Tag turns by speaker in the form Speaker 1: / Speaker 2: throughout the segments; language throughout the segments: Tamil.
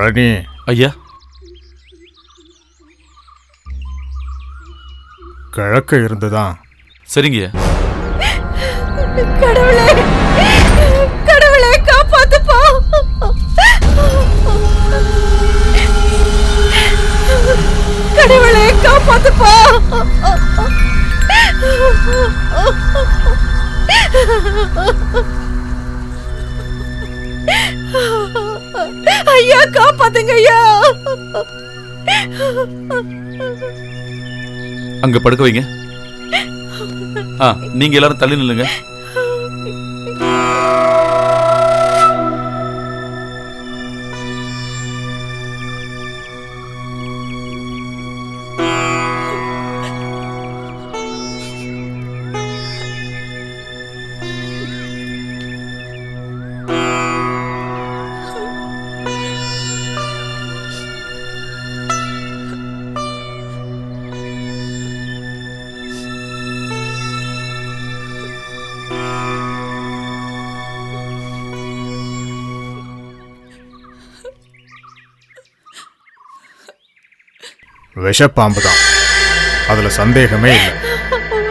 Speaker 1: பழனி.
Speaker 2: ஐயா.
Speaker 1: கிழக்க இருந்துதான்.
Speaker 2: சரிங்கய்யா.
Speaker 3: கடவுளே, கடவுளே காப்பாத்துப்பா. கடவுளே காப்பாத்துப்பா. ஐயா காப்பாத்துங்க ஐயா.
Speaker 2: அங்க படுக்க வைங்க. நீங்க எல்லாரும் தள்ளி நில்லுங்க.
Speaker 1: விஷப்பாம்பு தான், அதுல சந்தேகமே இல்லை.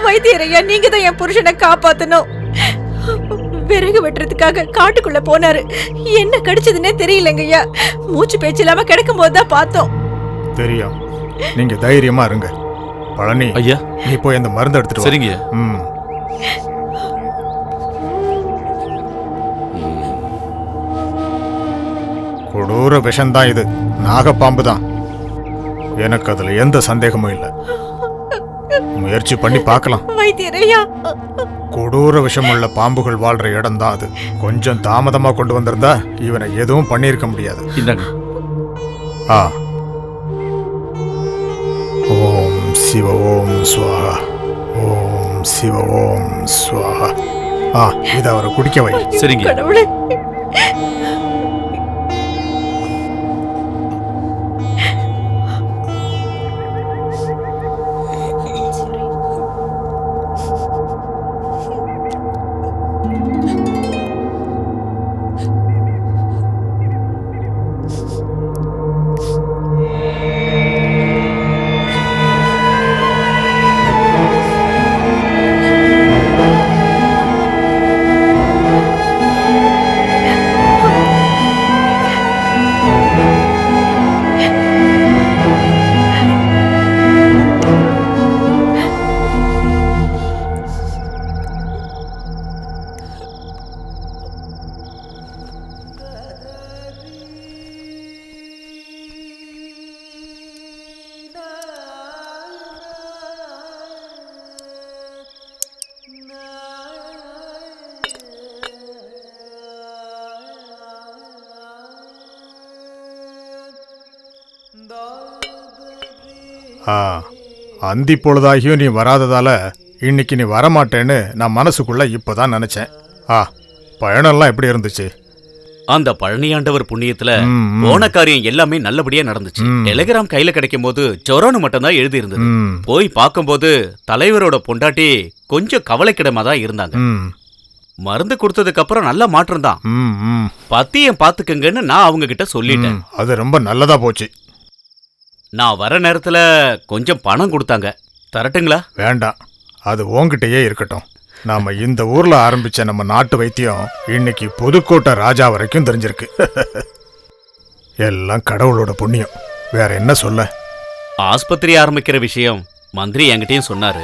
Speaker 3: வைத்தியரையா, நீங்க தான் என் புருஷனை காப்பாத்தணும். விறகு வெட்டுறதுக்காக காட்டுக்குள்ள போனாரு. என்ன கடிச்சதுன்னே தெரியலங்கய்யா. மூச்சு பேச்சு இல்லாம கிடக்கும் போதுதான் பார்த்தோம்.
Speaker 1: தெரியும், நீங்க தைரியமா இருங்க. பழனி
Speaker 2: ஐயா,
Speaker 1: நீ போய் அந்த மருந்து எடுத்துட்டு.
Speaker 2: சரிங்க.
Speaker 1: கொடூர விஷம்தான் இது, நாகப்பாம்பு தான். எனக்கு அதுல எந்த சந்தேகமும் இல்லை. முயற்சி பண்ணி பார்க்கலாம்.
Speaker 3: வைத்தியரையா,
Speaker 1: கொடூர விஷமுள்ள பாம்புகள் வாழ்ற இடம் தான் அது. கொஞ்சம் தாமதமா கொண்டு வந்திருந்தா இவனை எதுவும் பண்ணியிருக்க முடியாது. ஓம் சிவ ஓம் ஸ்வாஹா, ஓம் சிவ ஓம் ஸ்வாஹா. இதை அவரை குடிக்க வை.
Speaker 2: சரிங்க.
Speaker 3: கடவுளே.
Speaker 1: அந்தி பொழுதாகியும் நீ வராததால இன்னைக்கு நீ வரமாட்டேன்னு நான் மனசுக்குள்ள இப்பதான் நினைச்சேன். பயணம்லாம் எப்படி இருந்துச்சு?
Speaker 4: அந்த பழனியாண்டவர் புண்ணியத்துல போன காரியம் எல்லாமே நல்லபடியா நடந்துச்சு. டெலிகிராம் கையில கிடைக்கும் போது ஜொரோன்னு மட்டும்தான் எழுதி இருந்தது. போய் பார்க்கும்போது தலைவரோட பொண்டாட்டி கொஞ்சம் கவலைக்கிடமா தான் இருந்தாங்க. மருந்து கொடுத்ததுக்கு அப்புறம் நல்ல மாற்றம் தான். பத்தியம் பாத்துக்கங்கன்னு நான் அவங்க கிட்ட சொல்லிட்டேன்.
Speaker 1: அது ரொம்ப நல்லதா போச்சு.
Speaker 4: நான் வர நேரத்துல கொஞ்சம் பணம் கொடுத்தாங்க, தரட்டுங்களா?
Speaker 1: வேண்டாம், அது உன்கிட்டயே இருக்கட்டும். நாம இந்த ஊர்ல ஆரம்பிச்ச நம்ம நாட்டு வைத்தியம் இன்னைக்கு புதுக்கோட்டை ராஜா வரைக்கும் தெரிஞ்சிருக்கு. எல்லாம் கடவுளோட புண்ணியம், வேற என்ன சொல்ல.
Speaker 4: ஆஸ்பத்திரி ஆரம்பிக்கிற விஷயம் மந்திரி என்கிட்டயும் சொன்னாரு.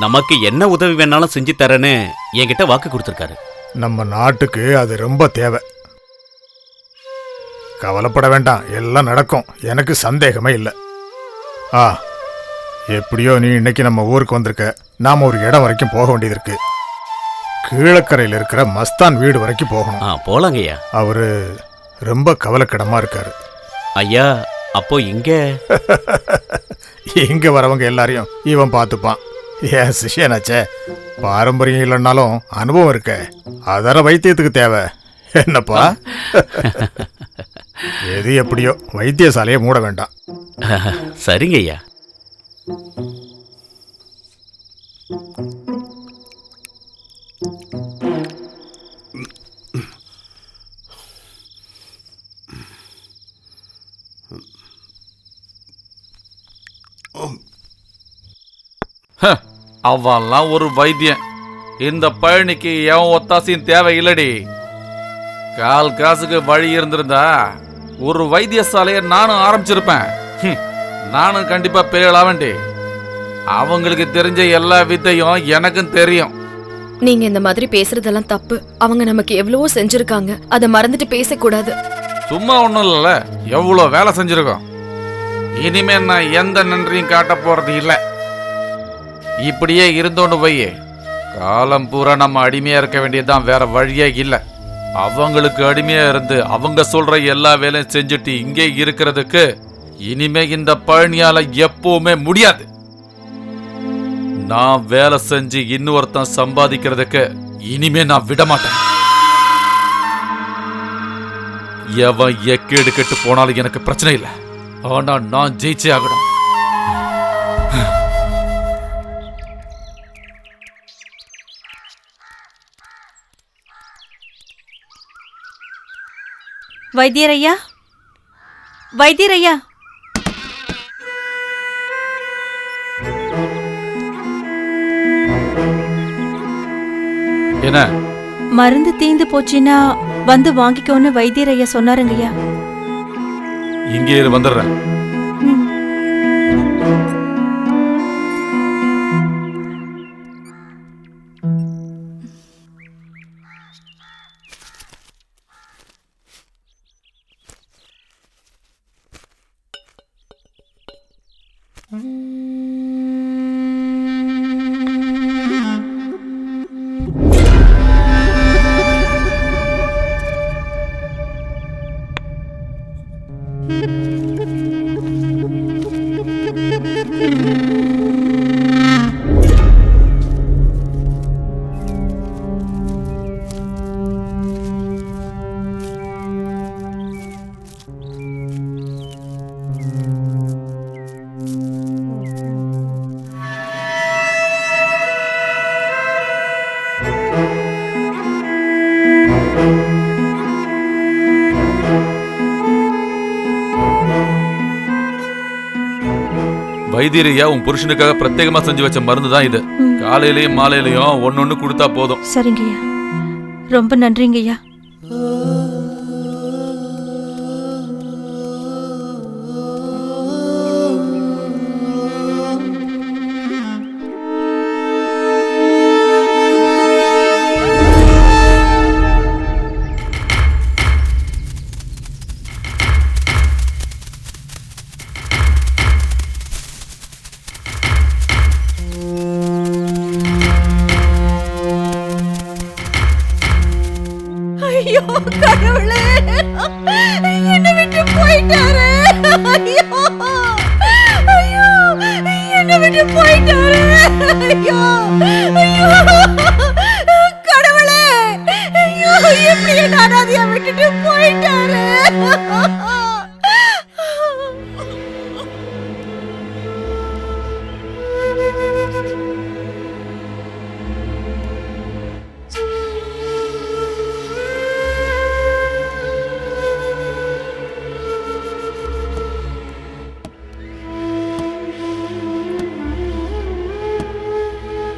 Speaker 4: நமக்கு என்ன உதவி வேணாலும் செஞ்சு தரேன்னு என்கிட்ட வாக்கு கொடுத்திருக்காரு.
Speaker 1: நம்ம நாட்டுக்கு அது ரொம்ப தேவை. கவலைப்பட வேண்டாம், எல்லாம் நடக்கும், எனக்கு சந்தேகமே இல்லை. எப்படியோ நீ இன்னைக்கு நம்ம ஊருக்கு வந்திருக்க. நாம ஒரு இடம் வரைக்கும் போக வேண்டியது இருக்கு. கீழக்கரையில் இருக்கிற மஸ்தான் வீடு வரைக்கும் போகணும்.
Speaker 4: போலாங்கய்யா.
Speaker 1: அவரு ரொம்ப கவலைக்கிடமா இருக்காரு.
Speaker 4: ஐயா, அப்போ
Speaker 1: இங்க வரவங்க எல்லாரையும் இவன் பார்த்துப்பான். ஏன் சிஷியனாச்சே, பாரம்பரியம் இல்லைன்னாலும் அனுபவம் இருக்க, அதர வைத்தியத்துக்கு தேவை. என்னப்பா? எது எப்படியோ வைத்தியசாலையை மூட வேண்டாம்.
Speaker 4: சரிங்க ஐயா.
Speaker 2: அவன்லாம் ஒரு வைத்தியன். இந்த பழனிக்கு எவன் ஒத்தாசையும் தேவையில்லடி. கால் காசுக்கு வழி இருந்திருந்தா ஒரு வைத்தியசாலையை நானும் ஆரம்பிச்சிருப்பேன். நானும் கண்டிப்பா பெரியலாவேண்டி. அவங்களுக்கு தெரிஞ்ச எல்லா வித்தையும் எனக்கும் தெரியும்.
Speaker 5: நீங்க இந்த மாதிரி பேசுறதெல்லாம் தப்பு. அவங்க நமக்கு எவ்வளவோ செஞ்சிருக்காங்க, அதை மறந்துட்டு பேசக்கூடாது.
Speaker 2: சும்மா ஒண்ணும் இல்ல, எவ்வளோ வேலை செஞ்சிருக்கோம். இனிமே நான் எந்த நன்றியும் காட்ட போறது இல்ல. இப்படியே இருந்தோன்னு போய் காலம் பூரா நம்ம அடிமையா இருக்க வேண்டியதுதான், வேற வழியே இல்ல. அவங்களுக்கு அடிமையா இருந்து அவங்க சொல்ற எல்லா வேலையும் செஞ்சுட்டு இங்கே இருக்கிறதுக்கு இனிமே இந்த பழனியால எப்பவுமே முடியாது. நான் வேலை செஞ்சு இன்னொருத்தன் சம்பாதிக்கிறதுக்கு இனிமே நான் விட மாட்டேன். எவன் எக்கேடு கெட்டு போனாலும் எனக்கு பிரச்சனை இல்லை. ஆனா நான் ஜெயிச்சே ஆகணும்.
Speaker 3: வைத்தியரையா, வைத்தியரையா,
Speaker 2: என்ன
Speaker 3: மருந்து தீந்து போச்சுன்னா வந்து வாங்கிக்கோன்னு வைத்தியரையா சொன்னாருங்கய்யா.
Speaker 2: இங்கே வந்துடுறேன். வைத்தியரையா உன் புருஷனுக்காக பிரத்யேகமா செஞ்சு வச்ச மருந்து தான் இது. காலையிலயும் மாலையிலயும் ஒன்னொன்னு கொடுத்தா போதும்.
Speaker 3: சரிங்கய்யா, ரொம்ப நன்றிங்கய்யா. ஐயோ கடவுளே, என்னை விட்டு போயிட்டாரு. ஐயோ ஐயோ, என்னை விட்டு போயிட்டாரு. ஐயோ ஐயோ கடவுளே, ஐயோ எப்படி என்ன அனாதையா விட்டுட்டு போயிட்டாரு.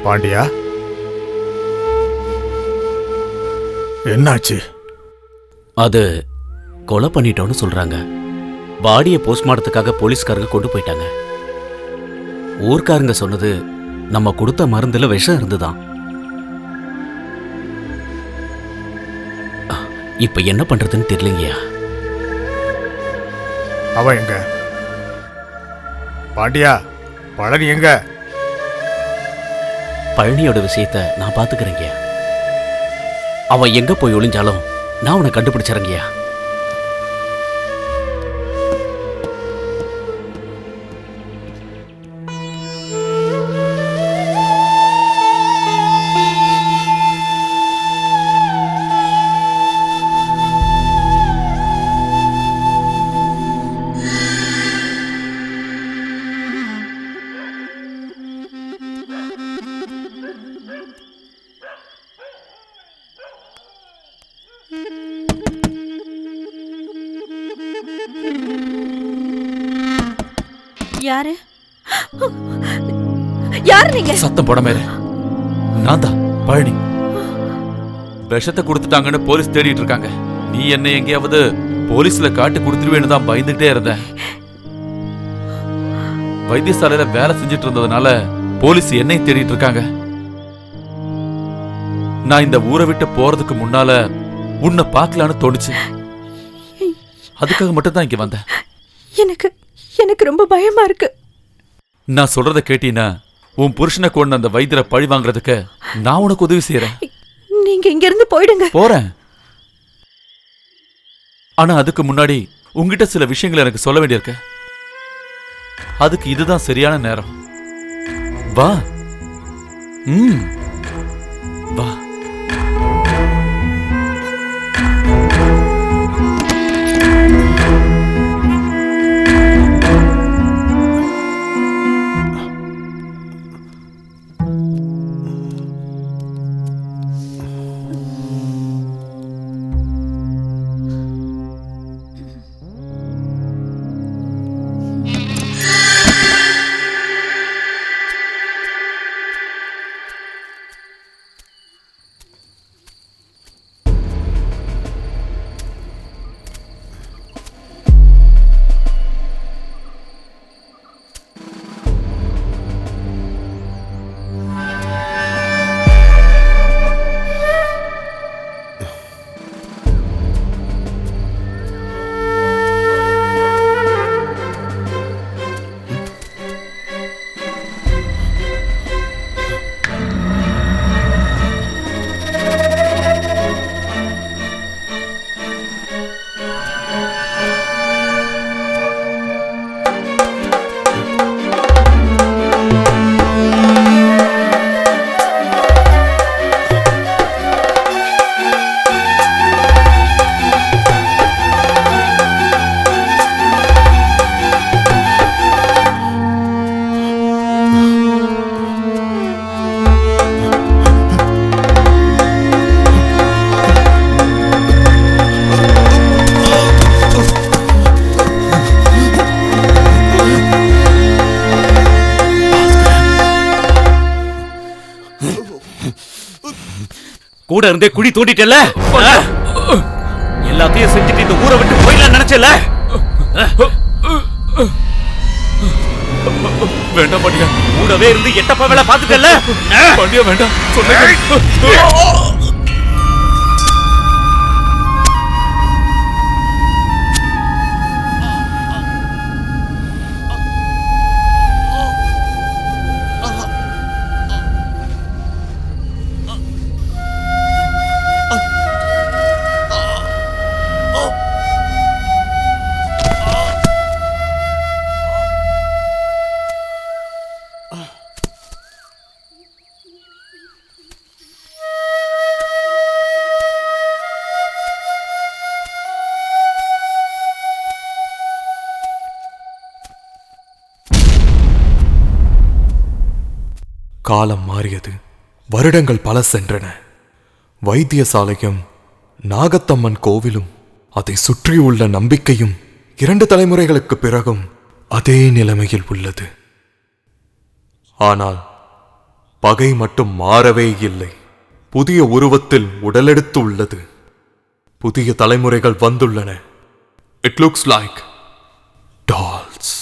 Speaker 1: பாண்டியா, என்னாச்சு?
Speaker 4: அது கொலை பண்ணிட்டோன்னு சொல்றாங்க. பாடியை போஸ்ட்மார்ட்டத்துக்காக போலீஸ்காரங்க கொண்டு போயிட்டாங்க. ஊர்க்காரங்க சொன்னது நம்ம கொடுத்த மருந்துல விஷம் இருந்துதான். இப்ப என்ன பண்றதுன்னு தெரியலங்கய்யா.
Speaker 1: அவன் எங்க? பாண்டியா, பழனி எங்க?
Speaker 4: பழனியோட விஷயத்த நான் பாத்துக்கிறேங்கய்யா. அவன் எங்க போய் ஒளிஞ்சாலும் நான் அவனை கண்டுபிடிச்சறங்கய்யா.
Speaker 3: யாரு? யார் நீங்க?
Speaker 2: சத்தம் போடாம இரு. நான் தான் பழனி. விஷத்தை கொடுத்துட்டாங்கன்னு போலீஸ் தேடிட்டு இருக்காங்க. நீ என்ன எங்கேயாவது போலீஸ்ல காட்டி கொடுத்துருவேன்னு தான் பயந்துட்டே இருந்தேன். வைத்தியசாலையில வேலை செஞ்சுட்டு இருந்ததுனால போலீஸ் என்னை தேடிட்டு இருக்காங்க. நான் இந்த ஊரை விட்டு போறதுக்கு முன்னால உன்னை பார்க்கலான்னு தோணுச்சு. அதுக்காக மட்டும் தான் இங்க வந்தேன்.
Speaker 3: எனக்கு ரொம்ப பயமா இருக்கு.
Speaker 2: நான் சொல்றத கேட்டீனா உன் புருஷனை கொண்டு அந்த வைத்தியரை பழி வாங்குறதுக்கு நான் உனக்கு உதவி செய்யறேன்.
Speaker 3: நீங்க இங்க இருந்து போயிடுங்க.
Speaker 2: போறேன். ஆனா அதுக்கு முன்னாடி உங்ககிட்ட சில விஷயங்களை எனக்கு சொல்ல வேண்டியிருக்கு. அதுக்கு இதுதான் சரியான நேரம். வா. வா.
Speaker 4: கூட இருந்தே குழி தோண்டிட்டல. எல்லாத்தையும் செஞ்சுட்டு இந்த ஊரை விட்டு போயிடலாம் நினைச்சல.
Speaker 2: வேண்டாம் பாண்டியா.
Speaker 4: கூடவே இருந்து எட்டப்பா வேலை பார்த்துட்டல.
Speaker 2: பாண்டியா வேண்டாம் சொன்னேன்.
Speaker 6: காலம் மாறியது. வருடங்கள் பல சென்றன. வைத்தியசாலையும் நாகத்தம்மன் கோவிலும் அதை சுற்றியுள்ள நம்பிக்கையும் 2 தலைமுறைகளுக்கு பிறகும் அதே நிலைமையில் உள்ளது. ஆனால் பகை மட்டும் மாறவே இல்லை. புதிய உருவத்தில் உடலெடுத்து உள்ளது. புதிய தலைமுறைகள் வந்துள்ளன. It looks like dolls.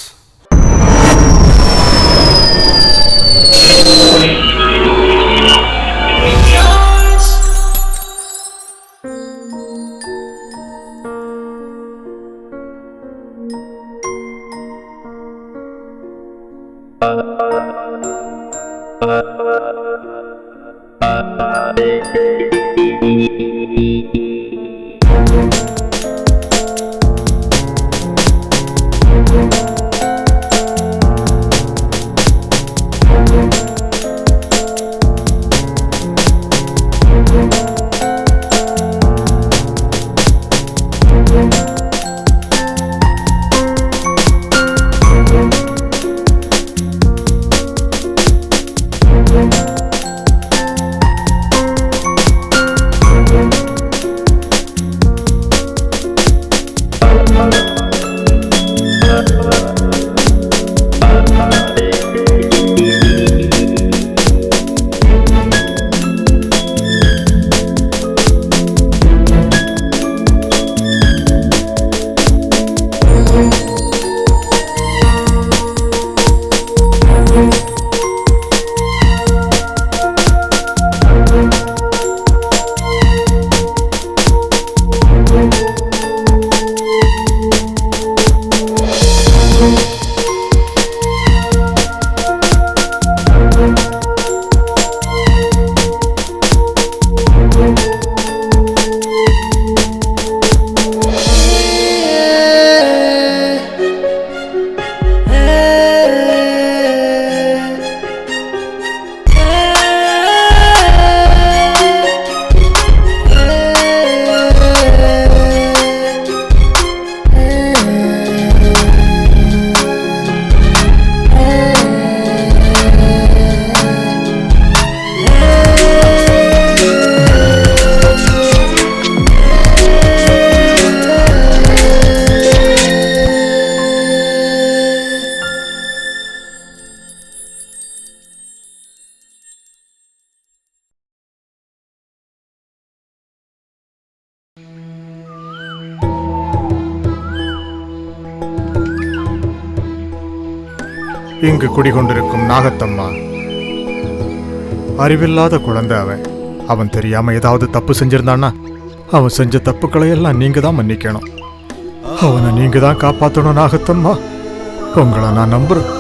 Speaker 1: இங்கு குடிகொண்டிருக்கும் நாகத்தம்மா. அறிவில்லாத குழந்தை அவன். அவன் தெரியாம ஏதாவது தப்பு செஞ்சிருந்தான்னா அவன் செஞ்ச தப்புக்களை எல்லாம் நீங்க தான் மன்னிக்கணும். அவனை நீங்க தான் காப்பாற்றணும் நாகத்தம்மா. உங்களை நான் நம்புறேன்.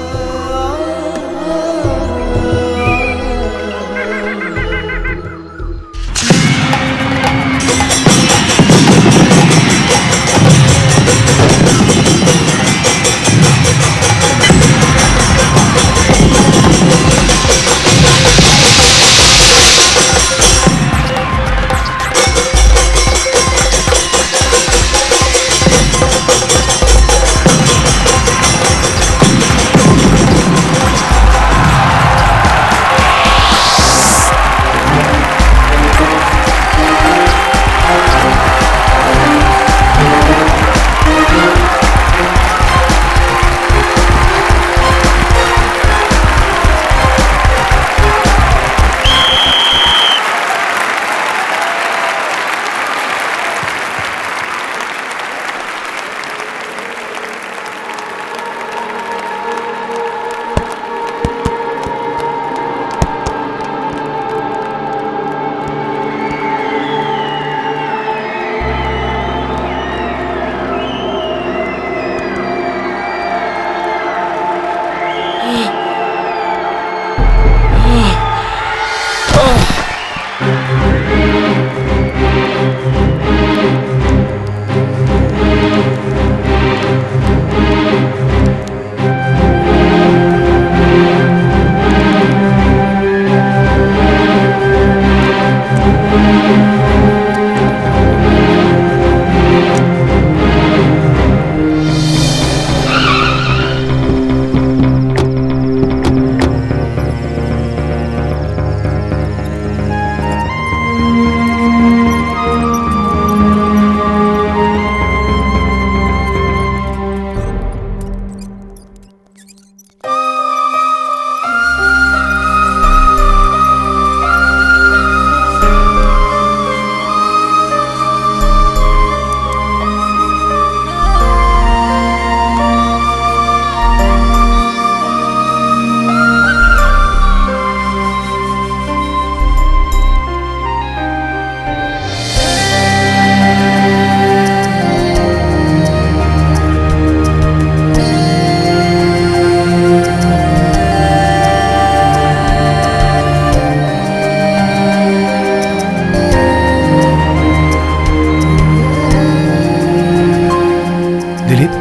Speaker 7: Dileep,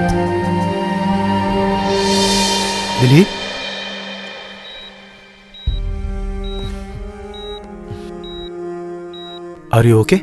Speaker 7: are you okay?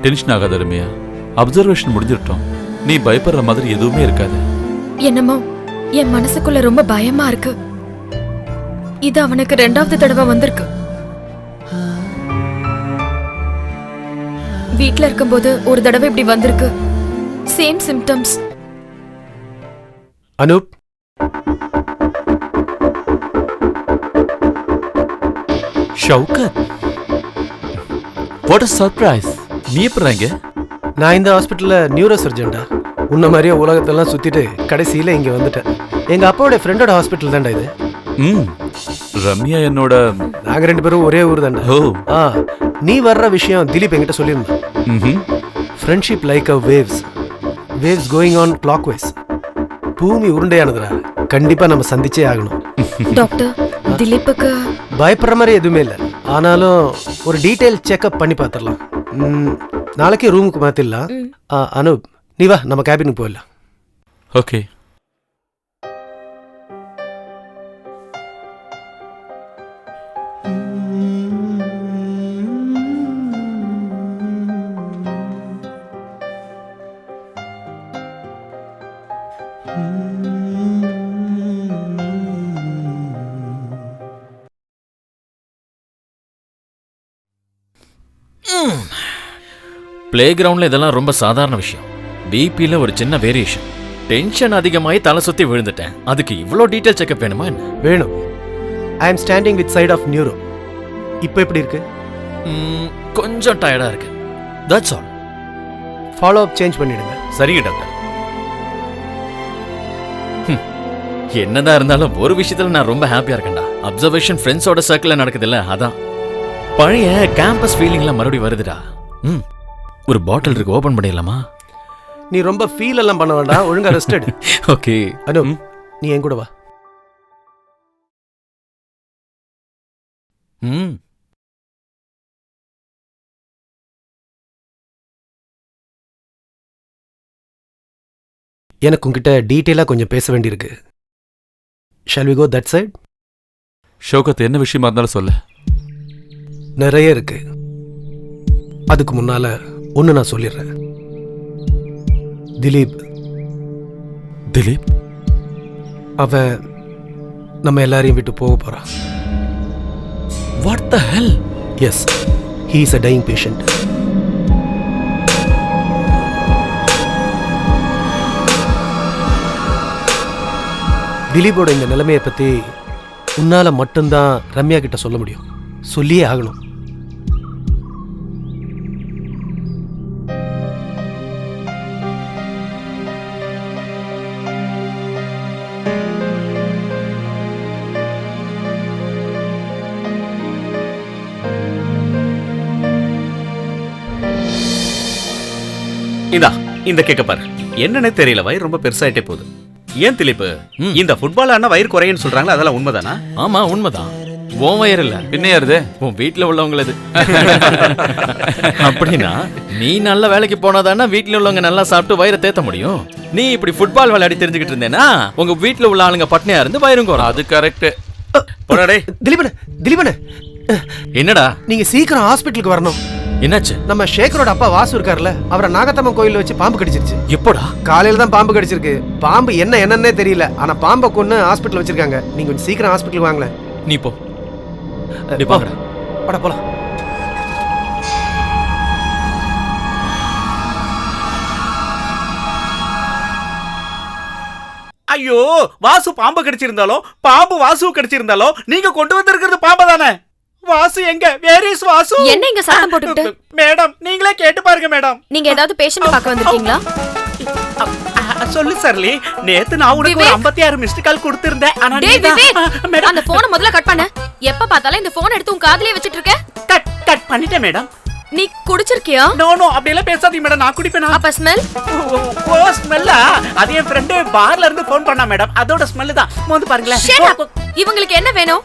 Speaker 8: Tension ஆகாத ரம்யா. அப்சர்வேஷன் முடிஞ்சிட்டோம். நீ பயப்படுற மாதிரி எதுவுமே இருக்காது.
Speaker 5: என்னமோ என் மனசுக்குள்ள ரொம்ப பயமா இருக்கு. இது அவனுக்கு 2வது தடவை வந்திருக்கு. வீட்ல இருக்கும்போது ஒரு தடவை இப்படி வந்திருக்கு. Same symptoms.
Speaker 7: Anoop,
Speaker 8: Shaukat, what a surprise. நீ எப்பறாங்க?
Speaker 7: நான் இந்த ஹாஸ்பிட்டலில் நியூரோ சர்ஜன்டா. உன்ன மாதிரியே உலகத்தெல்லாம் சுற்றிட்டு கடைசியில் இங்கே வந்துட்டேன். எங்கள் அப்பாவோட ஃப்ரெண்டோட ஹாஸ்பிட்டல் தான்டா இது.
Speaker 8: ரம்யா என்னோட.
Speaker 7: நாங்கள் 2 பேரும் ஒரே ஊர் தான்டா.
Speaker 8: ஓ.
Speaker 7: நீ வர்ற விஷயம் திலீப் என்கிட்ட சொல்லியிருந்தான். Friendship like a waves going on clockwise. பூமி உருண்டையானதுடா. கண்டிப்பாக நம்ம சந்திச்சே ஆகணும்.
Speaker 5: டாக்டர், திலீப்புக்கு
Speaker 7: பயப்படுற மாதிரி எதுவுமே இல்லை. ஆனாலும் ஒரு டீட்டெயில் செக்அப் பண்ணி பார்த்துடலாம். நாளைக்கே ரூமுக்கு மாற்றிடலாம். அனூப், நீ வா, நம்ம கேபினுக்கு போயிடலாம்.
Speaker 8: ஓகே.
Speaker 9: பிளே கிரவுண்ட்ல இதெல்லாம் ரொம்ப சாதாரண விஷயம். பிபியில் ஒரு சின்ன வேரியேஷன். டென்ஷன் அதிகமாகி தலை சுற்றி விழுந்துட்டேன். அதுக்கு இவ்வளோ டீட்டெயில் செக்அப் வேணுமா என்ன?
Speaker 7: வேணும். I am standing with side of neuro. இப்போ எப்படி இருக்கு?
Speaker 9: கொஞ்சம் டயர்டாக இருக்கு. That's all.
Speaker 7: Follow up change பண்ணிடுங்க.
Speaker 4: சரிங்க டாக்டர்.
Speaker 9: என்னதான் இருந்தாலும் ஒரு விஷயத்துல நான் ரொம்ப ஹாப்பியா இருக்கேன்டா. அப்சர்வேஷன் ஃப்ரெண்ட்ஸோட சர்க்கிள்ல நடக்குதுல்ல, அதான் பழைய கேம்பஸ் ஃபீலிங்லாம் மறுபடியும் வருதுடா. ஒரு பாட்டில் இருக்கு, ஓபன் பண்ணிடலாமா?
Speaker 7: நீ ரொம்ப ஃபீல் எல்லாம் பண்ண வேண்டாம், ஒழுங்கா ரெஸ்ட் எடு.
Speaker 9: ஓகே
Speaker 7: அனு, நீ என் கூட வா. எனக்கு உங்ககிட்ட டீட்டெயிலாக கொஞ்சம் பேச வேண்டியிருக்கு. Shall we go that side?
Speaker 8: ஷோகத், என்ன விஷயமா இருந்தாலும் சொல்ல.
Speaker 7: நிறைய இருக்கு. அதுக்கு முன்னால ஒன்று நான் சொல்லிடுறேன். திலீப் அவன் நம்ம எல்லாரையும் விட்டு போக போறான்.
Speaker 9: What the hell?
Speaker 7: Yes, he is a dying patient. திலீப்போட இந்த நிலைமையை பற்றி உன்னால மட்டும்தான் ரம்யா கிட்ட சொல்ல முடியும். சொல்லியே ஆகணும்.
Speaker 4: இந்த கேக்க பாரு. என்னன்னு தெரியல, வயிறு ரொம்ப பெருசாயிட்டே போகுது. ஏன் திலீப், இந்த ஃபுட்பால் ஆனா வயிறு குறையன்னு சொல்றாங்களா, அதெல்லாம் உண்மைதானா?
Speaker 9: ஆமா, உண்மைதான். உன் வயிறு இல்ல, பின்ன யாருது? உன் வீட்டுல உள்ளவங்களது. அப்படின்னா நீ நல்ல வேலைக்கு போனாதானே வீட்டுல உள்ளவங்க நல்லா சாப்பிட்டு வயிறை தேத்த முடியும். நீ இப்படி ஃபுட்பால் விளையாடி தெரிஞ்சுக்கிட்டு இருந்தேன்னா உங்க வீட்டுல உள்ள ஆளுங்க பட்னியா இருந்து வயிறுங்க வரும்.
Speaker 2: அது கரெக்ட்.
Speaker 7: திலீபனே,
Speaker 9: என்னடா?
Speaker 7: நீங்க சீக்கிரம் ஹாஸ்பிட்டலுக்கு வரணும்.
Speaker 9: என்னாச்சு?
Speaker 7: நம்ம சேகரோட அப்பா வாசு இருக்கார்ல, அவரை நாகத்தம்மன் கோயில்ல வச்சு பாம்பு கடிச்சிருச்சு.
Speaker 9: எப்போடா?
Speaker 7: காலையில தான் பாம்பு கடிச்சிருக்கு. பாம்பு என்னன்னே தெரியல, ஆனா பாம்பை கொன்னு ஹாஸ்பிட்டல் வச்சிருக்காங்க. நீங்க கொஞ்சம் சீக்கிரம் ஹாஸ்பிட்டலுக்கு வாங்கல.
Speaker 9: நீ போ.
Speaker 7: வாடா போலாம்.
Speaker 4: ஐயோ, வாசு பாம்பு கடிச்சிருந்தாலும் பாம்பு வாசு கடிச்சிருந்தாலும் நீங்க கொண்டு வந்திருக்கிறது பாம்பு தானே. வாசு எங்க? Where is Vasu?
Speaker 5: என்ன இங்க சத்தம் போட்டுட்டு?
Speaker 4: மேடம், நீங்களே கேட்டு பாருங்க மேடம்.
Speaker 5: நீங்க ஏதாவது பேஷண்ட் பார்க்க வந்திருக்கீங்களா?
Speaker 4: சொல்லு சர்லி, நேத்து நான் உனக்கு ஒரு 56 மிஸ்ட் கால் கொடுத்திருந்தேன். ஆனா
Speaker 5: டேய் விவேக், அந்த போனை முதல்ல கட் பண்ணு. எப்ப பார்த்தாலும் இந்த போன் எடுத்து உன் காதுலயே வச்சிட்டு இருக்க.
Speaker 4: கட் பண்ணிட்டேன் மேடம்.
Speaker 5: நீ குடிச்சிருக்கியா?
Speaker 4: நோ அப்படி எல்லாம் பேசாதீங்க மேடம், நான் குடிப்பேனா?
Speaker 5: அப்ப ஸ்மெல்?
Speaker 4: ஓ ஸ்மெல்லா? அது என் ஃப்ரெண்ட் பார்ல இருந்து ஃபோன் பண்ணா மேடம், அதோட ஸ்மெல் தான். மோந்து பாருங்களேன்.
Speaker 5: இவங்களுக்கு என்ன வேணும்?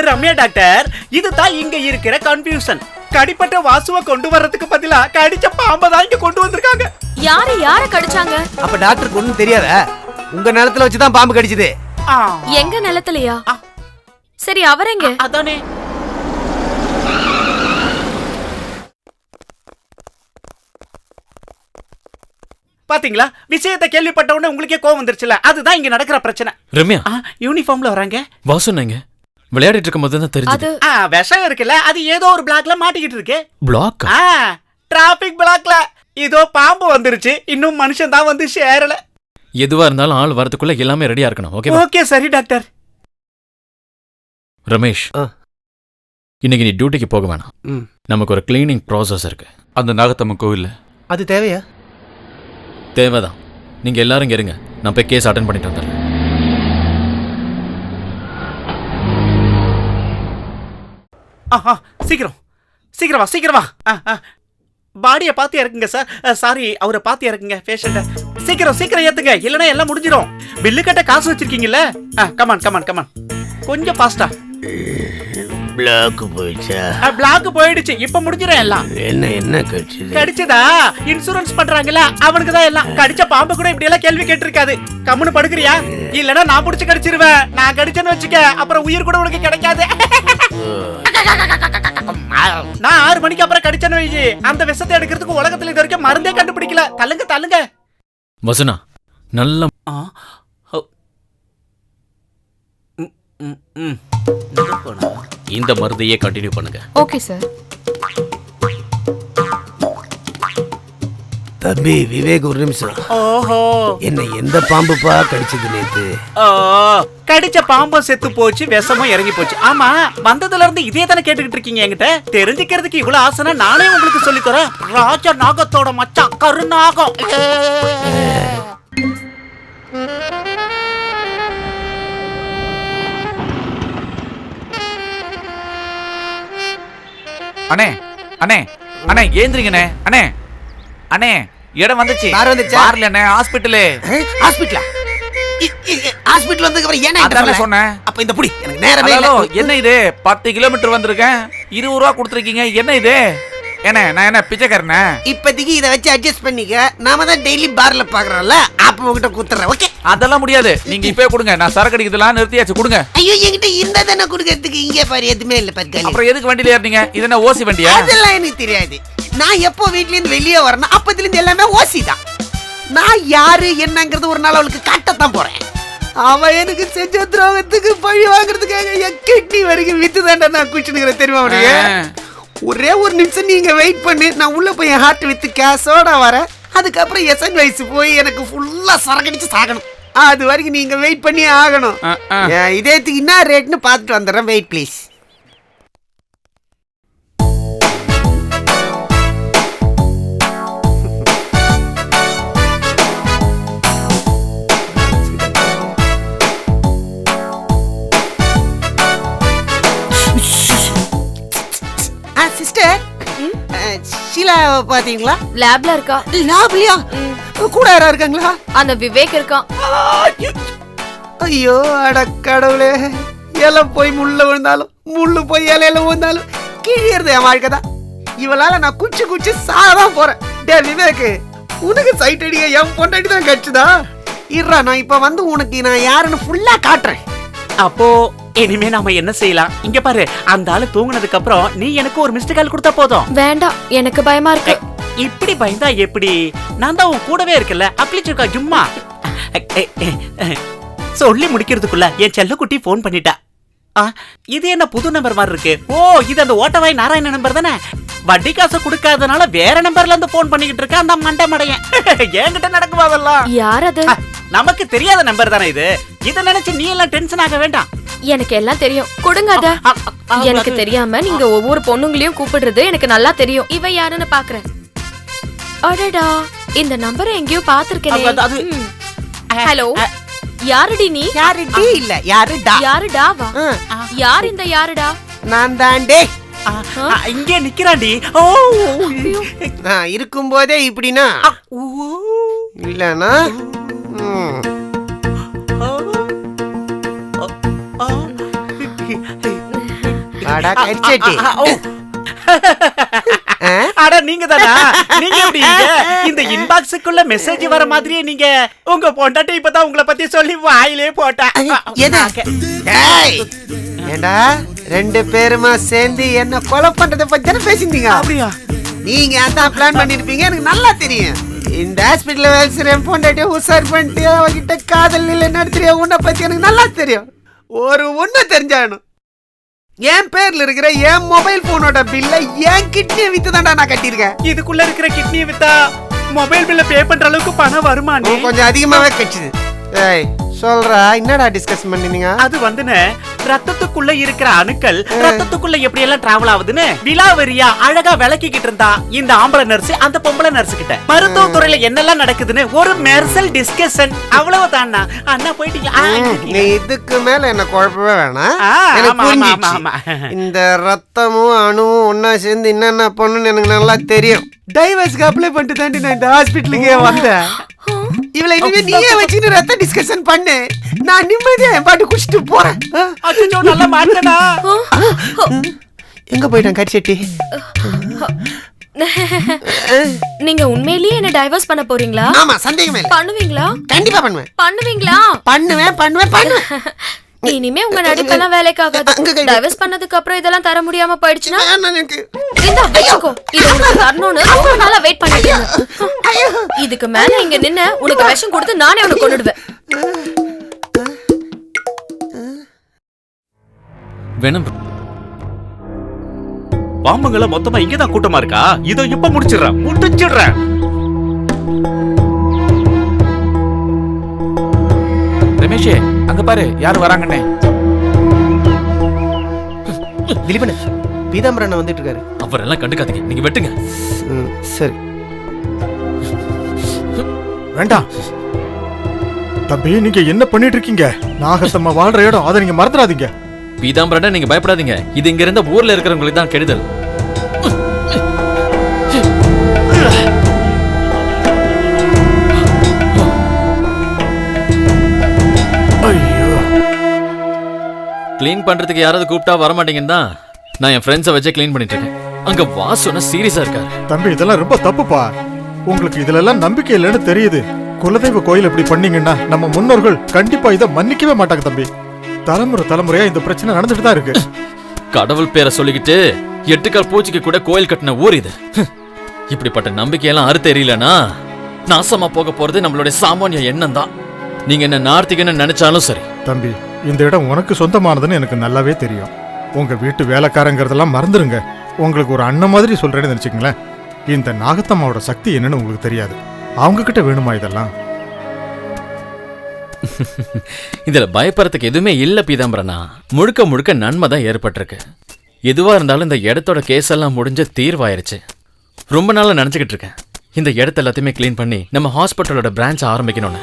Speaker 4: ரம்யா டாக்டர், இதுதான் இங்க இருக்கிற கன்ஃபியூஷன். கடிப்பட்ட வாசுவை கொண்டு வர்றதுக்கு பதிலா கடிச்ச பாம்பை தான் இங்க கொண்டு வந்திருக்காங்க.
Speaker 5: யார கடிச்சாங்க?
Speaker 7: அப்ப டாக்டருக்கு ஒண்ணும் தெரியாதா? உங்க நிலத்துல வச்சுதான் பாம்பு கடிச்சது.
Speaker 5: எங்க நிலத்துலயா? சரி, அவர் எங்க?
Speaker 4: அதானே. பாத்தீங்களா, விஷயத்தை கேள்விப்பட்ட உடனே உங்களுக்கே கோவம் வந்துருச்சுல. அதுதான் இங்க நடக்கிற பிரச்சனை.
Speaker 9: ரம்யா
Speaker 4: யூனிஃபார்ம்ல வராங்க.
Speaker 9: வாசு எங்க? விளையாடிட்டு இருக்கும் போது தான் தெரிஞ்சது.
Speaker 4: விஷம் இருக்குல்ல, அது ஏதோ ஒரு பிளாக்ல மாட்டிக்கிட்டு இருக்கு.
Speaker 9: பிளாக்?
Speaker 4: டிராபிக் பிளாக்ல. இதோ பாம்பு வந்துருச்சு, இன்னும் மனுஷன் தான் வந்து சேரல.
Speaker 9: எதுவா இருந்தாலும் ஆள் வரதுக்குள்ள எல்லாமே ரெடியா இருக்கணும். ஓகே?
Speaker 4: ஓகே, சரி டாக்டர்.
Speaker 9: ரமேஷ், இன்னைக்கு நீ டியூட்டிக்கு போக வேணாம். நமக்கு ஒரு கிளீனிங் ப்ராசஸ் இருக்கு.
Speaker 8: அந்த நாகத்தம்மன் கோவில்ல.
Speaker 7: அது தேவையா?
Speaker 9: தேவைதான். நீங்க எல்லாரும் இங்க இருங்க, நான் போய் கேஸ் அட்டென்ட் பண்ணிட்டு வந்துடுறேன்.
Speaker 4: சீக்கிரம் வா. பாடியை பார்த்து இறக்குங்க சார். சாரி, அவரை பார்த்து இறக்குங்க பேஷண்ட. சீக்கிரம் ஏத்துங்க, இல்லைன்னா எல்லாம் முடிஞ்சிடும். பில்லு கட்ட காசு வச்சிருக்கீங்கல்ல. கமான் கொஞ்சம் ஃபாஸ்டா. பிளாக் போயிடுச்சு, இப்ப முடிஞ்சிடும் எல்லாம்.
Speaker 7: என்ன
Speaker 4: கடிச்சதா இன்சூரன்ஸ் பண்றாங்கல்ல, அவனுக்கு தான் எல்லாம். கடிச்ச பாம்பு கூட இப்படி எல்லாம் கேள்வி கேட்டிருக்காது. கம்முன்னு படுக்கிறியா? இல்லன்னா நான் புடிச்சு கடிச்சிருவேன். நான் கடிச்சேன்னு வச்சுக்க, அப்புறம் உயிர் கூட உனக்கு கிடைக்காது. நான் 6 மணிக்கு அப்புறம் கடிச்சேன்னு வைஜி, அந்த விஷத்தை எடுக்கிறதுக்கு உலகத்துல இது வரைக்கும் மருந்தே கண்டுபிடிக்கல. தள்ளுங்க.
Speaker 9: வசனா, நல்ல
Speaker 4: இந்த மருந்தையே கண்டினியூ பண்ணுங்க.
Speaker 5: Okay sir.
Speaker 7: தம்பி விவேக் ஒரு நிமிஷம்.
Speaker 4: ஓஹோ,
Speaker 7: என்ன எந்த பாம்புப்பா கடிச்சது நேத்து?
Speaker 4: ஓ, கடிச்ச பாம்பும் செத்து போச்சு, விஷமும் இறங்கி போச்சு. ஆமா, வந்ததுல இருந்து இதே தானே கேட்டுக்கிட்டு இருக்கீங்க என்கிட்ட. தெரிஞ்சுக்கிறதுக்கு இவ்வளவு ஆசைனா நானே உங்களுக்கு சொல்லி தரேன். ராஜ நாகத்தோட மச்சான் கருநாகம்.
Speaker 2: அண்ணே அண்ணே அண்ணே ஏந்திரிங்கண்ணே. அண்ணே அண்ணே இடம் வந்துச்சு.
Speaker 7: யார் வந்துச்சா?
Speaker 2: பார்ல அண்ணே, ஹாஸ்பிட்டலு.
Speaker 7: ஹாஸ்பிட்டலா? ஹாஸ்பிட்டல் வந்ததுக்கு அப்புறம் ஏன்
Speaker 2: அதான் சொன்னேன்.
Speaker 7: அப்ப இந்த புடி எனக்கு நேரமே இல்ல.
Speaker 2: ஹலோ, என்ன இது 10 கிலோமீட்டர் வந்திருக்கேன், 20 ரூபா கொடுத்துருக்கீங்க, என்ன இது? என்ன நான் என்ன பிச்சைக்காரனே?
Speaker 7: இப்போதைக்கு இதை வச்சு அட்ஜஸ்ட் பண்ணிக்க. நாம தான் டெய்லி பார்ல பாக்குறோம்ல, அப்ப உங்ககிட்ட குத்துறேன். ஓகே?
Speaker 2: அதெல்லாம் முடியாது, நீங்க இப்பவே கொடுங்க. நான் சரக்கு அடிக்கிறதுலாம் நிறுத்தியாச்சு, கொடுங்க.
Speaker 7: ஐயோ, என்கிட்ட இந்த தானே கொடுக்கறதுக்கு. இங்கே பாரு, எதுவுமே இல்ல பத்காலி.
Speaker 2: அப்புறம் எதுக்கு வண்டியில ஏறினீங்க? இது என்ன ஓசி வண்டியா?
Speaker 7: அதெல்லாம் எனக்கு தெரியாது. நான் எப்போ வீட்ல இருந்து வெளியே வரணும் அப்பத்துல இருந்து எல்லாமே ஓசி தான். நான் யாரு என்னங்கிறது ஒரு நாள் அவளுக்கு காட்டத்தான் போறேன். அவன் எனக்கு செஞ்ச துரோகத்துக்கு பழி வாங்குறதுக்காக என் கிட்னி வரைக்கும் வித்து தாண்டா நான் குடிச்சுனுக்கிறேன், தெரியுமா அவனுக்கு? ஒரே ஒரு நிமிஷம் நீங்க வெயிட் பண்ணி, நான் உள்ள போய் என் ஹார்ட் வித்து கேஸோட வரேன். அதுக்கப்புறம் எசன் வயசு போய் எனக்கு ஃபுல்லா சரக்கடிச்சு சாகணும். அது வரைக்கும் நீங்க வெயிட் பண்ணி ஆகணும். இதேத்துக்கு என்ன ரேட்னு பார்த்துட்டு வந்துடுறேன். Wait please. சிஸ்டர், ஷீலா பாத்தீங்களா?
Speaker 5: லேப்ல இருக்கா.
Speaker 7: லாப்லியா? கூட யாரா இருக்காங்களா?
Speaker 5: அந்த விவேக் இருக்கான்.
Speaker 7: ஐயோ அட கடவுளே, இலை போய் முள்ள விழுந்தாலும் முள்ளு போய் இலையில விழுந்தாலும் கிழியறது என் வாழ்க்கை தான். இவளால நான் குச்சி குச்சி சாதான் போறேன். டே விவேக், உனக்கு சைட் அடிக்க என் பொண்டாட்டி தான் கட்சிதா. இருறா, நான் இப்ப வந்து உனக்கு நான் யாருன்னு ஃபுல்லா காட்டுறேன்.
Speaker 4: அப்போ இனிமே நாம என்ன செய்யலாம்? இங்க பாரு, அந்த ஆளு தூங்குனதுக்கு அப்புறம் நீ எனக்கு ஒரு மிஸ்டு கால் கொடுத்தா போதும்.
Speaker 5: வேண்டாம், எனக்கு பயமா இருக்கு.
Speaker 4: இப்படி பயந்தா எப்படி? நான் தான் உன் கூடவே இருக்கல, அப்ளிச்சிருக்கா சும்மா. சொல்லி முடிக்கிறதுக்குள்ள என் செல்லக்குட்டி போன் பண்ணிட்டா. இது என்ன புது நம்பர் மாதிரி இருக்கு? ஓ, இது அந்த ஓட்டவாய் நாராயண நம்பர் தானே. வட்டி காசு கொடுக்காதனால வேற நம்பர்ல இருந்து போன் பண்ணிக்கிட்டு இருக்க அந்த மண்டை மடையன். என்கிட்ட நடக்குமா அதெல்லாம்?
Speaker 5: யார் அது?
Speaker 4: நமக்கு தெரியாத நம்பர் தானே இது. இத நினைச்சு நீ எல்லாம் டென்ஷன் ஆக வேண்டாம்.
Speaker 5: எனக்கு எல்லாம் தெரியும், கொடுங்க அத. எனக்கு தெரியாம நீங்க ஒவ்வொரு பொண்ணுங்களையும் கூப்பிடுறது எனக்கு நல்லா தெரியும். இவ யாருன்னு பாக்குறேன். அடடா, இந்த நம்பரை எங்கேயோ பாத்துருக்கேன். ஹலோ, யாருடி நீ?
Speaker 7: யாருடி இல்ல, யாருடா?
Speaker 5: யாருடாவா? யார் இந்த யாருடா?
Speaker 7: நான் தாண்டே.
Speaker 4: இங்கே நிக்கிறாண்டி. ஓ,
Speaker 7: நான் இருக்கும் போதே இப்படினா இல்லனா அடா கட்சேட்டி.
Speaker 4: அட நீங்க தானா? நீங்க எப்படி இந்த இன்பாக்ஸுக்குள்ள மெசேஜ் வர மாதிரியே நீங்க உங்க பொண்டாட்டி இப்பதான் உங்களை பத்தி சொல்லி வாயிலே போட்டா.
Speaker 7: ஏண்டா, ரெண்டு பேருமா சேர்ந்து என்ன கொலை பண்றதை பத்தி பேசிருந்தீங்க.
Speaker 4: அப்படியா?
Speaker 7: நீங்க அதான் பிளான் பண்ணிருப்பீங்க, எனக்கு நல்லா தெரியும். இந்த ஹாஸ்பிட்டல் வேலை செய்ய பொண்டாட்டிய உசார் பண்ணிட்டு அவகிட்ட காதல் இல்லை நடத்துறிய உன்னை பத்தி எனக்கு நல்லா தெரியும். ஒரு ஒண்ணு தெரிஞ்சாகணும், என் பேர்ல இருக்கிற என் மொபைல் போனோட பில்ல என் கிட்னியை வித்து தாண்டா நான் கட்டியிருக்கேன்.
Speaker 4: இதுக்குள்ள இருக்கிற கிட்னியை வித்தா மொபைல் பில்ல பே பண்ற அளவுக்கு பணம் வருமானே?
Speaker 7: கொஞ்சம் அதிகமாவே கட்சிது. ஏய் சொல்றா, என்னடா டிஸ்கஸ் பண்ணீங்க?
Speaker 4: அது வந்துன்னு ரத்தத்துக்குள்ள இருக்கிற அணுக்கள் ரத்தத்துக்குள்ள எப்படி எல்லாம் டிராவல் ஆகுதுன்னு விலாவரியா அழகா விளக்கிக்கிட்டு இருந்தா இந்த ஆம்பளை நர்ஸ் அந்த பொம்பளை நர்ஸ் கிட்ட. மருத்துவ துறையில என்னெல்லாம் நடக்குதுன்னு ஒரு மெர்சல் டிஸ்கஷன். அவ்வளவுதான். அண்ணா போயிட்டீங்களா?
Speaker 7: நீ இதுக்கு மேல என்ன குழப்பவே வேணாம். எனக்கு புரிஞ்சிச்சு. இந்த ரத்தமும் அணுவும் ஒன்னா சேர்ந்து என்னென்ன பண்ணுன்னு எனக்கு நல்லா தெரியும். டைவர்ஸ்க்கு அப்ளை பண்ணிட்டு தாண்டி நான் இந்த ஹாஸ்பிட்டலுக்கே வந்தேன். இவளை இனிமே நீயே வச்சுக்கிட்டு ரத்த டிஸ்கஷன் பண்ணு, நான் நிம்மதியா என் பாட்டு குடிச்சிட்டு போறேன்.
Speaker 4: நல்லா மாட்டேனா?
Speaker 7: எங்க போயிட்டான் கட்செட்டி?
Speaker 5: நீங்க உண்மையிலேயே என்ன டைவர்ஸ் பண்ண போறீங்களா?
Speaker 7: ஆமா, சந்தேகமே இல்ல.
Speaker 5: பண்ணுவீங்களா?
Speaker 7: கண்டிப்பா பண்ணுவேன்.
Speaker 5: பண்ணுவீங்களா?
Speaker 7: பண்ணுவேன்.
Speaker 5: இனிமே உங்க நடிப்பெல்லாம் வேலைக்காகாது. டைவர்ஸ் பண்ணதுக்கு அப்புறம் இதெல்லாம் தர முடியாம போயிடுச்சுன்னா இந்த வெச்சுக்கோ, இது உனக்கு தரணும்னு ரொம்ப நாளா வெயிட் பண்ணிட்டு இருந்தேன். இதுக்கு மேல இங்க நின்னு உனக்கு விஷம் கொடுத்து நானே உனக்கு கொன்னுடுவேன்.
Speaker 9: வேணும்.
Speaker 4: பாம்புங்கள மொத்தமா இங்கதான் கூட்டமா இருக்கா? இதோ இப்ப முடிச்சிடுறேன்.
Speaker 2: ரமேஷ், அங்க பாரு யாரு வராங்கண்ணே.
Speaker 7: திலீபன், பீதாம்பரன் வந்துட்டு இருக்காரு.
Speaker 9: அவரெல்லாம் கண்டுக்காதீங்க, நீங்க வெட்டுங்க.
Speaker 7: சரி.
Speaker 1: வேண்டாம் தம்பி, நீங்க என்ன பண்ணிட்டு இருக்கீங்க? நாகத்தம்மா வாழ்ற இடம், அதை நீங்க மறந்துடாதீங்க.
Speaker 9: பீதாம்பரன், நீங்க பயப்படாதீங்க. இது இங்க இருந்த ஊர்ல இருக்கிறவங்களுக்கு தான் கெடுதல்.
Speaker 1: ஐயோ,
Speaker 9: கிளீன் பண்றதுக்கு யாராவது கூப்பிட்டா வரமாட்டீங்கன்னு தான் நான் என் ஃப்ரெண்ட்ஸை வச்சு கிளீன் பண்ணிட்டு இருக்கேன். அங்க வாசனை சீரியஸா இருக்காரு.
Speaker 1: தம்பி இதெல்லாம் ரொம்ப தப்புப்பா. உங்களுக்கு இதுல எல்லாம் நம்பிக்கை இல்லைன்னு தெரியுது. குலதெய்வ கோயில் இப்படி பண்ணீங்கன்னா நம்ம முன்னோர்கள் கண்டிப்பா இதை மன்னிக்கவே மாட்டாங்க தம்பி. தலைமுறை தலைமுறையா இந்த பிரச்சனை நடந்துட்டு தான் இருக்கு.
Speaker 9: கடவுள் பேரை சொல்லிக்கிட்டு 8 கால் பூச்சிக்கு கூட கோயில் கட்டின ஊர் இது. இப்படிப்பட்ட நம்பிக்கையெல்லாம் அறுத்து எரியலனா நாசமா போக போறது நம்மளுடைய சாமானிய எண்ணம் தான். நீங்க என்ன நார்த்திகன்னு நினைச்சாலும் சரி.
Speaker 1: தம்பி, இந்த இடம் உனக்கு சொந்தமானதுன்னு எனக்கு நல்லாவே தெரியும். உங்க வீட்டு வேலைக்காரங்கிறதெல்லாம் மறந்துருங்க. உங்களுக்கு ஒரு அண்ணன் மாதிரி சொல்றேன்னு நினைச்சுக்கங்களேன். இந்த நாகத்தம்மாவோட சக்தி என்னன்னு உங்களுக்கு தெரியாது. அவங்க கிட்ட வேணுமா இதெல்லாம்?
Speaker 9: இதுல பயப்படுறதுக்கு எதுவுமே இல்ல பீதாம்பரனா. முழுக்க முழுக்க நன்மை தான் ஏற்பட்டிருக்கு. எதுவா இருந்தாலும் இந்த இடத்தோட கேஸ் எல்லாம் முடிஞ்ச தீர்வாயிருச்சு. ரொம்ப நாளா நினைச்சுக்கிட்டு இருக்கேன் இந்த இடத்த எல்லாத்தையுமே கிளீன் பண்ணி நம்ம ஹாஸ்பிட்டலோட பிரான்ச் ஆரம்பிக்கணும்னு.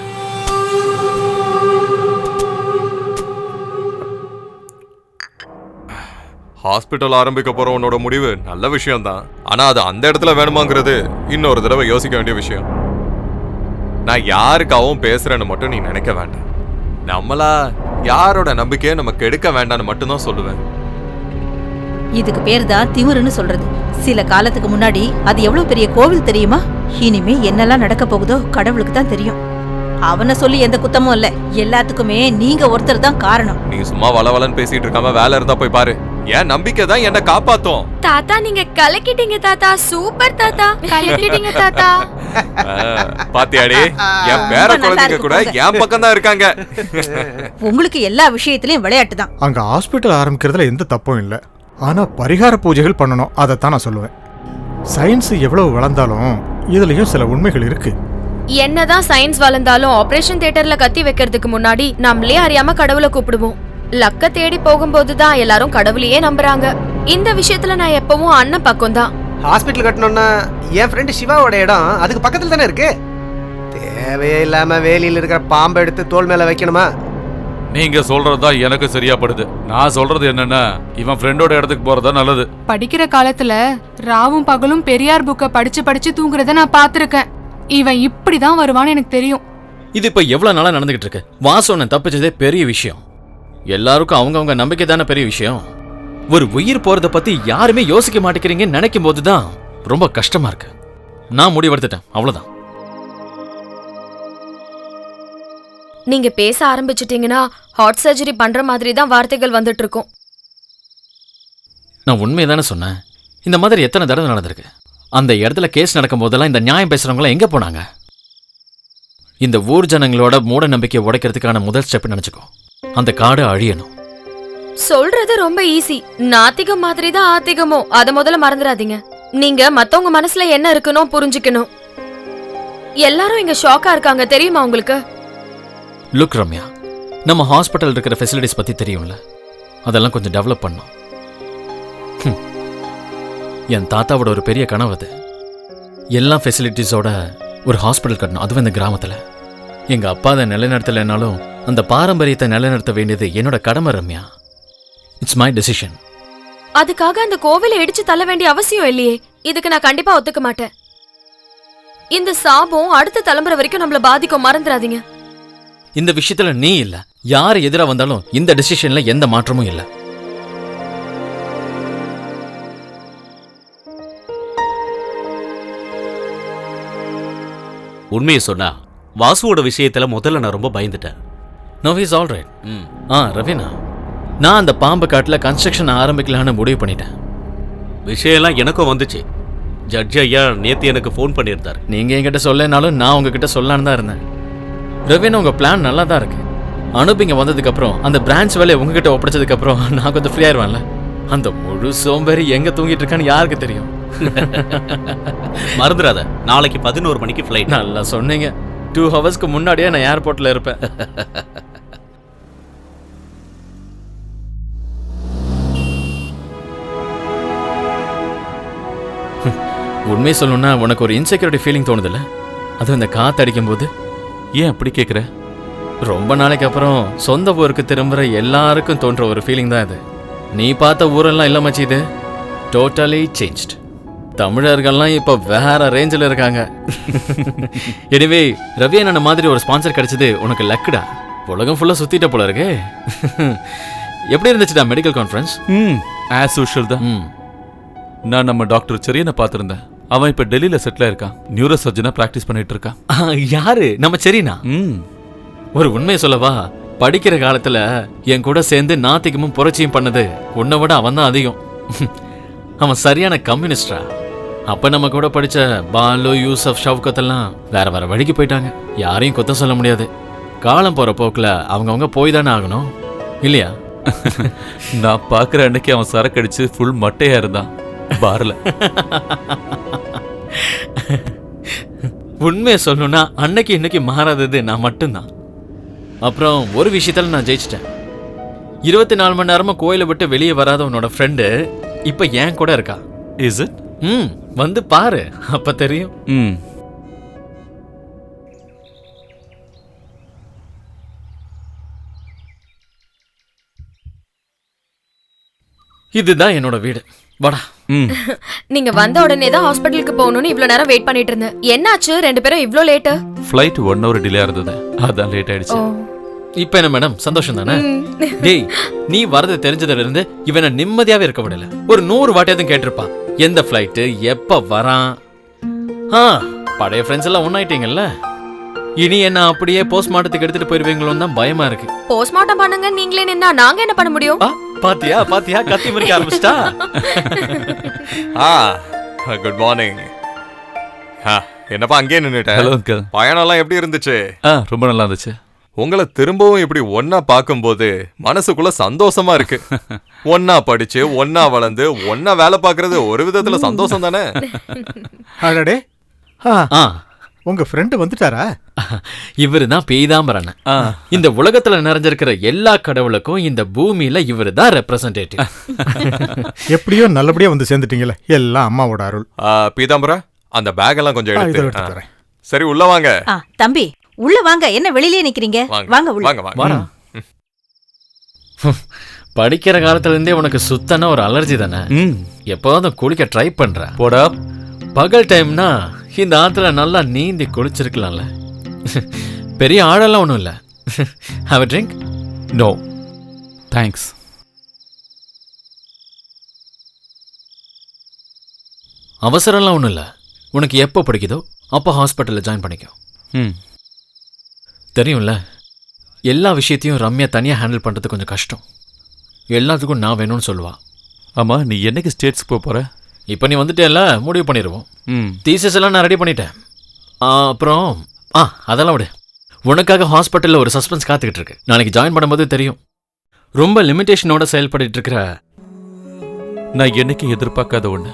Speaker 6: ஹாஸ்பிட்டல் ஆரம்பிக்க போற உன்னோட முடிவு நல்ல விஷயம் தான். ஆனா அது அந்த இடத்துல வேணுமாங்கிறது இன்னொரு தடவை யோசிக்க வேண்டிய விஷயம். நான் யாருக்காகவும் பேசுறேன்னு மட்டும் நீ நினைக்க வேண்டாம். நம்மளா யாரோட நம்பிக்கையை நம்ம கெடுக்க வேண்டாம்னு மட்டும்தான் சொல்லுவேன்.
Speaker 3: இதுக்கு பேர் தான் திமிருன்னு சொல்றது. சில காலத்துக்கு முன்னாடி அது எவ்வளவு பெரிய கோவில் தெரியுமா? இனிமே என்னெல்லாம் நடக்க போகுதோ கடவுளுக்கு தான் தெரியும். அவனை சொல்லி எந்த குத்தமும் இல்ல. எல்லாத்துக்குமே நீங்க ஒருத்தர் தான் காரணம்.
Speaker 6: நீ சும்மா வளவலன்னு பேசிட்டு இருக்காம வேலை இருந்தா போய் பாரு. என் நம்பிக்கை தான் என்ன காப்பாத்தும்.
Speaker 5: தாத்தா, நீங்க கலக்கிட்டீங்க தாத்தா. சூப்பர் தாத்தா, கலக்கிட்டீங்க தாத்தா.
Speaker 6: பாத்தியாடி, என் பேர குழந்தைங்க கூட என் பக்கம் தான் இருக்காங்க.
Speaker 3: உங்களுக்கு எல்லா விஷயத்திலயும் விளையாட்டு தான்.
Speaker 1: அங்க ஹாஸ்பிட்டல் ஆரம்பிக்கிறதுல எந்த தப்பும் இல்லை. ஆனா பரிகார பூஜைகள் பண்ணணும், அதைத்தான் நான் சொல்லுவேன். சயின்ஸ் எவ்வளவு வளர்ந்தாலும் இதுலயும் சில உண்மைகள் இருக்கு.
Speaker 5: என்னதான் சயின்ஸ் வளர்ந்தாலும் ஆபரேஷன் தியேட்டர்ல கத்தி வைக்கிறதுக்கு முன்னாடி நம்மளே அறியாம கடவுளை கூப்பிடுவோம். லக்க தேடி போகும்போதுதான் எல்லாரும் கடவுளையே நம்புறாங்க. இந்த விஷயத்துல நான் எப்பவும் அண்ணன் பக்கம் தான்.
Speaker 7: ஹாஸ்பிட்டல் கட்டணும்னா என் ஃப்ரெண்டு சிவாவோட இடம் அதுக்கு பக்கத்துல தானே இருக்கு. தேவையே இல்லாம வேலியில் இருக்கிற பாம்பை எடுத்து தோல் மேல வைக்கணுமா?
Speaker 8: நீங்க சொல்றதுதான் எனக்கு சரியா படுது. நான் சொல்றது என்னன்னா, இவன் ஃப்ரெண்டோட இடத்துக்கு போறதா நல்லது.
Speaker 10: படிக்கிற காலத்துல ராவும் பகலும் பெரியார் புக்க படிச்சு படிச்சு தூங்குறத நான் பாத்திருக்கேன். இவன் இப்படிதான் வருவான்னு எனக்கு தெரியும்.
Speaker 9: இது இப்ப எவ்வளவு நாளா நடந்துகிட்டு இருக்கு. வாசனை தப்பிச்சதே பெரிய விஷயம். எல்லாருக்கும் அவங்கவங்க நம்பிக்கை தானே பெரிய விஷயம். ஒரு உயிர் போறத பத்தி யாருமே யோசிக்க மாட்டேங்கிறீங்கன்னு நினைக்கும் போதுதான் ரொம்ப கஷ்டமா இருக்கு. நான் முடிவெடுத்துட்டேன், அவ்வளவுதான்.
Speaker 5: நீங்க பேச ஆரம்பிச்சிட்டீங்கன்னா ஹார்ட் சர்ஜரி பண்ற மாதிரி தான் வார்த்தைகள் வந்துட்டு இருக்கும்.
Speaker 9: நான் உண்மையை தானே சொன்னேன். இந்த மாதிரி எத்தனை தடவை நடந்திருக்கு. அந்த இடத்துல கேஸ் நடக்கும் போதெல்லாம் இந்த நியாயம் பேசுறவங்களாம் எங்க போனாங்க? இந்த ஊர் ஜனங்களோட மூட நம்பிக்கையை உடைக்கிறதுக்கான முதல் ஸ்டெப் நினைச்சுக்கோ. அந்த காடு அழியணும்.
Speaker 5: சொல்றது ரொம்ப ஈஸி. நாத்திகம் மாதிரி தான் ஆத்திகமோ, அத முதல்ல மறந்துடாதீங்க. நீங்க மத்தவங்க மனசுல என்ன இருக்குன்னு புரிஞ்சுக்கணும். எல்லாரும் இங்க ஷாக்கா இருக்காங்க, தெரியுமா உங்களுக்கு?
Speaker 9: லுக் ரம்யா, நம்ம ஹாஸ்பிட்டல் இருக்கிற ஃபெசிலிட்டிஸ் பத்தி தெரியும்ல, அதெல்லாம் கொஞ்சம் டெவலப் பண்ணோம். என் தாத்தாவோட ஒரு பெரிய கனவு அது. எல்லா ஃபெசிலிட்டிஸோட ஒரு ஹாஸ்பிட்டல் கட்டணும், அதுவும் இந்த கிராமத்துல. எங்க அப்பா அதை நிலைநிறுத்தலைனாலும் அந்த பாரம்பரியத்தை நிலைநிறுத்த வேண்டியது என்னோட கடமை ரம்யா. It's my decision.
Speaker 5: அதுக்காக அந்த கோவிலை இடிச்சு தள்ள வேண்டிய அவசியம் இல்லையே. இதுக்கு நான் கண்டிப்பா ஒத்துக்க மாட்டேன். இந்த சாபம் அடுத்த தலைமுறை வரைக்கும் நம்மள பாதிக்கும், மறந்துடாதீங்க.
Speaker 9: இந்த விஷயத்துல நீ இல்ல, யாரு எதிரா வந்தாலும் இந்த டெசிஷன்ல எந்த மாற்றமும் இல்ல.
Speaker 4: உண்மையை சொன்னா வாசுவோட விஷயத்துல முதல்ல நான் ரொம்ப பயந்துட்டேன்.
Speaker 9: No, is all right. Raveena, நான் அந்த பாம்பு காட்டுல கன்ஸ்ட்ரக்ஷன் ஆரம்பிக்கலான்னு முடிவு பண்ணிட்டேன்.
Speaker 4: விஷயம்லாம் எனக்கும் வந்துச்சு. ஜட்ஜ் ஐயா நேத்து எனக்கு ஃபோன் பண்ணியிருந்தார்.
Speaker 9: நீங்க என்கிட்ட சொல்லனாலும் நான் உங்ககிட்ட சொல்லலான்னு தான் இருந்தேன். ரவீனா, உங்க பிளான் நல்லா தான் இருக்கு. அனுப் இங்க வந்ததுக்கு அப்புறம் அந்த பிரான்ச் வேலையை உங்ககிட்ட ஒப்படைச்சதுக்கு அப்புறம் நான் கொஞ்சம் ஃப்ரீ ஆயிருவேன்ல. அந்த முழு சோம்பேறி எங்க தூங்கிட்டு இருக்கான்னு யாருக்கு தெரியும்?
Speaker 4: மறந்துடாத, நாளைக்கு 11 மணிக்கு ஃப்ளைட்.
Speaker 9: நல்லா சொன்னீங்க. 2 ஹவர்ஸ்க்கு முன்னாடியே நான் ஏர்போர்ட்ல இருப்பேன். உண்மை சொல்லணும்னா உனக்கு ஒரு இன்செக்யூரிட்டி ஃபீலிங் தோணுதுல்ல? அதுவும் இந்த காத்து அடிக்கும் போது.
Speaker 8: ஏன் அப்படி கேட்குற?
Speaker 9: ரொம்ப நாளைக்கு அப்புறம் சொந்த ஊருக்கு திரும்புற எல்லாருக்கும் தோன்ற ஒரு ஃபீலிங் தான் இது. நீ பார்த்த ஊரெல்லாம் இல்ல மச்சி, இது டோட்டலி சேஞ்ச்ட். தமிழர்கள்லாம் இப்போ வேற ரேஞ்சில் இருக்காங்க. எனிவே ரவி அண்ணன் மாதிரி ஒரு ஸ்பான்சர் கிடைச்சது உனக்கு லக்குடா. உலகம் ஃபுல்லாக சுத்திட்ட போல இருக்கு. எப்படி இருந்துச்சுடா மெடிக்கல் கான்ஃபரன்ஸ்?
Speaker 8: ஆஸ் யூஷுவல் தான். நான் நம்ம டாக்டர் செரியனை பார்த்துருந்தேன். அவன் இப்போ டெல்லியில் செட்டில் ஆயிருக்கான். நியூரோ சர்ஜனா ப்ராக்டிஸ் பண்ணிட்டு இருக்கான்.
Speaker 9: யாரு? நம்ம செரினா? ஒரு உண்மையை சொல்லவா, படிக்கிற காலத்துல என் கூட சேர்ந்து நாத்திகமும் புரட்சியும் பண்ணது உன்னை விட அவன் தான் அதிகம். அவன் சரியான கம்யூனிஸ்டா. அப்ப நம்ம கூட படிச்ச பாலு, யூசப், ஷவுகத் எல்லாம் வேற வேற வழிக்கு போயிட்டாங்க. யாரையும் குத்தம் சொல்ல முடியாது. காலம் போற போக்குல அவங்கவுங்க போய் தானே ஆகணும், இல்லையா?
Speaker 8: நான் பார்க்குற அன்னைக்கு அவன் சரக்கு அடிச்சு ஃபுல் மட்டையா இருந்தான் பார்ல.
Speaker 9: உண்மையை சொல்லணும்னா அன்னைக்கு இன்னைக்கு மாறாதது நான் மட்டும்தான். அப்புறம் ஒரு விஷயத்துல நான் ஜெயிச்சிட்டேன். 24 மணி நேரமா கோயிலை விட்டு வெளியே வராத உன்னோட ஃப்ரெண்டு இப்ப ஏன் கூட இருக்கா.
Speaker 8: Is it?
Speaker 9: வந்து பாரு, அப்ப தெரியும். இதுதான் என்னோட வீடு. வாடா.
Speaker 5: நீங்க வந்த உடனே தான் ஹாஸ்பிடலுக்கு போகணும்னு இவ்ளோ நேரம் வெயிட் பண்ணிட்டு இருந்தேன். என்னாச்சு ரெண்டு பேரும் இவ்ளோ லேட்?
Speaker 8: ஃப்ளைட் 1 hour டிலே இருந்தது, அதான் லேட் ஆயிடுச்சு.
Speaker 9: இப்ப என்ன மேடம், சந்தோஷம் தானே? டேய், நீ வரது தெரிஞ்சதுல இருந்து இவனை நிம்மதியாவே இருக்க விடல. ஒரு 100 வாட்டியாவது கேட்டிருப்பான், எந்த ஃப்ளைட் எப்ப வரான். பழைய ஃப்ரெண்ட்ஸ் எல்லாம் ஒன்னாயிட்டீங்கல்ல. இனி என்ன அப்படியே போஸ்ட்மார்ட்டத்துக்கு எடுத்துட்டு போயிருவீங்களோன்னு தான் பயமா இருக்கு.
Speaker 5: போஸ்ட்மார்ட்டம் பண்ணுங்க நீங்களே நின்னா நாங்க என்ன பண்ண முடியும்?
Speaker 9: பாத்தியா பாத்தியா, கத்தி மறிக்க ஆரம்பிச்சிட்டா.
Speaker 6: Good morning. என்னப்பா அங்கேயே நின்னுட்டேன்.
Speaker 8: Hello uncle.
Speaker 6: பயணம்லாம் எப்படி இருந்துச்சு?
Speaker 8: ரொம்ப நல்லா இருந்துச்சு.
Speaker 6: உங்களை திரும்பவும் இப்படி ஒன்னா பார்க்கும்போது மனசுக்குள்ள சந்தோஷமா இருக்கு. ஒன்னா படிச்சு ஒன்னா வளர்ந்து ஒன்னா வேலை பார்க்கறது ஒரு விதத்துல சந்தோஷம் தானே.
Speaker 1: அடடே, உங்க ஃப்ரெண்டு வந்துட்டாரா?
Speaker 9: இவரு தான் பீதாம்பரன். இந்த உலகத்துல நிறைஞ்சிருக்கிற எல்லா கடவுளுக்கும் இந்த பூமியில இவரு தான் ரெப்ரசன்டேட்டிவ்.
Speaker 1: எப்படியோ நல்லபடியா வந்து சேர்ந்துட்டீங்களே, எல்லாம் அம்மாவோட அருள்.
Speaker 6: பீதாம்பரா, அந்த பேக் எல்லாம் கொஞ்சம் எடுத்து. சரி, உள்ள வாங்க.
Speaker 3: தம்பி உள்ள வாங்க. என்ன வெளியிலே நிக்கிறீங்க? வாங்க உள்ள
Speaker 6: வாங்க.
Speaker 9: படிக்கிற காலத்துல இருந்தே உனக்கு சுத்தன ஒரு அலர்ஜி தானே? எப்போதும் குளிக்க ட்ரை பண்ற
Speaker 8: போடா.
Speaker 9: பகல் டைம்னா இந்த ஆத்துல நல்லா நீந்தி குளிச்சிருக்கலாம்ல. பெரிய ஆழெல்லாம் ஒன்றும் இல்லை. Have a drink?
Speaker 8: No thanks.
Speaker 9: அவசரம்லாம் ஒன்றும் இல்லை. உனக்கு எப்போ பிடிக்குதோ அப்போ ஹாஸ்பிட்டலில் ஜாயின் பண்ணிக்கோ. தெரியும்ல, எல்லா விஷயத்தையும் ரம்யா தனியாக ஹேண்டில் பண்ணுறது கொஞ்சம் கஷ்டம். எல்லாத்துக்கும் நான் வேணும்னு சொல்லுவா.
Speaker 8: ஆமாம், நீ என்னைக்கு ஸ்டேட்ஸ்க்கு போகிற?
Speaker 9: இப்போ நீ வந்துட்டேல்ல, முடிவு பண்ணிடுவோம். தீசஸ் எல்லாம் நான் ரெடி பண்ணிட்டேன். அப்புறம் அதெல்லாம் விடு. உனக்காக ஹாஸ்பிட்டலில் ஒரு சஸ்பென்ஸ் காத்துக்கிட்டு இருக்கு. நாளைக்கு ஜாயின் பண்ணும்போது தெரியும். ரொம்ப லிமிட்டேஷனோட செயல்பட்டு இருக்கிற
Speaker 8: நான் என்னைக்கு எதிர்பார்க்காத ஒன்று.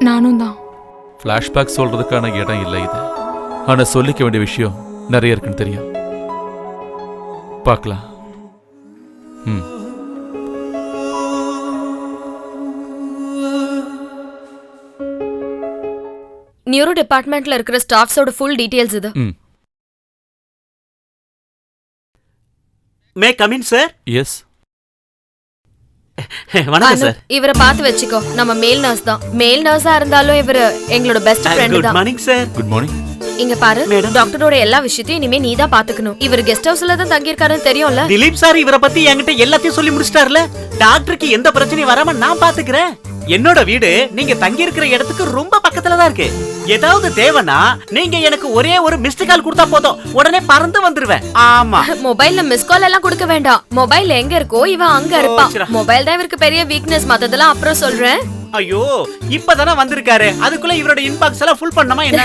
Speaker 10: நானும் தான்.
Speaker 8: ஃப்ளாஷ்பேக் சொல்றதுக்கான இடம் இல்லை இது. ஆனால் சொல்லிக்க வேண்டிய விஷயம் நிறைய இருக்குன்னு தெரியும். பார்க்கலாம்.
Speaker 5: நியூரோ டிபார்ட்மெண்ட்ல இருக்கிற ஸ்டாஃப்ஸோட ஃபுல் டீடைல்ஸ் இது.
Speaker 4: May come in sir?
Speaker 8: Yes.
Speaker 4: வணக்கம் சார்.
Speaker 5: இவரை பார்த்து வச்சுக்கோ, நம்ம மேல் நர்ஸ் தான். மேல் நர்ஸா இருந்தாலும் இவரு எங்களோட பெஸ்ட் ஃப்ரெண்ட் தான்.
Speaker 4: Good morning sir.
Speaker 8: Good morning.
Speaker 5: இங்க பாரு, டாக்டரோட எல்லா விஷயத்தையும் இனிமே நீ தான் பாத்துக்கணும். இவர் கெஸ்ட் ஹவுஸ்ல தான் தங்கி இருக்காருன்னு தெரியும்ல.
Speaker 4: திலீப் சார் இவரை பத்தி என்கிட்ட எல்லாத்தையும் சொல்லி முடிச்சிட்டார்ல. டாக்டருக்கு எந்த பிரச்சனையும் வராம நான் பாத்துக்கிறேன். என்னோட வீடு நீங்க தங்கி இருக்கிற இடத்துக்கு ரொம்ப பக்கத்துல தான் இருக்கு. ஏதாவது தேவைன்னா நீங்க எனக்கு ஒரே ஒரு மிஸ்டு கால் கொடுத்தா போதும், உடனே பறந்து வந்துருவேன். ஆமா,
Speaker 5: மொபைல்ல மிஸ் கால் எல்லாம் கொடுக்க வேண்டாம். மொபைல் எங்க இருக்கோ இவன் அங்க இருப்பான். மொபைல் தான் இவருக்கு பெரிய வீக்னஸ். மத்ததெல்லாம் அப்புறம் சொல்றேன்.
Speaker 4: ஐயோ, இப்பதானே வந்திருக்காரு, அதுக்குள்ள இவரோட இன்பாக்ஸ் எல்லாம் ஃபுல் பண்ணமா என்ன?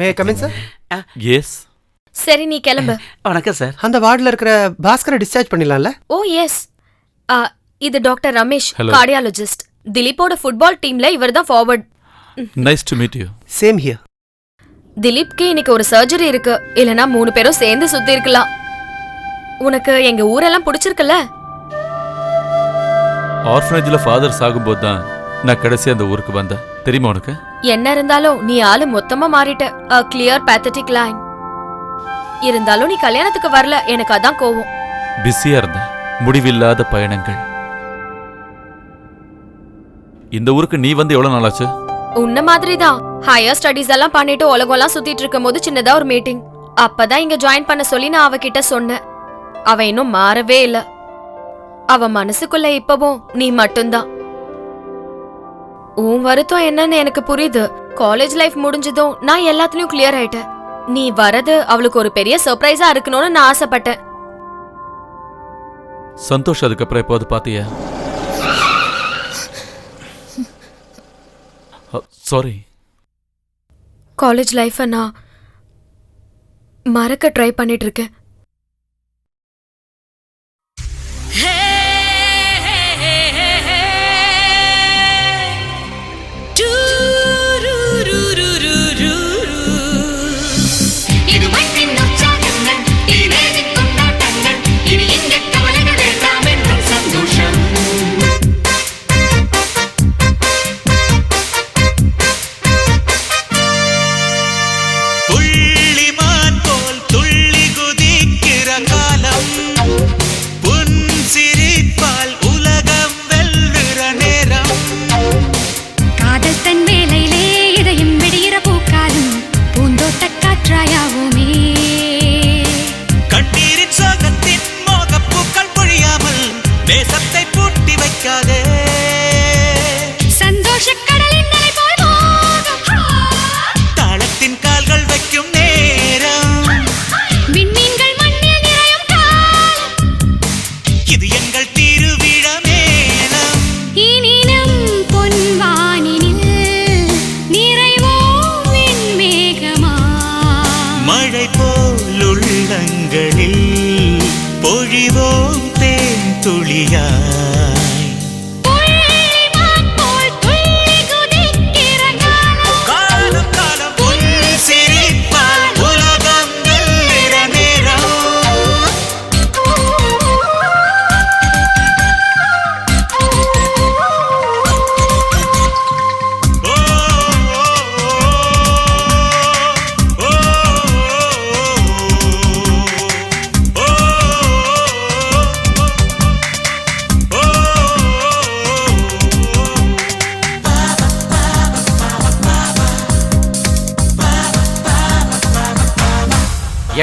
Speaker 7: May come in sir?
Speaker 8: Yes.
Speaker 5: சரி, நீ கிளம்பு.
Speaker 4: வணக்கம் சார்.
Speaker 7: அந்த வார்டுல இருக்கிற பாஸ்கரை டிஸ்சார்ஜ் பண்ணிடலாம்ல?
Speaker 5: Oh yes. இது டாக்டர் ரமேஷ், கார்டியாலஜிஸ்ட். திலீப்போட ஃபுட்பால் டீம்ல இவர் தான் forward.
Speaker 8: Nice to meet you.
Speaker 7: Same here.
Speaker 5: திலீப்க்கு இன்னைக்கு ஒரு சர்ஜரி இருக்கு. இல்லனா 3 பேரும் சேர்ந்து சுத்தி இருக்கலாம். உனக்கு எங்க ஊரெல்லாம் பிடிச்சிருக்குல்ல?
Speaker 8: ஆர்ஃபனேஜ்ல ஃபாதர் சாகும்போது தான் நான் கடைசி அந்த ஊருக்கு வந்தேன் தெரியுமா உனக்கு?
Speaker 5: என்ன இருந்தாலும் நீ ஆளு மொத்தமா மாறிட்ட. a clear pathetic line. இருந்தாலும் நீ கல்யாணத்துக்கு வரல, எனக்கு அதான் கோவம்.
Speaker 8: பிஸியா இருந்தேன், முடிவில்லாத பயணங்கள். இந்த ஊருக்கு நீ வந்து எவ்வளவு நாளாச்சு?
Speaker 5: உன்ன மாதிரி தான் ஹையர் ஸ்டடீஸ் எல்லாம் பண்ணிட்டு உலகம்லாம் சுத்திட்டு இருக்கும் போது சின்னதா ஒரு மீட்டிங். அப்பதான் இங்க ஜாயின் பண்ண சொல்லி நான் அவகிட்ட சொன்னேன். அவ இன்னும் மாறவே இல்ல. அவ மனசுக்குள்ள இப்பவும் நீ மட்டும்தான். உன் வருத்தம் என்னன்னு எனக்கு புரியுது. காலேஜ் லைஃப் முடிஞ்சதும் நான் எல்லாத்துலயும் கிளியர் ஆயிட்டேன். நீ வரது அவளுக்கு ஒரு பெரிய சர்ப்ரைஸா இருக்கணும்னு நான் ஆசைப்பட்டேன்.
Speaker 8: சந்தோஷ் அதுக்கப்புறம் எப்போது பாத்தியா? சாரி.
Speaker 5: காலேஜ் லைஃப நான் மறக்க ட்ரை பண்ணிட்டு இருக்கேன்.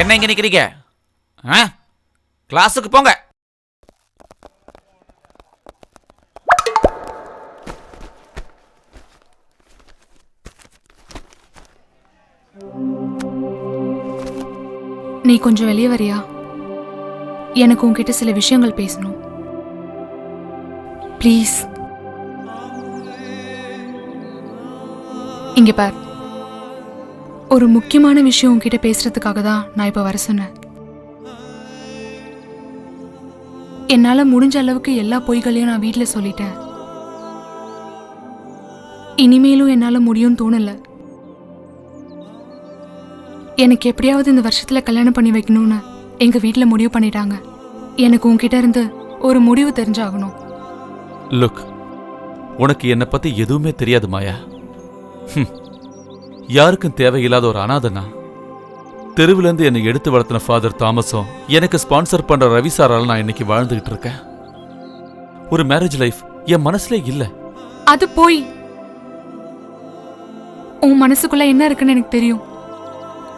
Speaker 2: என்ன இங்க நிக்கிறீங்க? கிளாஸுக்கு போங்க.
Speaker 10: நீ கொஞ்சம் வெளியே வரியா? எனக்கு உன்கிட்ட சில விஷயங்கள் பேசணும். ப்ளீஸ். இங்க பார், ஒரு முக்கியமான விஷயம் உன்கிட்ட பேசுறதுக்காக தான் நான் இப்ப வர சொன்னேன். என்னால முடிஞ்ச அளவுக்கு எல்லா பொய்களையும் நான் வீட்டுல சொல்லிட்டேன். இனிமேலும் என்னால முடியும்னு தோணல. எனக்கு எப்படியாவது இந்த வருஷத்துல கல்யாணம் பண்ணி வைக்கணும்னு எங்க வீட்டுல முடிவு பண்ணிட்டாங்க. எனக்கு உன்கிட்ட இருந்து ஒரு முடிவு தெரிஞ்சாகணும்.
Speaker 8: லுக், உனக்கு என்னை பத்தி எதுவுமே தெரியாது மாயா. யாருக்கும் தேவையில்லாத ஒரு அனாதனா. தெருவிலேருந்து என்னை எடுத்து வளர்த்தின ஃபாதர் தாமஸும் எனக்கு ஸ்பான்சர் பண்ற ரவி சாரால் நான் இன்னைக்கு வாழ்ந்துகிட்டு இருக்கேன். ஒரு மேரேஜ் லைஃப் என் மனசுல இல்ல.
Speaker 10: அது போய் உன் மனசுக்குள்ள என்ன இருக்குன்னு எனக்கு தெரியும்.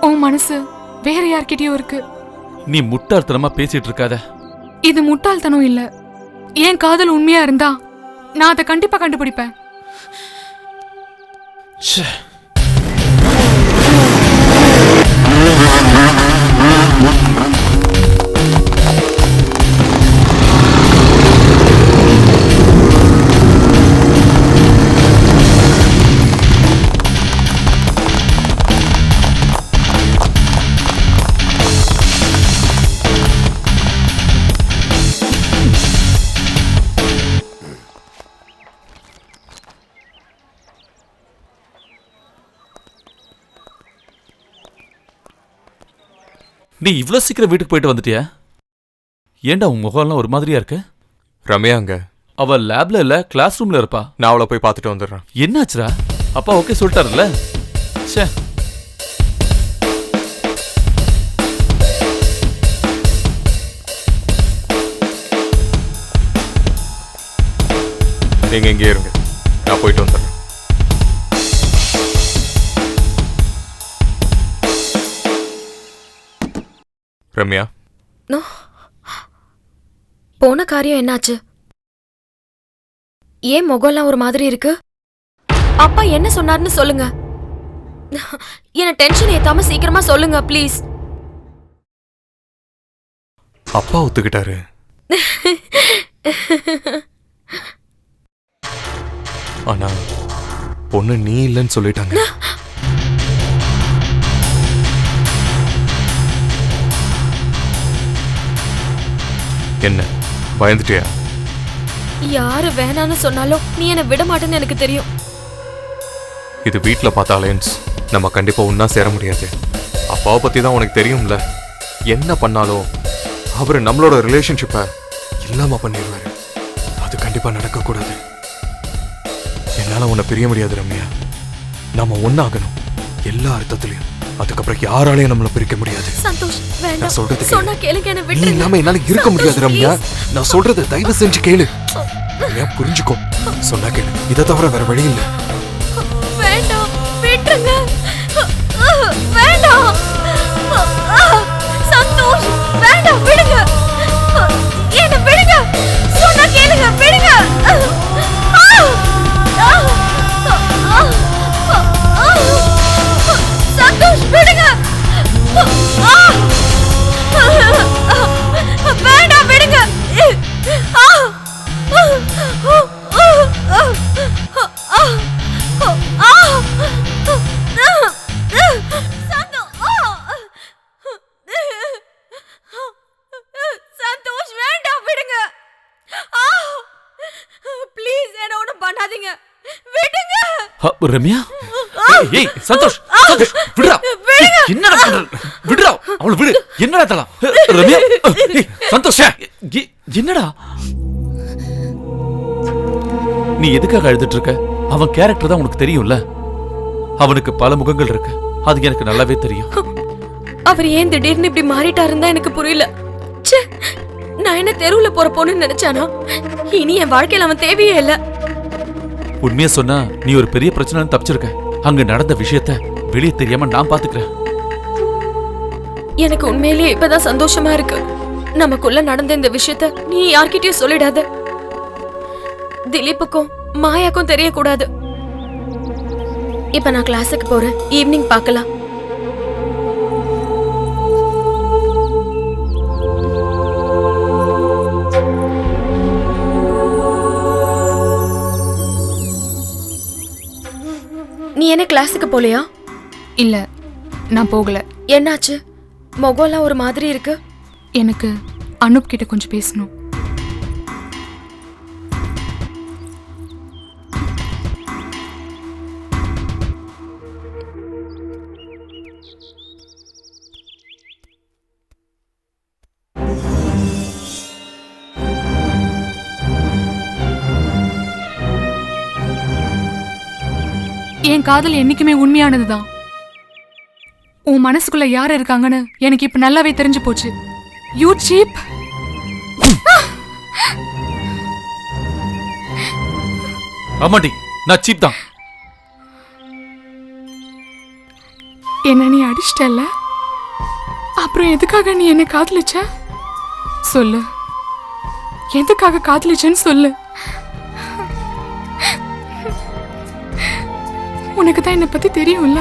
Speaker 10: உன் மனசு வேற யார்கிட்டயும் இருக்கு.
Speaker 8: நீ முட்டாள்தனமா பேசிட்டு இருக்காத.
Speaker 10: இது முட்டாள்தனம் இல்ல. என் காதல் உண்மையா இருந்தா நான் அதை கண்டிப்பா கண்டுபிடிப்பேன்.
Speaker 8: நீ இவ்வளவு சீக்கிரம் வீட்டுக்கு போயிட்டு வந்துட்டியா? ஏண்டா உன் முகம்லாம் ஒரு மாதிரியா இருக்கு?
Speaker 6: ரம்யாங்க
Speaker 8: அவ லேப்ல இல்ல கிளாஸ் ரூம்ல இருப்பா.
Speaker 6: நான் அவளை போய் பார்த்துட்டு வந்துடுறேன்.
Speaker 8: என்னாச்சுடா? அப்பா ஓகே சொல்லிட்டாருல்ல? ச்சே.
Speaker 6: நீங்க இங்கே இருங்க, நான் போயிட்டு வந்துடுறேன். ரம்யா,
Speaker 5: போன காரியம் என்னாச்சு? ஏன் முகம்லாம் ஒரு மாதிரி இருக்கு? அப்பா என்ன சொன்னார்னு சொல்லுங்க. என்ன டென்ஷன் ஏத்தாம சீக்கிரமா சொல்லுங்க ப்ளீஸ்.
Speaker 6: அப்பா ஒத்துக்கிட்டாரு. ஆனா பொண்ணு நீ இல்லைன்னு சொல்லிட்டாங்க. என்ன பயந்துட்டியா?
Speaker 5: யாரு வேணான்னு சொன்னாலும் நீ என்ன விட மாட்டேன்னு எனக்கு தெரியும்.
Speaker 6: இது வீட்ல பார்த்த அலையன்ஸ், நம்ம கண்டிப்பா ஒன்னா சேர முடியாது. அப்பாவை பத்தி தான் உனக்கு தெரியும்ல, என்ன பண்ணாலும் அவரு நம்மளோட ரிலேஷன்ஷிப்பை இல்லாம பண்ணிடுவாரு. அது கண்டிப்பா நடக்க கூடாது. என்னால உன்னை பிரிய முடியாது ரம்யா. நாம ஒன்னாகணும் எல்லா அர்த்தத்திலையும். அதுக்கப்புறம் யாராலையும் நம்மள பிரிக்க முடியாது.
Speaker 5: சந்தோஷ் வேண்டாம்,
Speaker 6: நான் சொல்றது
Speaker 5: சொன்னா கேளுங்க, என்ன
Speaker 6: நீ
Speaker 5: விட்டுருங்க.
Speaker 6: இல்லாம என்னால இருக்க முடியாது ரம்யா. நான் சொல்றதை தயவு செஞ்சு கேளு ரம்யா, புரிஞ்சுக்கோ. சொன்னா கேளு, இதை தவிர வேற வழி இல்லை.
Speaker 5: வேண்டாம், விட்டுருங்க. வேண்டாம் சந்தோஷ், வேண்டாம், விடுங்க. என்ன விடுங்க, சொன்னா கேளுங்க, விடுங்க. சந்தோஷ் விடுங்க. வேண்டாம், விடுங்க. சந்தோஷ் வேண்டாம், விடுங்க. ப்ளீஸ் என்ன ஒண்ணும் பண்ணாதீங்க, விடுங்க.
Speaker 8: ரம்யா, ஏய் சந்தோஷ், சந்தோஷ் விடுடா. என்னடா பண்ற? விடுடா, அவளை விடு. என்னடா தலாம்? ரம்யா, ஏய் சந்தோஷ், என்னடா நீ எதுக்காக அழுதுட்டு இருக்க? அவன் கேரக்டர் தான் உனக்கு தெரியும்ல. அவனுக்கு பல முகங்கள் இருக்கு, அது எனக்கு நல்லாவே தெரியும்.
Speaker 5: அவர் ஏன் திடீர்னு இப்படி மாறிட்டாருன்னு தான் எனக்கு புரியல. ச்சே, நான் என்ன தெருவுல போற பொண்ணுன்னு நினைச்சானா? இனி என் வாழ்க்கையில அவன் தேவையே இல்ல.
Speaker 8: உண்மையா சொன்னா நீ ஒரு பெரிய பிரச்சனை தப்பிச்சிருக்க. அங்க நடந்த விஷயத்த வெளியே தெரியாம நான் பாத்துக்கிறேன்.
Speaker 5: எனக்கு உண்மையிலேயே இப்பதான் சந்தோஷமா இருக்கு. நமக்குள்ள நடந்த இந்த விஷயத்த நீ யார்கிட்டயும் சொல்லிடாத. திலீப்புக்கும் மாயாக்கும் தெரியக்கூடாது. இப்ப நான் கிளாஸுக்கு போறேன், ஈவினிங் பார்க்கலாம். நீ என்ன கிளாஸுக்கு போலையா?
Speaker 10: இல்ல, நான் போகல.
Speaker 5: என்னாச்சு? முகம்லாம் ஒரு மாதிரி இருக்கு.
Speaker 10: எனக்கு அனூப் கிட்ட கொஞ்சம் பேசணும். என் காதல் என்னைக்குமே உண்மையானதுதான். உன் மனசுக்குள்ள யார் இருக்காங்கன்னு எனக்கு இப்ப நல்லாவே தெரிஞ்சு போச்சு. You cheap.
Speaker 8: ஆமாடி, நான் சீப் தான்.
Speaker 10: என்ன நீ அடிச்சிட்டல்ல? அப்புறம் எதுக்காக நீ என்ன காதலிச்ச? சொல்லு, எதுக்காக காதலிச்சேன்னு சொல்லு. உனக்கு தான் என்னை பத்தி தெரியும்ல.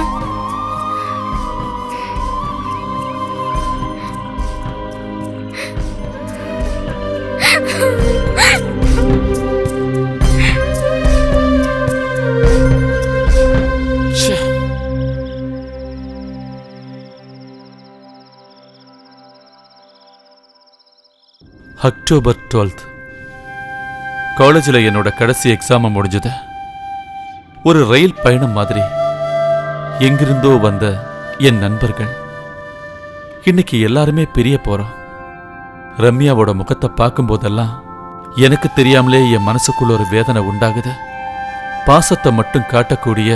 Speaker 8: அக்டோபர் 12th காலேஜில் என்னோட கடைசி எக்ஸாம் முடிஞ்சது. ஒரு ரயில் பயணம் மாதிரி எங்கிருந்தோ வந்த என் நண்பர்கள் இன்னைக்கு எல்லாருமே பிரிய போறோம். ரம்யாவோட முகத்தை பார்க்கும் போதெல்லாம் எனக்கு தெரியாமலே என் மனசுக்குள்ள ஒரு வேதனை உண்டாகுது. பாசத்தை மட்டும் காட்டக்கூடிய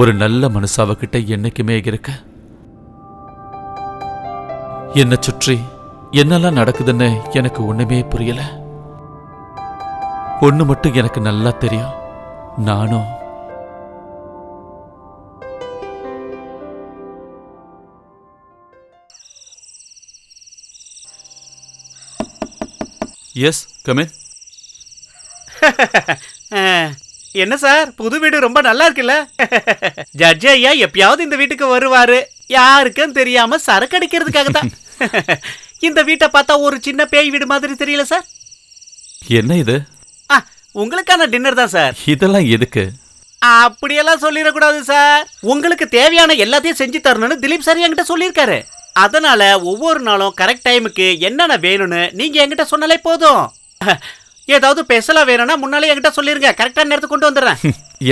Speaker 8: ஒரு நல்ல மனசு அவகிட்ட என்னைக்குமே இருக்க. என்னை சுற்றி என்னெல்லாம் நடக்குதுன்னு எனக்கு ஒண்ணுமே புரியல. ஒண்ணு மட்டும் எனக்கு நல்லா தெரியும், நானும் எஸ் கமின்.
Speaker 4: என்ன சார், புது வீடு ரொம்ப நல்லா இருக்குல்ல? ஜட்ஜ் ஐயா எப்பயாவது இந்த வீட்டுக்கு வருவாரு, யாருக்கும் தெரியாம சரக்கு அடிக்கிறதுக்காக தான். இந்த வீட்டை பார்த்தா ஒரு சின்ன பேய் வீடு மாதிரி தெரியல சார்?
Speaker 8: என்ன இது?
Speaker 4: உங்களுக்கான டின்னர் தான் சார்.
Speaker 8: இதெல்லாம் எதுக்கு?
Speaker 4: அப்படியெல்லாம் சொல்லிடக்கூடாது சார். உங்களுக்கு தேவையான எல்லாத்தையும் செஞ்சு தரணும்னு திலீப் சார் என்கிட்ட சொல்லியிருக்காரு. அதனால ஒவ்வொரு நாளும் கரெக்ட் டைமுக்கு என்னென்ன வேணும்னு நீங்க என்கிட்ட சொன்னாலே போதும். ஏதாவது ஸ்பெஷலா வேணும்னா முன்னாலே என்கிட்ட சொல்லிருங்க, கரெக்டான நேரத்துக்கு கொண்டு வந்துடுறேன்.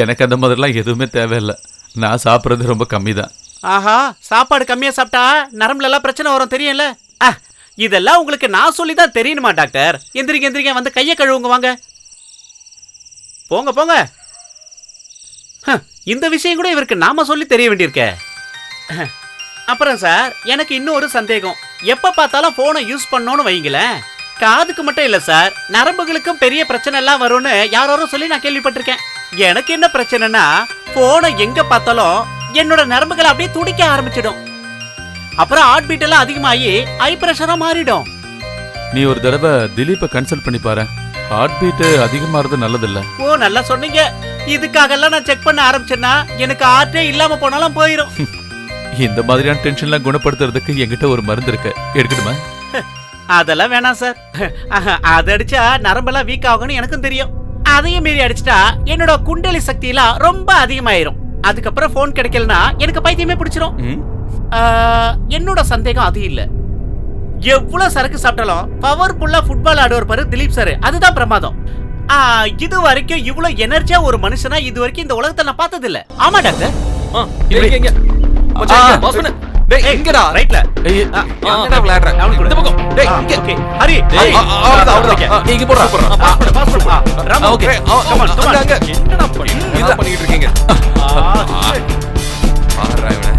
Speaker 8: எனக்கு அந்த மாதிரிலாம் எதுவுமே தேவையில்லை. நான் சாப்பிட்றது ரொம்ப கம்மி தான்.
Speaker 4: ஆஹா, சாப்பாடு கம்மியா சாப்பிட்டா நரம்புல எல்லாம் பிரச்சனை வரும் தெரியும்ல? இதெல்லாம் உங்களுக்கு நான் சொல்லி தான் தெரியணுமா டாக்டர்? எந்திரிங்க எந்திரிங்க, வந்து கையை கழுவுங்க, வாங்க போங்க போங்க. இந்த விஷயம் கூட இவருக்கு நாம சொல்லி தெரிய வேண்டியிருக்க. அப்புறம் சார், எனக்கு இன்னொரு சந்தேகம். எப்ப பார்த்தாலும் போனை யூஸ் பண்ணோன்னு வைங்களேன், காதுக்கு மட்டும் இல்ல சார், நரம்புகளுக்கும் பெரிய பிரச்சனை எல்லாம் வரும்னு யாரோ சொல்லி நான் கேள்விப்பட்டிருக்கேன். எனக்கு என்ன பிரச்சனைனா, போனை எங்க பார்த்தாலும் என்னோட நரம்புகளை அப்படியே துடிக்க ஆரம்பிச்சிடும். அப்புறம் ஹார்ட் பீட் எல்லாம் அதிகமாகி ஹை பிரஷரா மாறிடும்.
Speaker 8: நீ ஒரு தடவை திலீப்பை கன்சல்ட் பண்ணி பாரு, ஹார்ட் பீட் அதிகமாறது நல்லதில்ல.
Speaker 4: ஓ, நல்லா சொன்னீங்க. இதுக்காக எல்லாம் நான் செக் பண்ண ஆரம்பிச்சேன்னா எனக்கு ஹார்ட்டே இல்லாம போனாலும் போயிடும்.
Speaker 8: இந்த மாதிரியான டென்ஷன்லாம் குணப்படுத்துறதுக்கு என்கிட்ட ஒரு மருந்து இருக்கு, எடுக்கணுமா?
Speaker 4: அதெல்லாம் வேணாம் சார். அதை அடிச்சா நரம்பெல்லாம் வீக் ஆகும்னு எனக்கும் தெரியும். அதையும் மீறி அடிச்சிட்டா என்னோட குண்டலி சக்தி எல்லாம் ரொம்ப அதிகமாயிரும். அதுக்கப்புறம் போன் கிடைக்கலனா எனக்கு பைத்தியமே பிடிச்சிரும். என்னோட சந்தேகம் அது இல்ல, எவ்வளவு சரக்கு சாப்பிட்டாலும் பவர்ஃபுல்லா ஃபுட்பால் ஆடுவார் பாரு திலீப் சார், அதுதான் பிரமாதம். இது வரைக்கும் இவ்வளவு எனர்ஜியா ஒரு மனுஷனா இது வரைக்கும் இந்த உலகத்தை நான் பார்த்தது இல்ல. ஆமா டாக்டர். எங்கடா? ரைட்ல. என்னடா விளையாடுற? அவனுக்கு இந்த பக்கம். டேய் இங்க. ஓகே. ஹரி. இங்க போறா. Rama. Okay. Come on come on. என்னடா பண்ணிட்டு இருக்கீங்க? பாறா இவனே.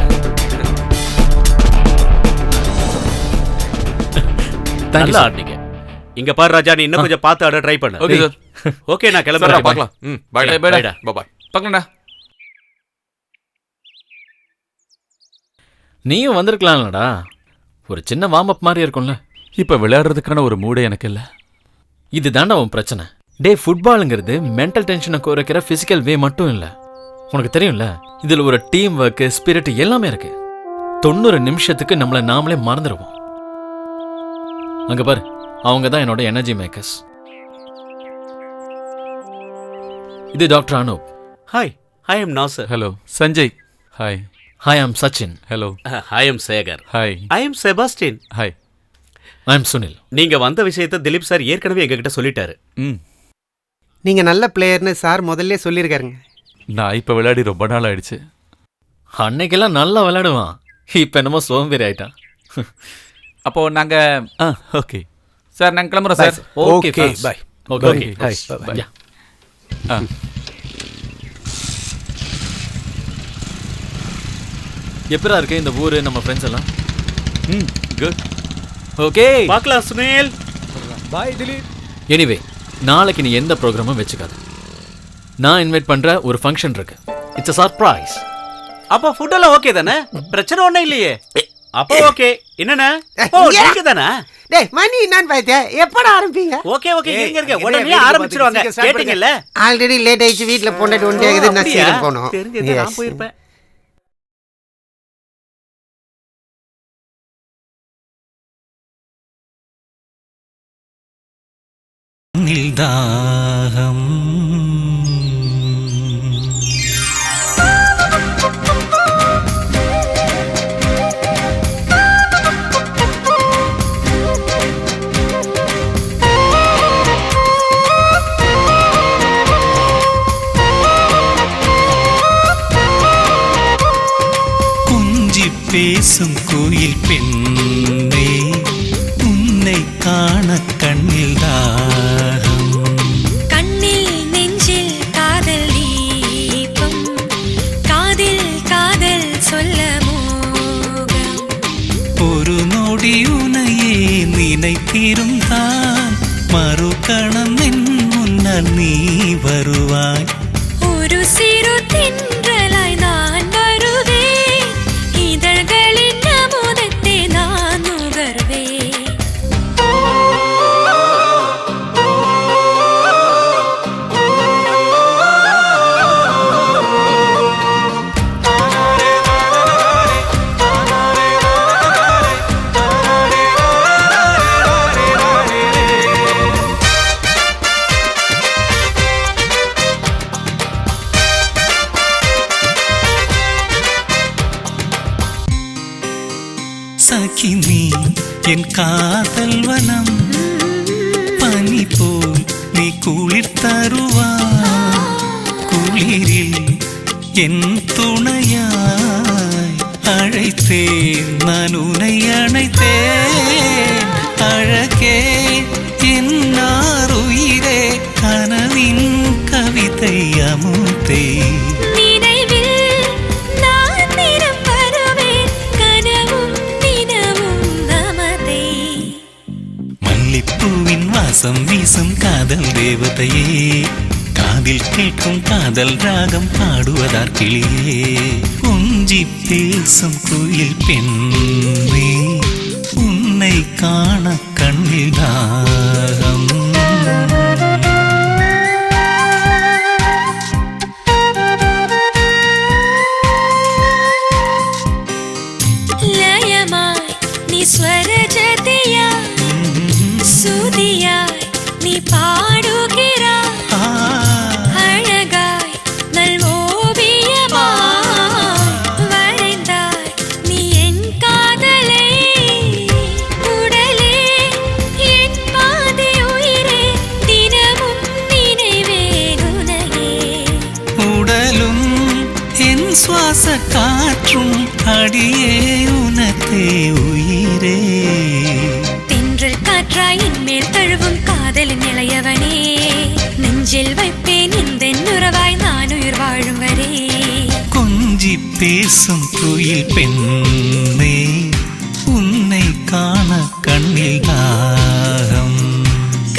Speaker 4: நல்லா ஆடுனீங்க. இங்க பாரு ராஜா, நீ இன்னும் கொஞ்சம் பார்த்து ஆட ட்ரை பண்ணு.
Speaker 8: Okay sir.
Speaker 4: ஓகே, நான் கிளம்பறேன்.
Speaker 6: பார்க்கலாம். Bye bye. Bye bye.
Speaker 8: பார்க்கலாம்டா.
Speaker 9: நீயும் வந்திருக்கலாம்லடா, ஒரு சின்ன வார்ம் அப் மாதிரி இருக்கும்ல.
Speaker 8: இப்ப விளையாடுறதுக்கான ஒரு மூடே எனக்கு இல்ல.
Speaker 9: இதுதான்டா உன் பிரச்சனை. டே, ஃபுட்பாலுங்கிறது மென்டல் டென்ஷனை குறைக்கிற பிசிக்கல் வே மட்டும் இல்ல, உனக்கு தெரியும்ல. இதுல ஒரு டீம் ஒர்க், ஸ்பிரிட் எல்லாமே இருக்கு. 90 நிமிஷத்துக்கு நம்மள நாமளே மறந்துடுவோம். அங்க பாரு, அவங்க தான் என்னோட எனர்ஜி மேக்கர்ஸ். இது doctor Anoop.
Speaker 4: Hi, I am Nasser.
Speaker 8: Hello Sanjay. Hi.
Speaker 9: Hi, I am Sachin.
Speaker 8: Hello.
Speaker 4: I am Shekhar.
Speaker 8: Hi.
Speaker 4: I am Sebastian.
Speaker 8: Hi.
Speaker 9: I am Sunil.
Speaker 4: நீங்க வந்த விஷயத்தை திலீப் சார் ஏற்கனவே எங்ககிட்ட சொல்லிட்டாரு.
Speaker 7: நீங்க நல்ல பிளேயர்னு சார் முதல்ல சொல்லியிருக்காருங்க.
Speaker 8: நான் இப்ப விளையாடி ரொம்ப நாள் ஆயிடுச்சு.
Speaker 9: அன்னைக்கெல்லாம் நல்லா விளையாடுவான், இப்ப என்னமோ சோம்பேறி ஆயிட்டான்.
Speaker 8: அப்போ நாங்க ஓகே சார், நாங்க கிளம்புறோம் sir.
Speaker 9: Okay bye. Okay
Speaker 8: hi bye.
Speaker 9: எப்பரா இருக்கு இந்த ஊரு, நம்ம ஃப்ரெண்ட்ஸ் எல்லாம்?
Speaker 8: குட்.
Speaker 9: ஓகே,
Speaker 4: பார்க்கலாம் சுனில்.
Speaker 9: பை திலீப். எனிவே, நாளைக்கு நீ எந்த ப்ரோக்ராமும் வெச்சுக்காத. நான் இன்வைட் பண்ற ஒரு ஃபங்க்ஷன் இருக்கு. It's a surprise.
Speaker 4: அப்ப ஃபுட் எல்லாம் ஓகே தானே? பிரச்சனை ஒண்ணும் இல்லையே. அப்ப ஓகே. என்னன்னா? ஓ, நீங்க தானா?
Speaker 7: டேய் மணி என்னன்னு பாத்தியா? எப்படா ஆரம்பிப்பீங்க?
Speaker 4: ஓகே ஓகே, இருங்க உடனே ஆரம்பிச்சிடுவாங்க. கேட்டிங்கல்ல?
Speaker 7: ஆல்ரெடி லேட் ஆயிடுச்சு, வீட்ல பொண்டாட்டி ஒண்டே இருக்குது, நான் சீக்கிரம் போணும்.
Speaker 4: தெரிஞ்சது, நான் போயிருப்பேன்.
Speaker 11: தாகம் குஞ்சி பேசும் கோயில் பெண்ணே, உன்னை காண கண்ணில் தாகம். நினைத்திருந்தான் மறுகணம் என் முன்னால் நீ வருவாய்.
Speaker 12: ஒரு சிறு தென்றலாய் நான் வருவேன், இதழ்களின் அமுதத்தை நான் நுகர்வேன்.
Speaker 11: சகி நீ என் காதல் வனம், பனி போல் நீ குளிர் தருவாய். குளிரில் என் துணையாய் அழைத்தேன் நான் உன்னை அழைத்தேன். அழகே என் உயிரே கனவின் கவிதை அமுதே. மல்லிப்பூவின் வாசம் வீசும் காதல் தேவதையே, காதில் கேட்கும் காதல் ராகம் பாடுவதார் கிளியே. கொஞ்சி பேசும் குயில் பெண்ணே, உன்னை காண கண்ணில் தாகம்.
Speaker 12: லயமாய் நீ ஸ்வரஜதியாய், சுதியாய் நீ பாடுகிறாய். அழகாய் நல் ஓவியமாய் வரைந்தாய் நீ என் காதலை. உடலே என் பாதி உயிரே, தினமும் நினைவேன் உனையே.
Speaker 11: உடலும் என் சுவாச காற்றும் அடியே உனக்கே உயிரே.
Speaker 12: தென்றல் காற்றாய் என் மேல் தழுவும் காதலின் நிலையவனே, நெஞ்சில் வைப்பேன் இந்த உறவாய் நான் உயிர் வாழும் வரே.
Speaker 11: கொஞ்சி பேசும் குயில் பெண்ணே, உன்னை காண கண்ணில் தாகம்.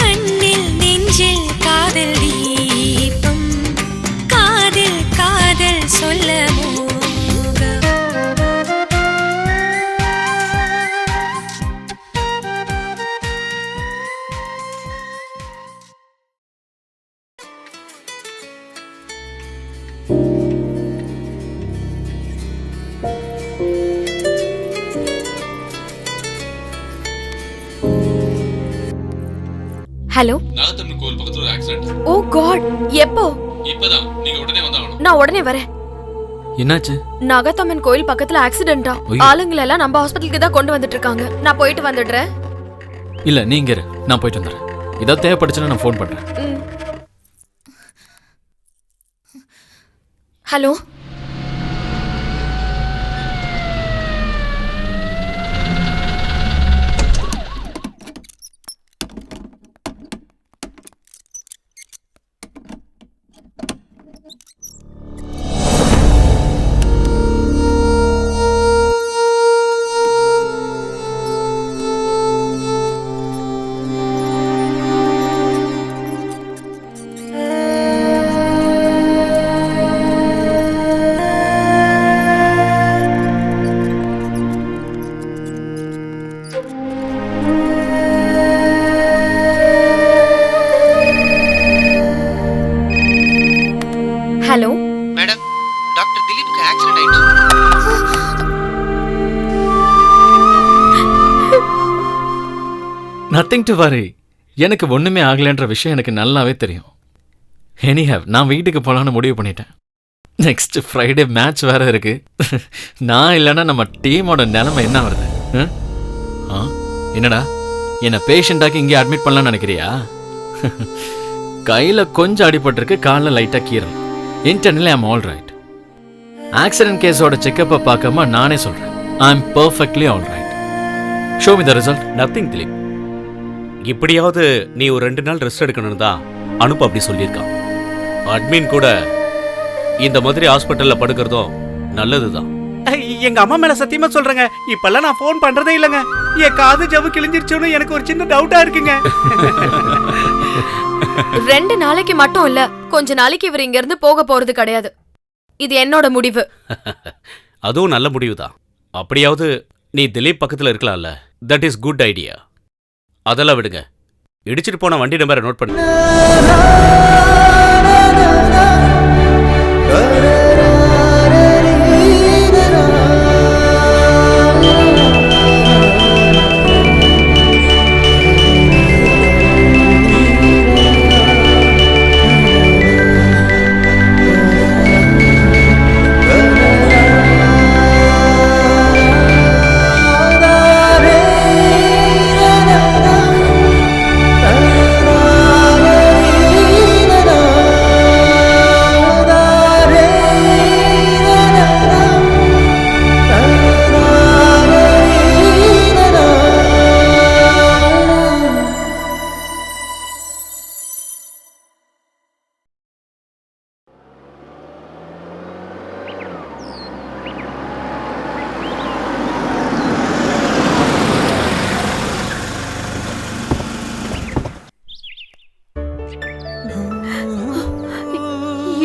Speaker 12: கண்ணில் நெஞ்சில் காதல் தீபம், காதில் காதல் சொல்ல மோகம்.
Speaker 5: ஹலோ,
Speaker 8: நாகத்தம்மன் கோவில் பக்கத்துல ஒரு ஆக்சிடென்ட்.
Speaker 5: ஓ காட், எப்போ?
Speaker 8: இப்பதான், நீங்க உடனே வந்தாகணும்.
Speaker 5: நான் உடனே வரேன்.
Speaker 9: என்னாச்சு?
Speaker 5: நாகத்தம்மன் கோயில் பக்கத்துல ஆக்சிடென்ட்டா? ஆளுங்களை எல்லாம் நம்ம ஹாஸ்பிட்டலுக்கு தான் கொண்டு வந்துட்டு இருக்காங்க. நான் போயிட்டு வந்துடுறேன்.
Speaker 9: இல்ல நீங்க இரு, நான் போயிட்டு வந்துடுறேன். ஏதாவது தேவைப்படுச்சுன்னா நான் ஃபோன் பண்றேன்.
Speaker 5: ஹலோ, ஹலோ
Speaker 7: மேடம், டாக்டர் திலீப்க்கு ஆக்சிடென்ட் ஆயிடுச்சு.
Speaker 9: Nothing to worry. எனக்கு ஒண்ணுமே ஆகலைன்ற விஷயம் எனக்கு நல்லாவே தெரியும். எனிஹவ், நான் வீட்டுக்கு போகலான்னு முடிவு பண்ணிட்டேன். நெக்ஸ்ட் ஃப்ரைடே மேட்ச் வேற இருக்கு. நான் இல்லைன்னா நம்ம டீமோட நிலைமை என்ன வருது? என்னடா, என்னை பேஷண்டாக்கி இங்கே அட்மிட் பண்ணலான்னு நினைக்கிறியா? கையில் கொஞ்சம் அடிபட்டிருக்கு, காலில் லைட்டாக கீறல். Internally I'm all right. Accident கேஸோட செக்கப்பை பார்க்காம நானே சொல்கிறேன், I am perfectly all right. Show me the result.
Speaker 4: Nothing Dileep, இப்படியாவது நீ ஒரு 2 நாள் ரெஸ்ட் எடுக்கணும்னு தான் அனுப்பு அப்படி சொல்லியிருக்கான். அட்மின் கூட இந்த மாதிரி ஹாஸ்பிட்டலில் படுக்கிறதும் நல்லது தான். எங்க அம்மா மேல சத்தியமா சொல்றேங்க, இப்பெல்லாம் நான் ஃபோன் பண்றதே இல்லைங்க. என் காது ஜவ்வு கிழிஞ்சிருச்சோன்னு எனக்கு ஒரு சின்ன டவுட்டா இருக்குங்க.
Speaker 5: 2 நாளைக்கு மட்டும் இல்ல, கொஞ்ச நாளைக்கு இவர் இங்க இருந்து போக போறது கிடையாது. இது என்னோட முடிவு.
Speaker 4: அதுவும் நல்ல முடிவுதான். அப்படியாவது நீ திலீப் பக்கத்துல இருக்கலாம்ல. That is good idea. அதெல்லாம் விடுங்க. இடிச்சிட்டு போன வண்டி நம்பரை நோட் பண்ணு.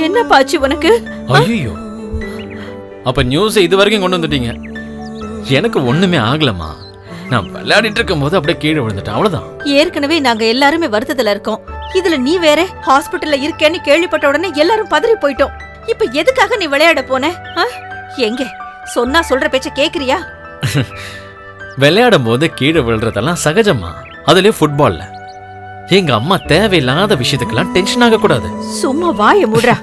Speaker 3: என்ன பாச்சு உனக்கு?
Speaker 9: ஐயோ, அப்ப நியூஸ் இது வரைக்கும் கொண்டு வந்துட்டீங்க. எனக்கு ஒண்ணுமே ஆகலமா. நான் விளையாடிட்டு இருக்கும் போது அப்படியே கீழே விழுந்துட்டேன், அவ்வளவுதான்.
Speaker 3: ஏற்கனவே நாங்க எல்லாருமே வருத்தத்துல இருக்கோம். இதுல நீ வேற ஹாஸ்பிட்டல்ல இருக்கேன்னு கேள்விப்பட்ட உடனே எல்லாரும் பதறி போயிட்டோம். இப்ப எதுக்காக நீ விளையாட போன? எங்க சொன்னா சொல்ற பேச்ச கேக்குறியா?
Speaker 9: விளையாடும் போது கீழே விழுறதெல்லாம் சகஜமா. அதுலயே ஃபுட்பால்ல எங்க அம்மா தேவையில்லாத விஷயத்துக்கெல்லாம் டென்ஷன் ஆக கூடாது.
Speaker 3: சும்மா வாய மூடுறா.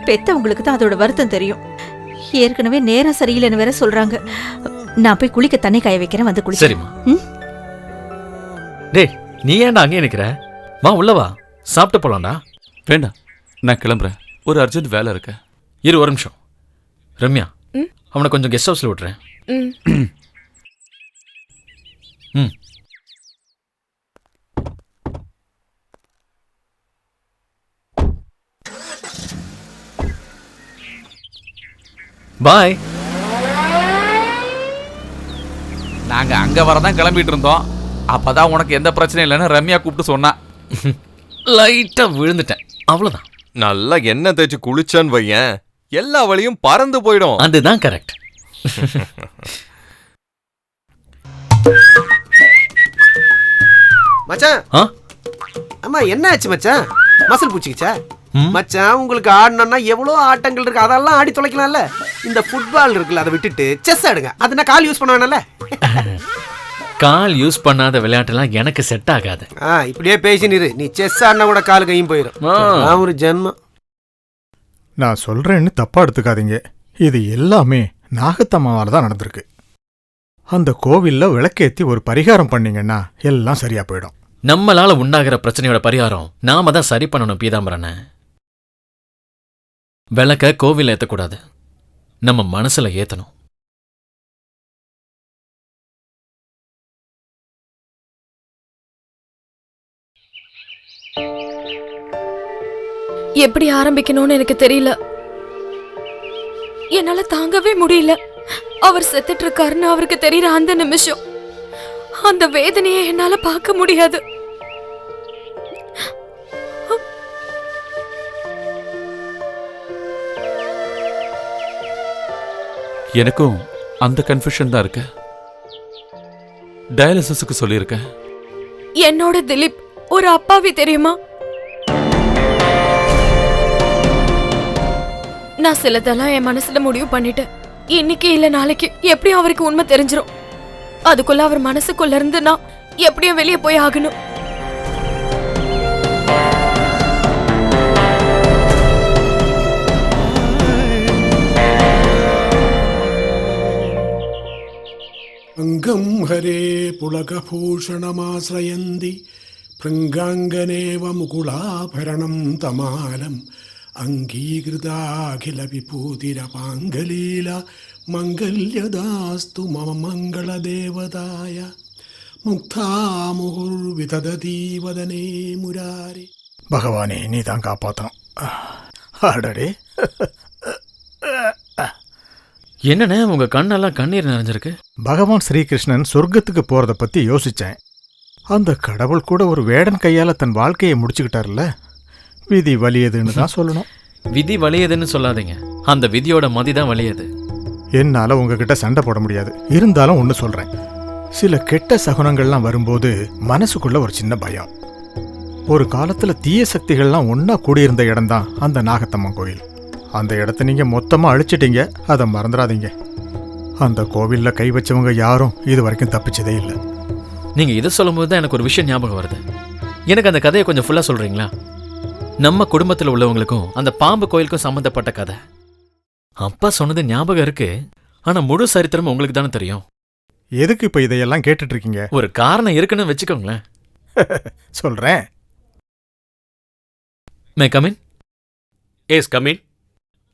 Speaker 3: பெத்தவங்களுக்கு தான் அதோட வருத்தம் தெரியும். ஏற்கனவே நேரம் சரியில்லைன்னு வேற சொல்றாங்க. நான் போய் குளிக்க தண்ணி காய வைக்கிறேன், வந்து குளி.
Speaker 9: சரிம்மா. டேய், நீ ஏன்டா அங்கே நிக்கிற? வா உள்ள வா, சாப்பிட்டு போலாம்டா.
Speaker 8: வேண்டாம், நான் கிளம்புறேன். ஒரு அர்ஜென்ட் வேலை இருக்கு.
Speaker 9: இரு ஒரு நிமிஷம். ரம்யா, அவனை கொஞ்சம் கெஸ்ட் ஹவுஸ்ல விட்டுறேன். ம். பாய்.
Speaker 2: நாங்க அங்க வரதான் கிளம்பிட்டு இருந்தோம். அப்பதான் உனக்கு எந்த பிரச்சனையும் இல்லைன்னு ரம்யா கூப்பிட்டு சொன்னா.
Speaker 9: லைட்டா விழுந்துட்டேன், அவ்வளவுதான்.
Speaker 6: நல்லா எண்ணெய் தேய்ச்சி குளிச்சான்னு வையேன், எல்லா வழியும் பறந்து போயிடும்.
Speaker 9: அதுதான் கரெக்ட்.
Speaker 7: மச்சான், அம்மா என்ன ஆச்சு மச்சான்? மசல் பூச்சிக்கிச்சா? மச்சான், உங்களுக்கு ஆடணும்னா எவ்வளோ ஆட்டங்கள் இருக்கு, அதெல்லாம் ஆடி தொலைக்கலாம்ல. இந்த ஃபுட்பால் இருக்குல்ல, அதை விட்டுட்டு செஸ் ஆடுங்க. அதுனா கால் யூஸ் பண்ண வேணாம்ல.
Speaker 9: கால் யூஸ் பண்ணாத விளையாட்டுலாம் எனக்கு செட் ஆகாது.
Speaker 7: இப்படியே பேசினிரு. நீ செஸ் ஆடினா கூட கால் கையும் போயிடும். ஒரு ஜென்மம்.
Speaker 1: நான் சொல்றேன்னு தப்பா எடுத்துக்காதீங்க. இது எல்லாமே நாகத்தம்மாவால தான் நடந்திருக்கு. அந்த கோவில்ல விளக்கேத்தி ஒரு பரிகாரம் பண்ணீங்கன்னா எல்லாம் சரியா போயிடும்.
Speaker 9: நம்மளால உண்டாகிற பிரச்சனையோட பரிகாரம் நாம தான் சரி பண்ணணும். பீதாம்பரன, விளக்க கோவில்ல ஏத்தக்கூடாது, நம்ம மனசுல ஏத்தணும்.
Speaker 5: எப்படி ஆரம்பிக்கணும்னு எனக்கு தெரியல. என்னால தாங்கவே முடியல. அவர் செத்துட்டு இருக்காருன்னு அவருக்கு தெரியற அந்த நிமிஷம் அந்த வேதனையை என்னால பார்க்க முடியாது.
Speaker 8: எனக்கும் அந்த கன்ஃபியூஷன் தான் இருக்கு. டயாலிசிஸ்க்கு சொல்லியிருக்கேன்.
Speaker 5: என்னோட திலீப் ஒரு அப்பாவி தெரியுமா? நான் சிலதெல்லாம் என் மனசுல முடிவு பண்ணிட்டேன். இன்னைக்கு இல்ல நாளைக்கு எப்படியும் அவருக்கு உண்மை தெரிஞ்சிரும். அதுக்குள்ள அவர் மனசுக்குள்ள இருந்து நான் எப்படியும் வெளியே போய் ஆகணும்.
Speaker 13: அங்கம் ஹரே புலகபூஷணமாஸ்ரயந்தி பிருங்காங்கனேவ முகுலாபரணம் தமாலம் அங்கீகிருதாகில விபூதிரபாங்கலீலா மங்கல்யதாஸ்து மம மங்களதேவதாய முக்தாமுகுர்விதததி வதனே முராரி.
Speaker 1: பகவானே, நீ தான் காப்பாற்றணும். அடடே,
Speaker 9: என்னண்ணே உங்க கண்ணெல்லாம் கண்ணீர் நிறைஞ்சிருக்கு?
Speaker 1: பகவான் ஸ்ரீகிருஷ்ணன் சொர்க்கத்துக்கு போறத பத்தி யோசிச்சேன். அந்த கடவுள் கூட ஒரு வேடன் கையால தன் வாழ்க்கையை முடிச்சுக்கிட்டார்ல. விதி வலியதுன்னு தான் சொல்லணும்.
Speaker 9: விதி வலியதுன்னு சொல்லாதீங்க, அந்த விதியோட மதி தான் வலியது.
Speaker 1: என்னால உங்ககிட்ட சண்டை போட முடியாது. இருந்தாலும் ஒன்று சொல்றேன், சில கெட்ட சகுனங்கள்லாம் வரும்போது மனசுக்குள்ள ஒரு சின்ன பயம். ஒரு காலத்துல தீய சக்திகள்லாம் ஒன்னா கூடியிருந்த இடம்தான் அந்த நாகத்தம்மன் கோயில். அந்த இடத்த நீங்க மொத்தமா அழிச்சிட்டீங்க, அதை மறந்துடாதீங்க. அந்த கோவில்ல கை வச்சவங்க யாரும் இது வரைக்கும் தப்பிச்சதே இல்லை.
Speaker 9: நீங்க இதை சொல்லும்போது தான் எனக்கு ஒரு விஷயம் ஞாபகம் வருது. எனக்கு அந்த கதையை கொஞ்சம் ஃபுல்லா சொல்றீங்களா? நம்ம குடும்பத்தில் உள்ளவங்களுக்கும் அந்த பாம்பு கோயிலுக்கும் சம்பந்தப்பட்ட கதை. அப்பா சொன்னது ஞாபகம் இருக்கு, ஆனா முழு சரித்திரம் உங்களுக்கு தானே தெரியும்.
Speaker 1: எதுக்கு இப்ப இதையெல்லாம் கேட்டுட்டு இருக்கீங்க?
Speaker 9: ஒரு காரணம் இருக்குன்னு வச்சுக்கோங்களேன்.
Speaker 1: சொல்றேன்.
Speaker 9: May come in?
Speaker 4: Yes come in.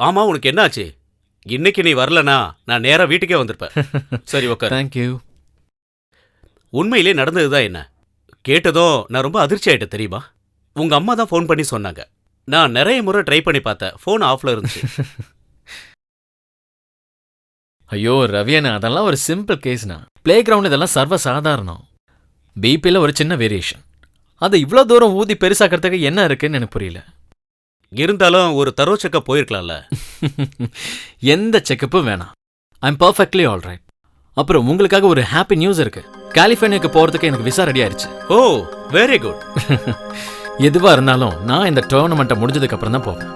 Speaker 4: ஆமா, உனக்கு என்னாச்சு? இன்னைக்கு நீ வரலனா நான் நேரா வீட்டுக்கே வந்திருப்பேன். சரி, ஓகே.
Speaker 9: தேங்க்யூ.
Speaker 4: உண்மையிலே நடந்ததுதான் என்ன கேட்டதும் நான் ரொம்ப அதிர்ச்சி ஆயிட்டேன் தெரியுமா? உங்க அம்மா தான் ஃபோன் பண்ணி சொன்னாங்க. நான் நிறைய முறை ட்ரை பண்ணி பார்த்தேன், ஃபோன் ஆஃப்ல இருந்துச்சு.
Speaker 9: ஐயோ ரவியண்ணா, அதெல்லாம் ஒரு சிம்பிள் கேஸ்னா. பிளே கிரவுண்ட் இதெல்லாம் சர்வ சாதாரணம். பிபியில் ஒரு சின்ன வேரியேஷன். அதை இவ்வளோ தூரம் ஊதி பெருசாக்கிறதுக்கு என்ன இருக்குன்னு எனக்கு புரியல.
Speaker 4: இருந்தாலும் ஒரு தரோ செக்கப் போயிருக்கலாம்ல.
Speaker 9: எந்த செக்கப்பும் வேணாம். I'm perfectly all right. அப்புறம் உங்களுக்காக ஒரு ஹாப்பி நியூஸ் இருக்கு. கலிஃபோர்னியாக்கு போறதுக்கு எனக்கு விசா ரெடி ஆயிடுச்சு.
Speaker 4: ஓ, வெரி குட்.
Speaker 9: எதுவா இருந்தாலும் நான் இந்த டோர்னமெண்ட்டை முடிஞ்சதுக்கு அப்புறம் தான் போவேன்.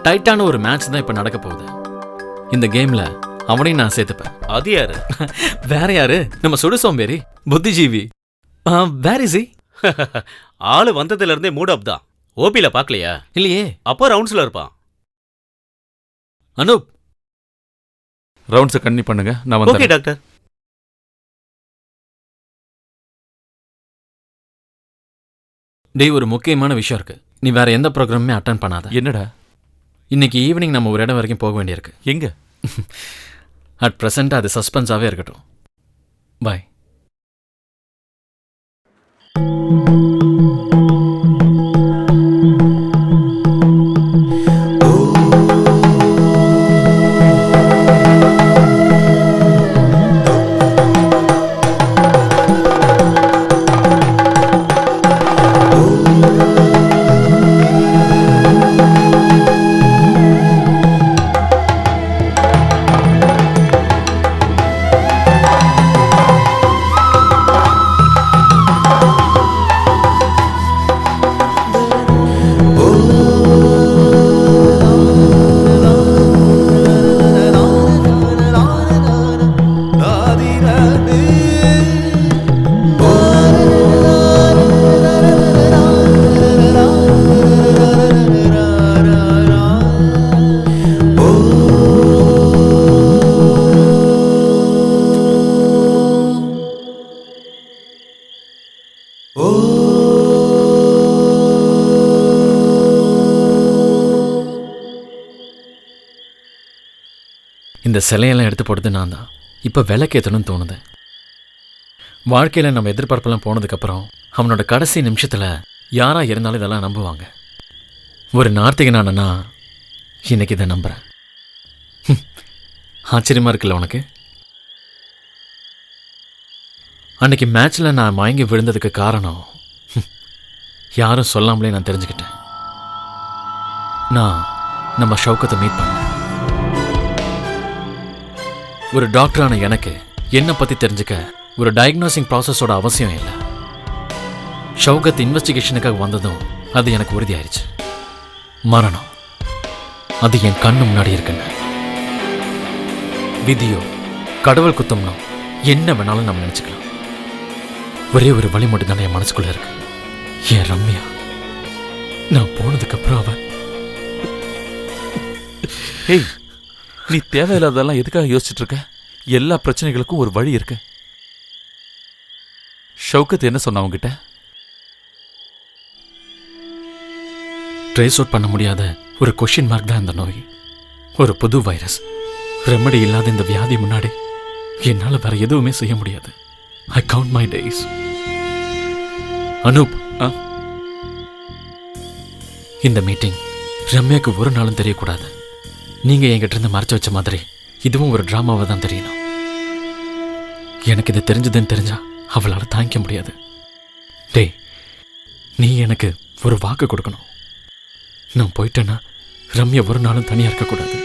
Speaker 9: டைட்டான ஒரு மேட்ச் தான் இப்ப நடக்க போகுது. இந்த கேம்ல அவனையும் நான் சேர்த்துப்பேன்.
Speaker 4: அது யாரு?
Speaker 9: வேற யாரு? நம்ம சுடு சோம்பேறி புத்திஜீவி. Where is he?
Speaker 4: ஆளு வந்ததுல இருந்தே மூட் அப் தான். ஓபில பாக்கலையா?
Speaker 9: இல்லையே.
Speaker 4: அப்போ ரவுண்ட்ஸ்ல இருப்பான்.
Speaker 9: அனூப்,
Speaker 8: ரவுண்ட்ஸை கண்ணி பண்ணுங்க, நான்
Speaker 4: ஓகே
Speaker 8: வந்து.
Speaker 4: டாக்டர்.
Speaker 9: டேய், ஒரு முக்கியமான விஷயம் இருக்கு. நீ வேற எந்த ப்ரோக்ராமுமே அட்டன் பண்ணாத.
Speaker 8: என்னடா?
Speaker 9: இன்னைக்கு ஈவினிங் நம்ம ஒரு இடம் வரைக்கும் போக வேண்டியிருக்கு.
Speaker 8: எங்க?
Speaker 9: அட் ப்ரெசென்ட் அது சஸ்பென்ஸாவே இருக்கட்டும். பாய். இந்த சிலையெல்லாம் எடுத்து போடுறது நான் தான். இப்போ விளக்கேற்றணும்னு தோணுது. வாழ்க்கையில் நம்ம எதிர்பார்ப்பெல்லாம் போனதுக்கப்புறம் அவனோட கடைசி நிமிஷத்தில் யாராக இருந்தாலும் இதெல்லாம் நம்புவாங்க. ஒரு நார்த்திகனானா இன்னைக்கு இதை நம்புகிறேன். ஆச்சரியமாக இருக்குல்ல உனக்கு? அன்னைக்கு மேட்ச்சில் நான் மயங்கி விழுந்ததுக்கு காரணம் யாரும் சொல்லாமலே நான் தெரிஞ்சுக்கிட்டேன். நான் நம்ம ஷவுக்கத்தை மீட் பண்ணேன். ஒரு டாக்டரான எனக்கு என்னை பற்றி தெரிஞ்சுக்க ஒரு டயக்னோசிங் ப்ராசஸோட அவசியம் இல்லை. ஷவுகத் இன்வெஸ்டிகேஷனுக்காக வந்ததும் அது எனக்கு உறுதியாயிருச்சு. மரணம் அது என் கண்ணு முன்னாடி இருக்குன்னு. விதியோ கடவுள் குத்தம்னோ என்ன வேணாலும் நம்ம நினச்சிக்கலாம். ஒரே ஒரு வழி மட்டும் தானே என் மனசுக்குள்ள இருக்கு. என் ரம்யா. நான் போனதுக்கப்புறம் அவன்.
Speaker 8: ஹேய், நீ தேவையில்லாதெல்லாம் எதுக்காக யோசிச்சுட்டு இருக்க? எல்லா பிரச்சனைகளுக்கும் ஒரு வழி இருக்கு. ஷவுகத் என்ன சொன்ன உங்ககிட்ட?
Speaker 9: ட்ரேஸ் அவுட் பண்ண முடியாத ஒரு கொஷின் மார்க் தான் இந்த நோய். ஒரு புது வைரஸ். ரெமடி இல்லாத இந்த வியாதி முன்னாடி என்னால் வேற எதுவுமே செய்ய முடியாது. ஐ கவுண்ட் மை டேஸ். அனூப், இந்த மீட்டிங் ரம்யாக்கு ஒரு நாளும் தெரியக்கூடாது. நீங்க என்கிட்ட இருந்து மறைச்சு வச்ச மாதிரி இதுவும் ஒரு டிராமாவை தான் தெரியணும். எனக்கு இது தெரிஞ்சதுன்னு தெரிஞ்சா அவளால் தாங்கிக்க முடியாது. டேய், நீ எனக்கு ஒரு வாக்கு கொடுக்கணும். நான் போயிட்டேன்னா ரம்யா ஒரு நாளும் தனியா இருக்கக்கூடாது.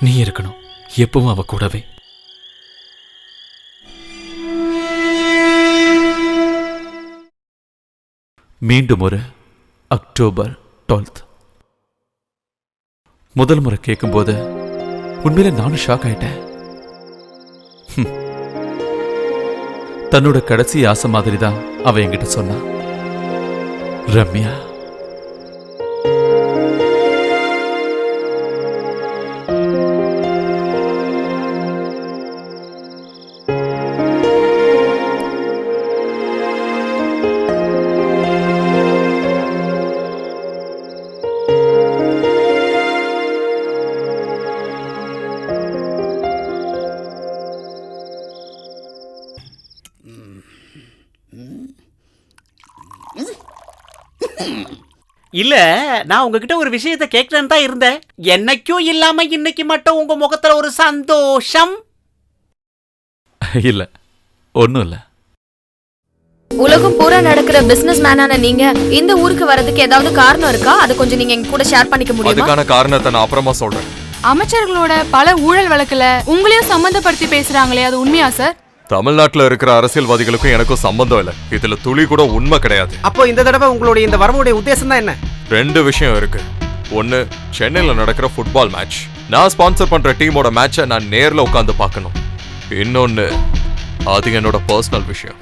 Speaker 9: நீ இருக்கணும் எப்பவும் அவ கூடவே.
Speaker 8: மீண்டும் ஒரு அக்டோபர் 12th. முதல் முறை கேட்கும்போது உண்மையில நானும் ஷாக் ஆயிட்டேன். தன்னோட கடைசி ஆசை மாதிரி தான் அவ என்கிட்ட சொன்னா. ரம்யா,
Speaker 4: இல்ல, நான் உங்ககிட்ட ஒரு விஷயத்தை கேட்கலன்னு தான் இருந்தேன். என்னைக்கும் இல்லாம இன்னைக்கு மட்டும் உங்க முகத்துல ஒரு சந்தோஷம்.
Speaker 8: இல்ல, ஒன்னும் இல்ல.
Speaker 5: உலகம் பூரா நடக்கிற பிசினஸ் மேனான நீங்க இந்த ஊருக்கு வரதுக்கு ஏதாவது காரணம் இருக்கா? அது கொஞ்சம் நீங்க எங்க கூட ஷேர் பண்ணிக்க முடியுமா?
Speaker 6: அதுக்கான காரணத்தை நான் அப்புறமா சொல்றேன்.
Speaker 10: அமைச்சர்களோட பல ஊழல் வழக்குல உங்களையும் சம்பந்தப்படுத்தி பேசுறாங்களே, அது உண்மையா சார்?
Speaker 6: தமிழ்நாட்டுல இருக்கிற அரசியல்வாதிகளுக்கும் எனக்கும் சம்பந்தம் இல்ல. இதுல துளி கூட உண்மை கிடையாது.
Speaker 7: அப்போ இந்த தடவை உங்களுடைய இந்த வரவுடைய உத்தேசம் தான் என்ன?
Speaker 6: 2 விஷயம் இருக்கு. ஒன்னு, சென்னையில நடக்கிற ஃபுட்பால் மேட்ச். நான் ஸ்பான்சர் பண்ற டீமோட மேட்சை நான் நேர்ல உட்காந்து பார்க்கணும். இன்னொன்னு, அது என்னோட பர்சனல் விஷயம்.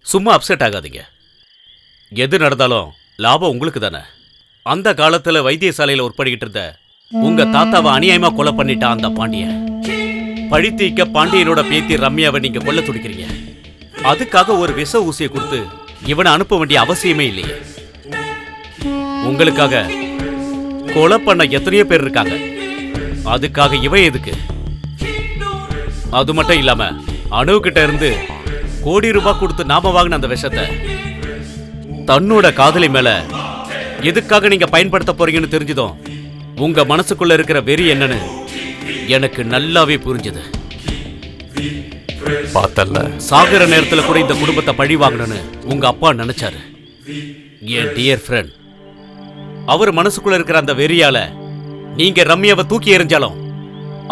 Speaker 4: சும்மா அப்செட் ஆகாதீங்க. எது நடந்தாலும் லாபம் உங்களுக்கு தானே. அந்த காலத்துல வைத்தியசாலையில உட்படுகிட்டு இருந்த உங்க தாத்தாவை அநியாயமா கொலை பண்ணிட்டான் அந்த பாண்டியன். பழித்தீக்க பாண்டியனோட பேத்தி ரம்யாவை நீங்க கொல்ல துடிக்கிறீங்க. அதுக்காக ஒரு விஷ ஊசியை கொடுத்து இவனை அனுப்ப வேண்டிய அவசியமே இல்லையே. உங்களுக்காக கொலை பண்ண எத்தனையோ பேர் இருக்காங்க. அதுக்காக இவன் எதுக்கு? அது மட்டும் இல்லாம அணுகிட்ட இருந்து கோடி ரூபாய் கொடுத்து நாம வாங்கின அந்த விஷத்தை தன்னோட காதலி மேல எதுக்காக நீங்க பயன்படுத்த போறீங்கன்னு தெரிஞ்சதும் உங்க மனசுக்குள்ள இருக்கிற வெறி என்னன்னு எனக்கு நல்லாவே புரிஞ்சது.
Speaker 6: பார்த்தல்ல,
Speaker 4: சாகர நேரத்துல கூட இந்த குடும்பத்தை பழி வாங்கணும்னு உங்க அப்பா நினைச்சாரு. என் டியர் ஃப்ரெண்ட், அவர் மனசுக்குள்ள இருக்கிற அந்த வெறியால நீங்க ரம்யாவை தூக்கி எறிஞ்சாலும்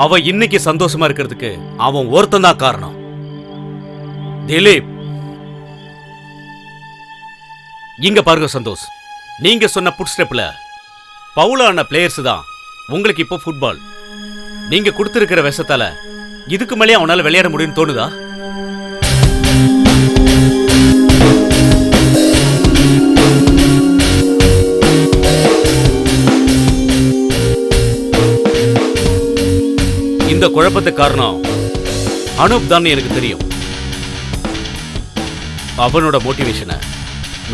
Speaker 4: அவ இன்னைக்கு சந்தோஷமா இருக்கிறதுக்கு அவன் ஒருத்தன் தான் காரணம். திலீப், இங்க பாருங்க சந்தோஷ், நீங்க சொன்ன புட் ஸ்டெப்ல பவுலான பிளேயர்ஸ் தான் உங்களுக்கு இப்போ ஃபுட்பால். நீங்க கொடுத்திருக்கிற விஷத்தால இதுக்கு மேலே அவனால விளையாட முடியும்னு தோணுதா? இந்த குழப்பத்துக்கு காரணம் அனூப் தான் எனக்கு தெரியும். அவனோட மோட்டிவேஷனை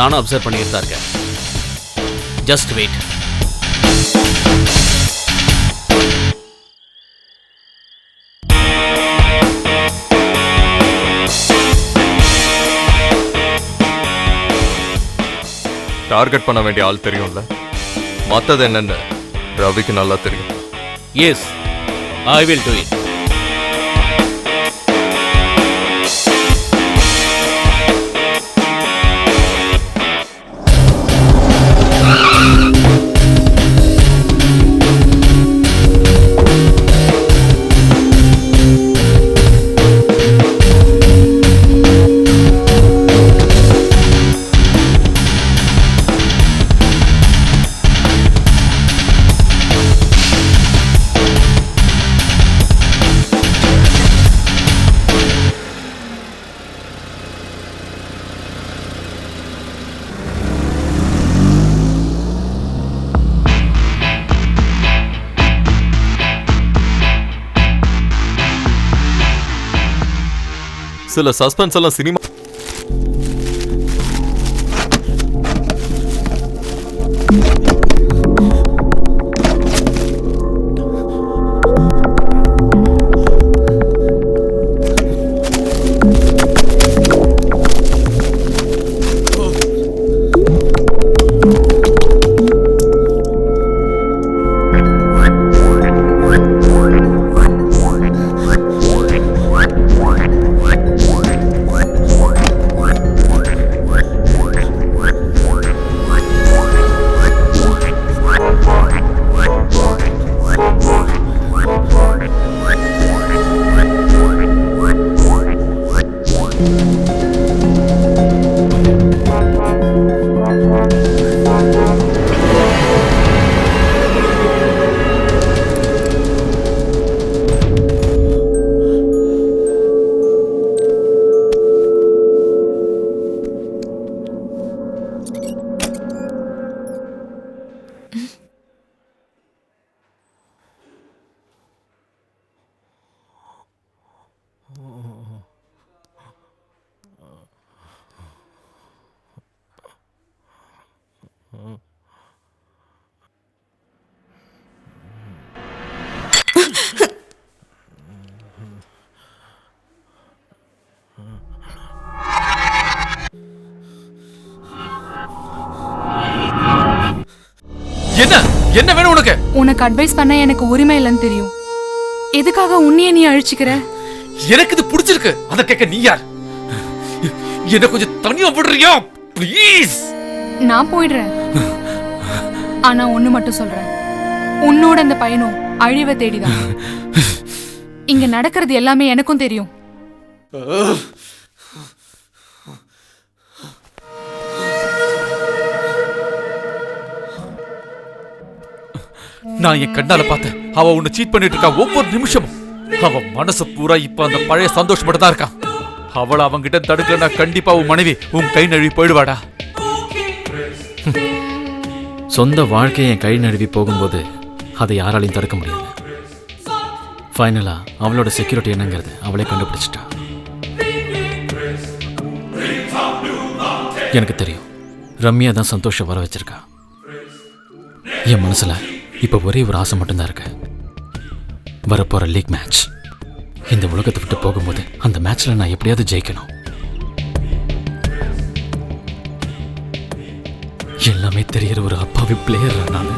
Speaker 4: நானும் அப்சர்வ் பண்ணிட்டு தான் இருக்கேன். Just wait.
Speaker 6: டார்கெட் பண்ண வேண்டிய ஆள் தெரியும்ல, மத்தது என்னன்னு ரவிக்கு நல்லா தெரியும்.
Speaker 4: Yes, I will do it.
Speaker 6: சில சஸ்பென்ஸ் எல்லாம் சினிமா
Speaker 8: என்ன என்ன வேணும் உனக்கு?
Speaker 10: உனக்கு அட்வைஸ் பண்ண எனக்கு உரிமை இல்லைன்னு தெரியும். எதுக்காக உன்னையே நீ அழிச்சுக்கிற?
Speaker 8: எனக்கு இது பிடிச்சிருக்கு. அத கேட்க நீ யார்? என்ன கொஞ்சம் தனியா விடுறியா ப்ளீஸ்?
Speaker 10: நான் போயிடுறேன். ஆனா ஒண்ணு மட்டும் சொல்றேன், உன்னோட அந்த பையனும் அழிவை தேடிதான். இங்க நடக்கிறது எல்லாமே எனக்கும் தெரியும்.
Speaker 8: நான் என் கண்ணால பார்த்தேன். அவ உன்னை சீட் பண்ணிட்டு இருக்கா ஒவ்வொரு நிமிஷமும். அவ மனசு பூரா இப்ப அந்த பழைய சந்தோஷப்பட்டு தான் இருக்கான். அவளை அவங்கிட்ட தடுக்கலன்னா கண்டிப்பா உன் மனைவி உன் கை நழுவி போயிடுவாடா.
Speaker 9: சொந்த வாழ்க்கையை என் கை நழுவி போகும்போது அதை யாராலையும் தடுக்க முடியாது. ஃபைனலா அவளோட செக்யூரிட்டி என்னங்கிறது அவளே கண்டுபிடிச்சிட்டா. எனக்கு தெரியும், ரம்யா தான் சந்தோஷம் வர வச்சிருக்கா. என் மனசுல இப்ப ஒரே ஒரு ஆசை மட்டும்தான் இருக்கு. வரப்போற லீக் மேட்ச். இந்த உலகத்தை விட்டு போகும்போது அந்த மேட்ச்ல நான் எப்படியாவது ஜெயிக்கணும். எல்லாமே தெரியற ஒரு அப்பாவி பிளேயர் நான்.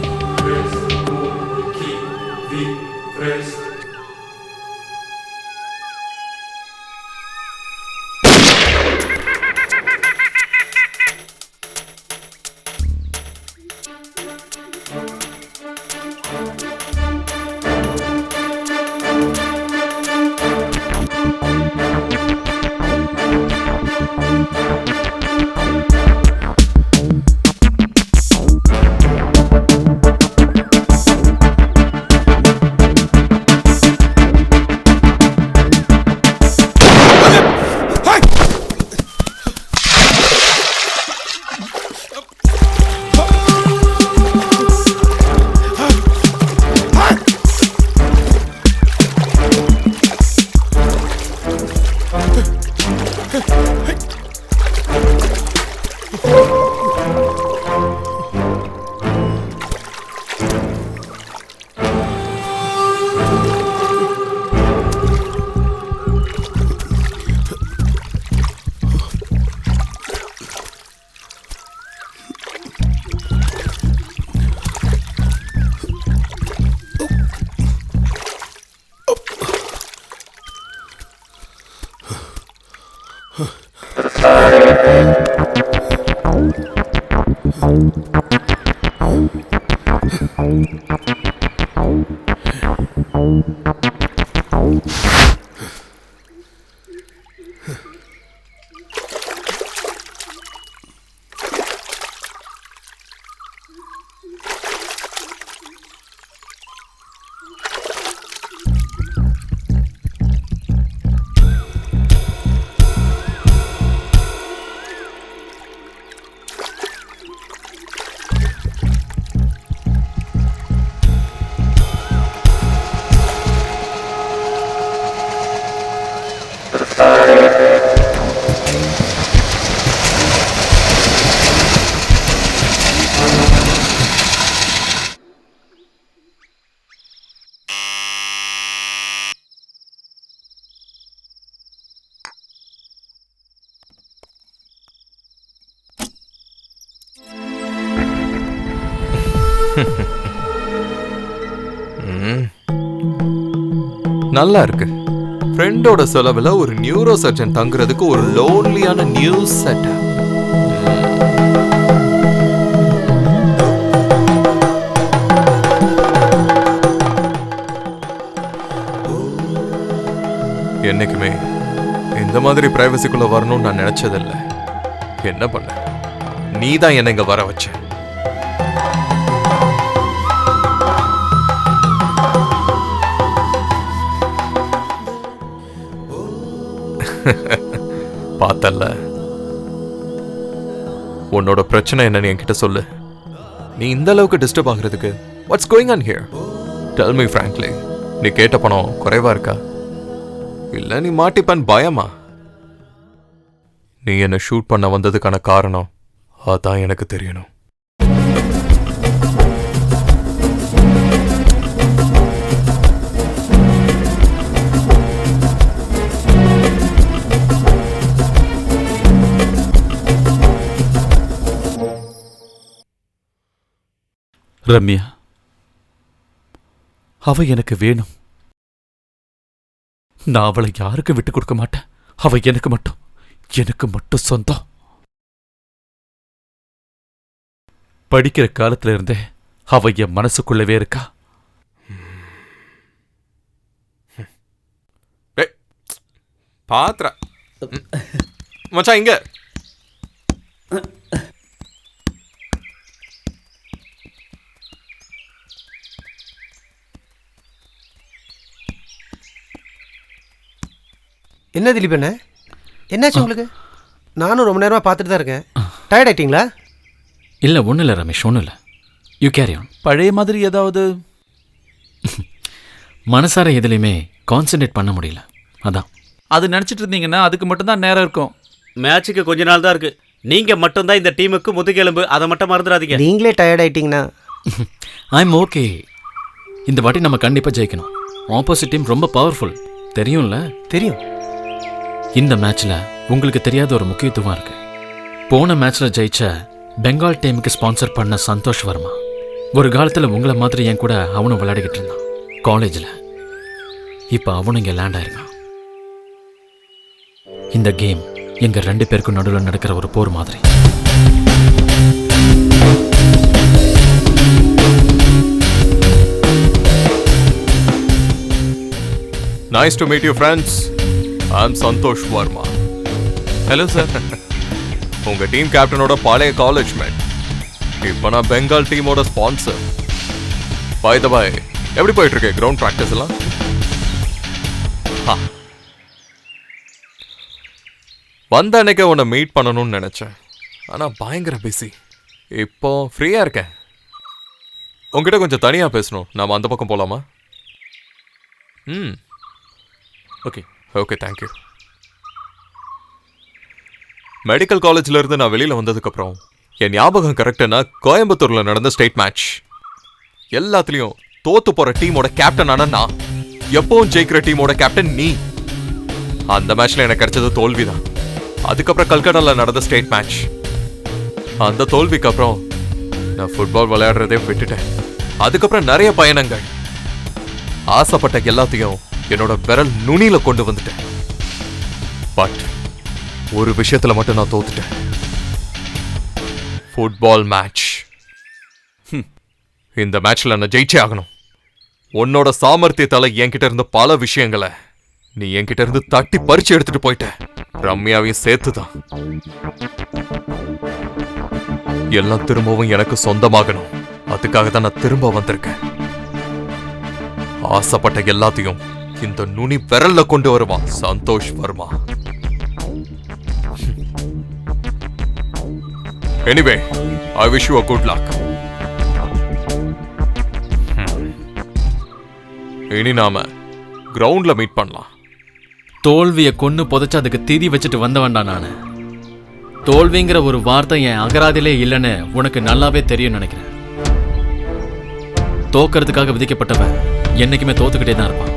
Speaker 6: நல்லா இருக்கு. ஃப்ரெண்டோட செலவுல ஒரு நியூரோ சர்ஜன் தங்குறதுக்கு ஒரு லோன்லியான நியூஸ் செட். என்னைக்குமே இந்த மாதிரி பிரைவசிக்குள்ள வரணும்னு நான் நினைச்சதில்லை. என்ன பண்ண, நீ தான் என்ன இங்க வர வச்ச. பார்த்தல்ல, உன்னோட பிரச்சனை என்னன்னு என்கிட்ட சொல்லு. நீ இந்த அளவுக்கு டிஸ்டர்ப் ஆகுறதுக்கு what's going on here? Tell me frankly. நீ கேட்ட பணம் குறைவா இருக்கா, இல்ல நீ மாட்டிப்பன் பயமா? நீ என்ன ஷூட் பண்ண வந்ததுக்கான காரணம் அதான் எனக்கு தெரியணும்.
Speaker 8: ரம்யா, அவ எனக்கு வேணும். நான் அவளை யாருக்கும் விட்டு கொடுக்க மாட்டேன். அவ எனக்கு மட்டும் சொந்தம். படிக்கிற காலத்துல இருந்தே அவ என் மனசுக்குள்ளவே இருக்கா.
Speaker 6: பாத்திர மச்சான் இங்க
Speaker 7: என்ன திலீப் அண்ணே, என்னாச்சு உங்களுக்கு? நானும் ரொம்ப நேரமா பார்த்துட்டு தான் இருக்கேன். டயர்ட் ஆயிட்டீங்களா?
Speaker 9: இல்ல ஒன்றும் இல்லை ரமேஷ், ஒன்றும் இல்லை. You carry on.
Speaker 8: பழைய மாதிரி ஏதாவது
Speaker 9: மனசார எதுலையுமே கான்சென்ட்ரேட் பண்ண முடியல, அதான்.
Speaker 8: அது நினைச்சிட்டு இருந்தீங்கன்னா அதுக்கு மட்டும்தான் நேரம் இருக்கும்.
Speaker 4: மேட்சுக்கு கொஞ்ச நாள் தான் இருக்கு. நீங்க மட்டும்தான் இந்த டீமுக்கு முதுகெலும்பு, அதை மட்டும் மறந்துடாதீங்க.
Speaker 7: நீங்களே டயர்ட் ஆயிட்டீங்கன்னா
Speaker 9: ஐம் ஓகே. இந்த வாட்டி நம்ம கண்டிப்பா ஜெயிக்கணும். ஆப்போசிட் டீம் ரொம்ப பவர்ஃபுல், தெரியும்ல?
Speaker 7: தெரியும்.
Speaker 9: இந்த மேட்ச்ல உங்களுக்கு தெரியாத ஒரு முக்கியத்துவம் இருக்கு. போன மேட்ச்ல ஜெயிச்ச பெங்கால் டீமுக்கு ஸ்பான்சர் பண்ண சந்தோஷ் வர்மா ஒரு காலத்துல உங்களை மாதிரி என் கூட அவனும் விளையாடிக்கிட்டு இருந்தான் காலேஜ்ல. இப்ப அவனும் இங்க லேண்ட் ஆயிருக்கான். இந்த கேம் எங்க 2 பேருக்கும் நடுவில் நடக்கிற ஒரு போர் மாதிரி.
Speaker 6: Nice to meet you, friends. I'm Santosh Verma.
Speaker 8: Hello sir.
Speaker 6: உங்க டீம் கேப்டனோட பழைய காலேஜ் மேட். இப்போ நான் பெங்கால் டீமோட ஸ்பான்சர். பை த பை, எப்படி போயிட்டு இருக்கு கிரவுண்ட் பிராக்டிஸ் எல்லாம்? வந்த அன்னைக்கு உன்னை மீட் பண்ணணும்னு நினைச்சேன், ஆனா பயங்கர பிஸி. இப்போ ஃப்ரீயா இருக்கேன். உங்ககிட்ட கொஞ்சம் தனியா பேசணும். நாம அந்த பக்கம் போலாமா? Okay okay, thank you. மெடிக்கல் காலேஜ்ல இருந்து நான் வெளியில வந்ததுக்கப்புறம் என் ஞாபகம் கரெக்டுனா கோயம்புத்தூர்ல நடந்த ஸ்டேட் மேட்ச். எல்லாத்துலயும் தோத்து போற டீமோட கேப்டன் ஆனா நான், எப்பவும் ஜெயிக்கிற டீமோட கேப்டன் நீ. அந்த மேட்ச்ல எனக்கு கிடைச்சது தோல்விதான். அதுக்கப்புறம் கல்கட்டால நடந்த ஸ்டேட் மேட்ச். அந்த தோல்விக்கு அப்புறம் நான் ஃபுட்பால் விளையாடுறதே விட்டுட்டேன். அதுக்கப்புறம் நிறைய பயணங்கள். ஆசைப்பட்ட எல்லாத்தையும் என்னோட விரல் நுனியில கொண்டு வந்துட்டேன். பட் ஒரு விஷயத்துல மட்டும் நான் தோத்துட்டேன். Football match. இந்த மேட்ச்ல நான் ஜெயிச்சே ஆகணும். உன்னோட சாமர்த்தியத்தால என்கிட்ட இருந்த பல விஷயங்களை நீ என்கிட்ட இருந்து தட்டி பறிச்சு எடுத்துட்டு போயிட்ட. ரம்யாவையும் சேர்த்துதான். எல்லாம் திரும்பவும் எனக்கு சொந்தமாகணும். அதுக்காக தான் நான் திரும்ப வந்திருக்கேன். ஆசைப்பட்ட எல்லாத்தையும் இந்த நுனி விரல்ல கொண்டு வருவான் Santosh Varma. Anyway, I wish you a good luck. இனி நாம கிரவுண்ட்ல மீட் பண்ணலாம்.
Speaker 9: தோல்வியை கொன்னு புதைச்சு அதுக்கு திதி வச்சுட்டு வந்தவன்டா நானு. தோல்விங்கிற ஒரு வார்த்தை என் அகராதிலே இல்லைன்னு உனக்கு நல்லாவே தெரியும் நினைக்கிறேன். தோக்கிறதுக்காக விதிக்கப்பட்டவன் என்னைக்குமே தோத்துக்கிட்டே தான் இருப்பான்.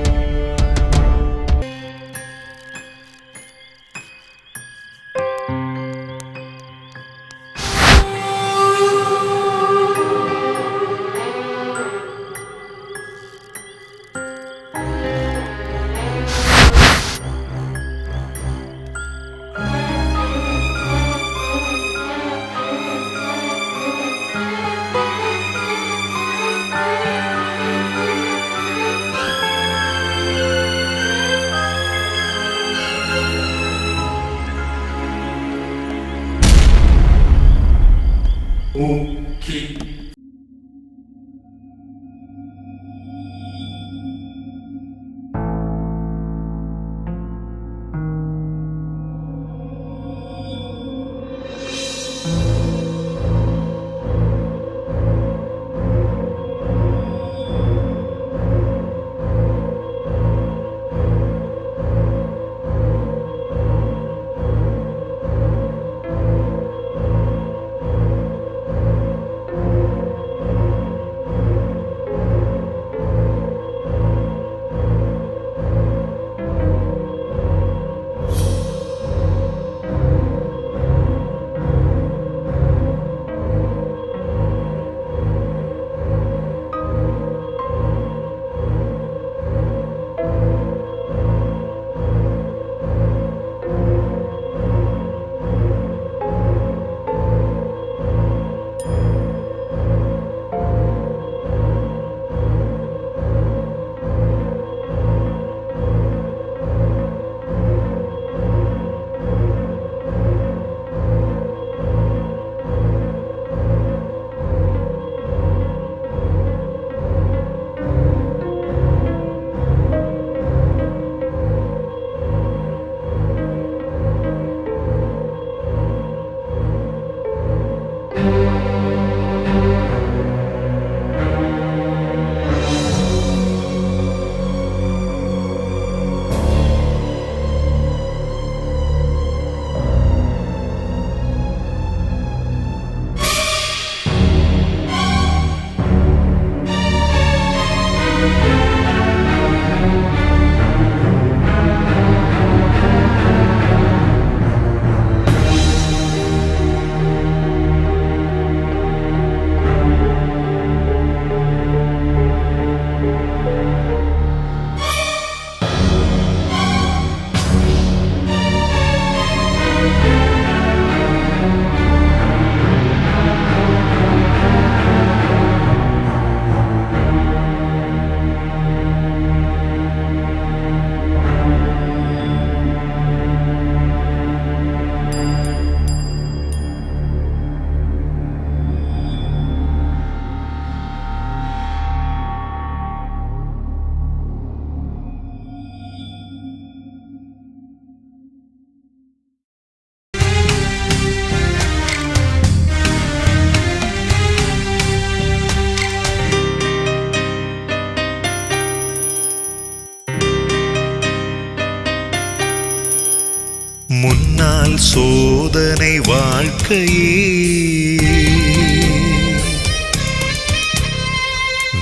Speaker 11: சோதனை வாழ்க்கையே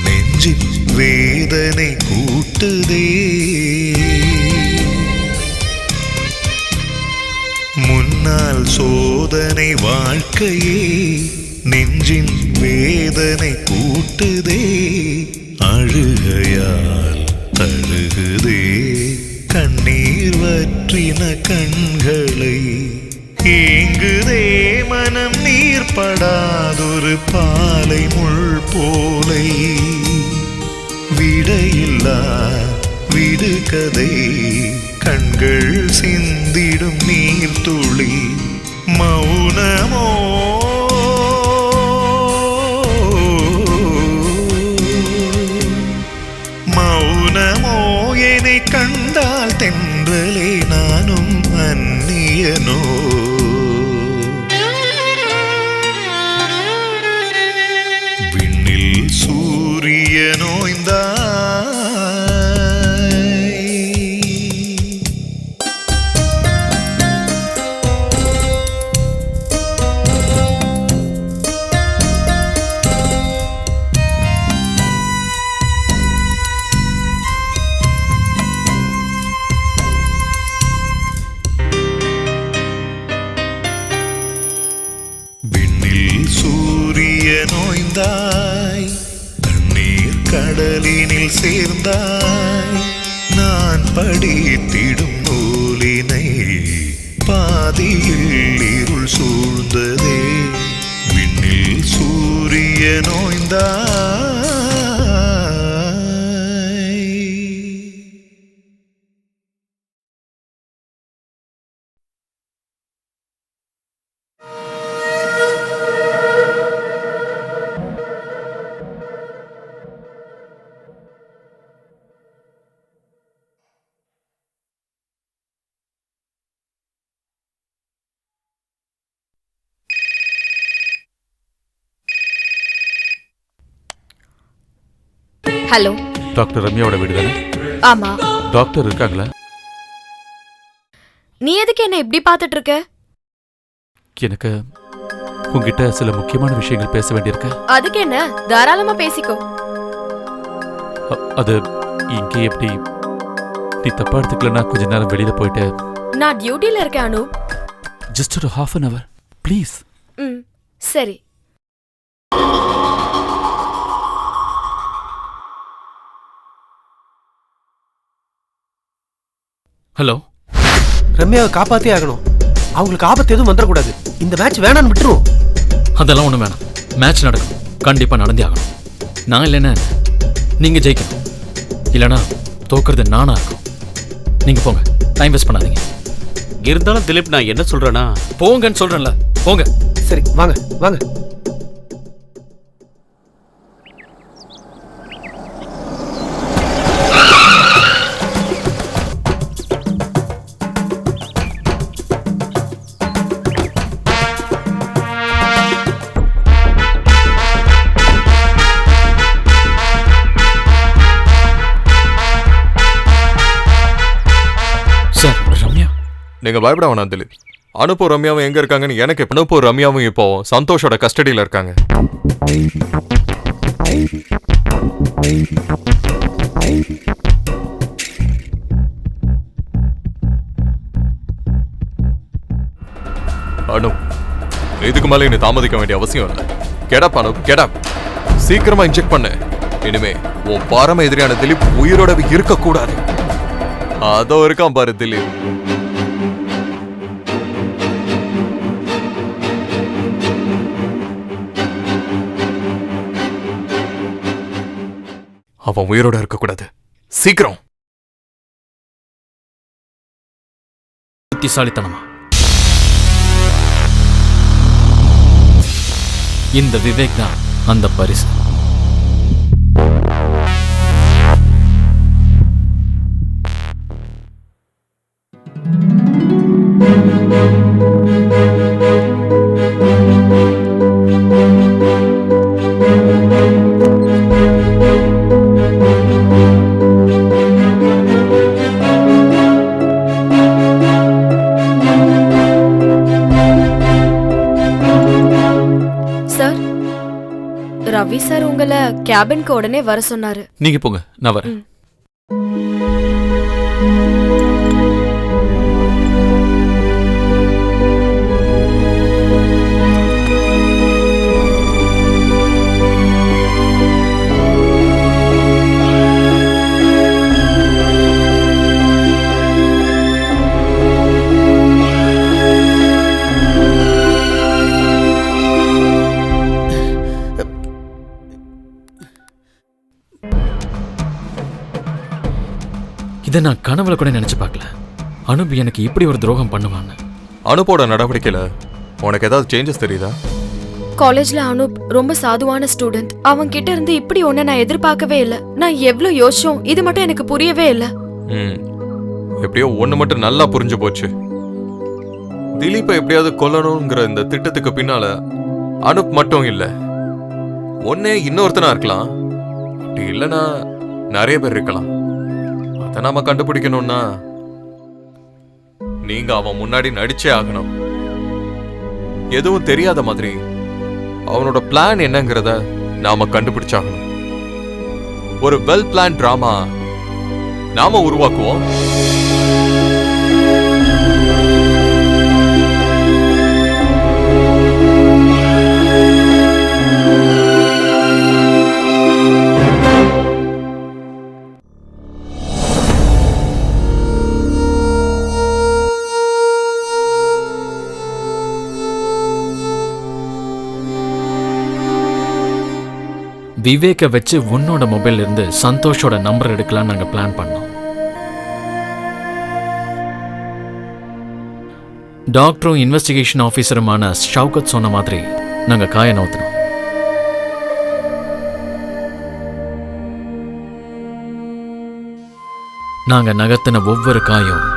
Speaker 11: நெஞ்சின் வேதனை கூட்டுதே முன்னால் சோதனை வாழ்க்கையே நெஞ்சின் வேதனை கூட்டுதே அழுகையால் தழுகுதே கண்ணீர் வற்றின கண்களை ஏங்குதே மனம் நீர்படாதொரு பாலை முள் போலை விடையில்லா விடுகதை கண்கள் சிந்திடும் நீர் துளி மௌனமோ மௌனமோ என்னை கண்டால் தென்றலே நானும் அந்நியனோ விண்ணில் சூரியனோய்ந்தாய் நோய்ந்தாய் தண்ணீர் கடலினில் சேர்ந்தாய் நான் படித்திடும் நூலினை பாதியில் இருள் சூழ்ந்ததே விண்ணில் சூரிய நோய்ந்தாய்
Speaker 5: ஹலோ,
Speaker 8: டாக்டர் ரம்யாவோட வீடு தானே?
Speaker 5: ஆமா.
Speaker 8: டாக்டர் இருக்காங்களா?
Speaker 5: நீ எதுக்கு என்ன இப்படி பார்த்துட்டு இருக்க?
Speaker 8: எனக்கு உங்ககிட்ட சில முக்கியமான விஷயங்கள் பேச வேண்டியிருக்கு.
Speaker 5: அதுக்கு என்ன, தாராளமா பேசிக்கோ.
Speaker 8: அது இங்கே எப்படி? நீ தப்பா எடுத்துக்கலன்னா கொஞ்ச நேரம் வெளியில போயிட்டு.
Speaker 5: நான் டியூட்டில இருக்கேன் அனு.
Speaker 8: ஜஸ்ட் ஒரு half an hour ப்ளீஸ்.
Speaker 5: சரி.
Speaker 8: ஹலோ,
Speaker 7: ரம்யாவை காப்பாத்தே ஆகணும். அவங்களுக்கு ஆபத்து எதுவும் வந்துடக்கூடாது. இந்த மேட்ச் வேணான்னு விட்டுருவோம்.
Speaker 9: அதெல்லாம் ஒன்றும் வேணாம். மேட்ச் நடக்கும், கண்டிப்பா நடந்தே ஆகணும். நான் இல்லைன்னா நீங்க ஜெயிக்கணும், இல்லைனா தோக்குறது நானா இருக்கும். நீங்க போங்க, டைம் வேஸ்ட் பண்ணாதீங்க.
Speaker 4: இருந்தாலும் திலீப், நான் என்ன சொல்றேன்னா,
Speaker 9: போங்கன்னு சொல்றேன்ல, போங்க.
Speaker 7: சரி, வாங்க வாங்க.
Speaker 6: நீங்க பயப்பட வேணாம் திலீப். அனுப்பு ரம்யாவும் எங்க இருக்காங்கன்னு எனக்கு அனுப்பு ரம்யாவும் இப்போ சந்தோஷோட கஸ்டடியில இருக்காங்க. அனு, இதுக்கு மேல இனி தாமதிக்க வேண்டிய அவசியம் இல்லை. கெடப் அனு, கெடப். சீக்கிரமா இன்ஜெக்ட் பண்ணு. இனிமே உன் பாரம எதிரியான திலீப் உயிரோட இருக்க கூடாது. அதோ இருக்கான் பாரு திலீப். அவன் உயிரோட இருக்க கூடாது. சீக்கிரம்.
Speaker 9: புத்திசாலித்தனமா இந்த விவேக் தான் அந்த பரிசு.
Speaker 5: சார் உங்களை கேபின்க்கு உடனே வர சொன்னாரு.
Speaker 8: நீங்க போங்க, நான் வரேன்.
Speaker 9: இதை நான் கனவுல கூட நினைச்சு பார்க்கல. அனுப் எனக்கு இப்படி ஒரு துரோகம் பண்ணுவான்னு.
Speaker 6: அனுப்போட நடவடிக்கையில உனக்கு ஏதாவது சேஞ்சஸ் தெரியுதா?
Speaker 5: காலேஜ்ல அனுப் ரொம்ப சாதுவான ஸ்டூடெண்ட். அவன் கிட்ட இருந்து இப்படி ஒண்ணு நான் எதிர்பார்க்கவே இல்ல. நான் எவ்வளவு யோசிச்சோம், இது மட்டும் எனக்கு புரியவே இல்ல.
Speaker 6: எப்படியோ ஒண்ணு மட்டும் நல்லா புரிஞ்சு போச்சு. திலீப்பை எப்படியாவது கொல்லணுங்கிற இந்த திட்டத்துக்கு பின்னால அனுப் மட்டும் இல்ல, ஒன்னே இன்னொருத்தனா இருக்கலாம். அப்படி இல்லைன்னா நிறைய பேர் இருக்கலாம். அதை நாம கண்டுபிடிக்கணும்னா நீங்க அவன் முன்னாடி நடிச்சே ஆகணும். எதுவும் தெரியாத மாதிரி அவனோட பிளான் என்னங்கிறத நாம கண்டுபிடிச்சாகணும். ஒரு வெல் பிளான் டிராமா நாம உருவாக்குவோம்.
Speaker 9: விவேக்க வச்சு உன்னோட மொபைல்ல இருந்து சந்தோஷோட நம்பர் எடுக்கலாம் நாங்க பிளான் பண்ணோம். டாக்டரும் இன்வெஸ்டிகேஷன் ஆபீசருமான ஷவுகத் சொன்ன மாதிரி நாங்க காய நோத்துறோம். நாங்க நகர்த்தின ஒவ்வொரு காயும்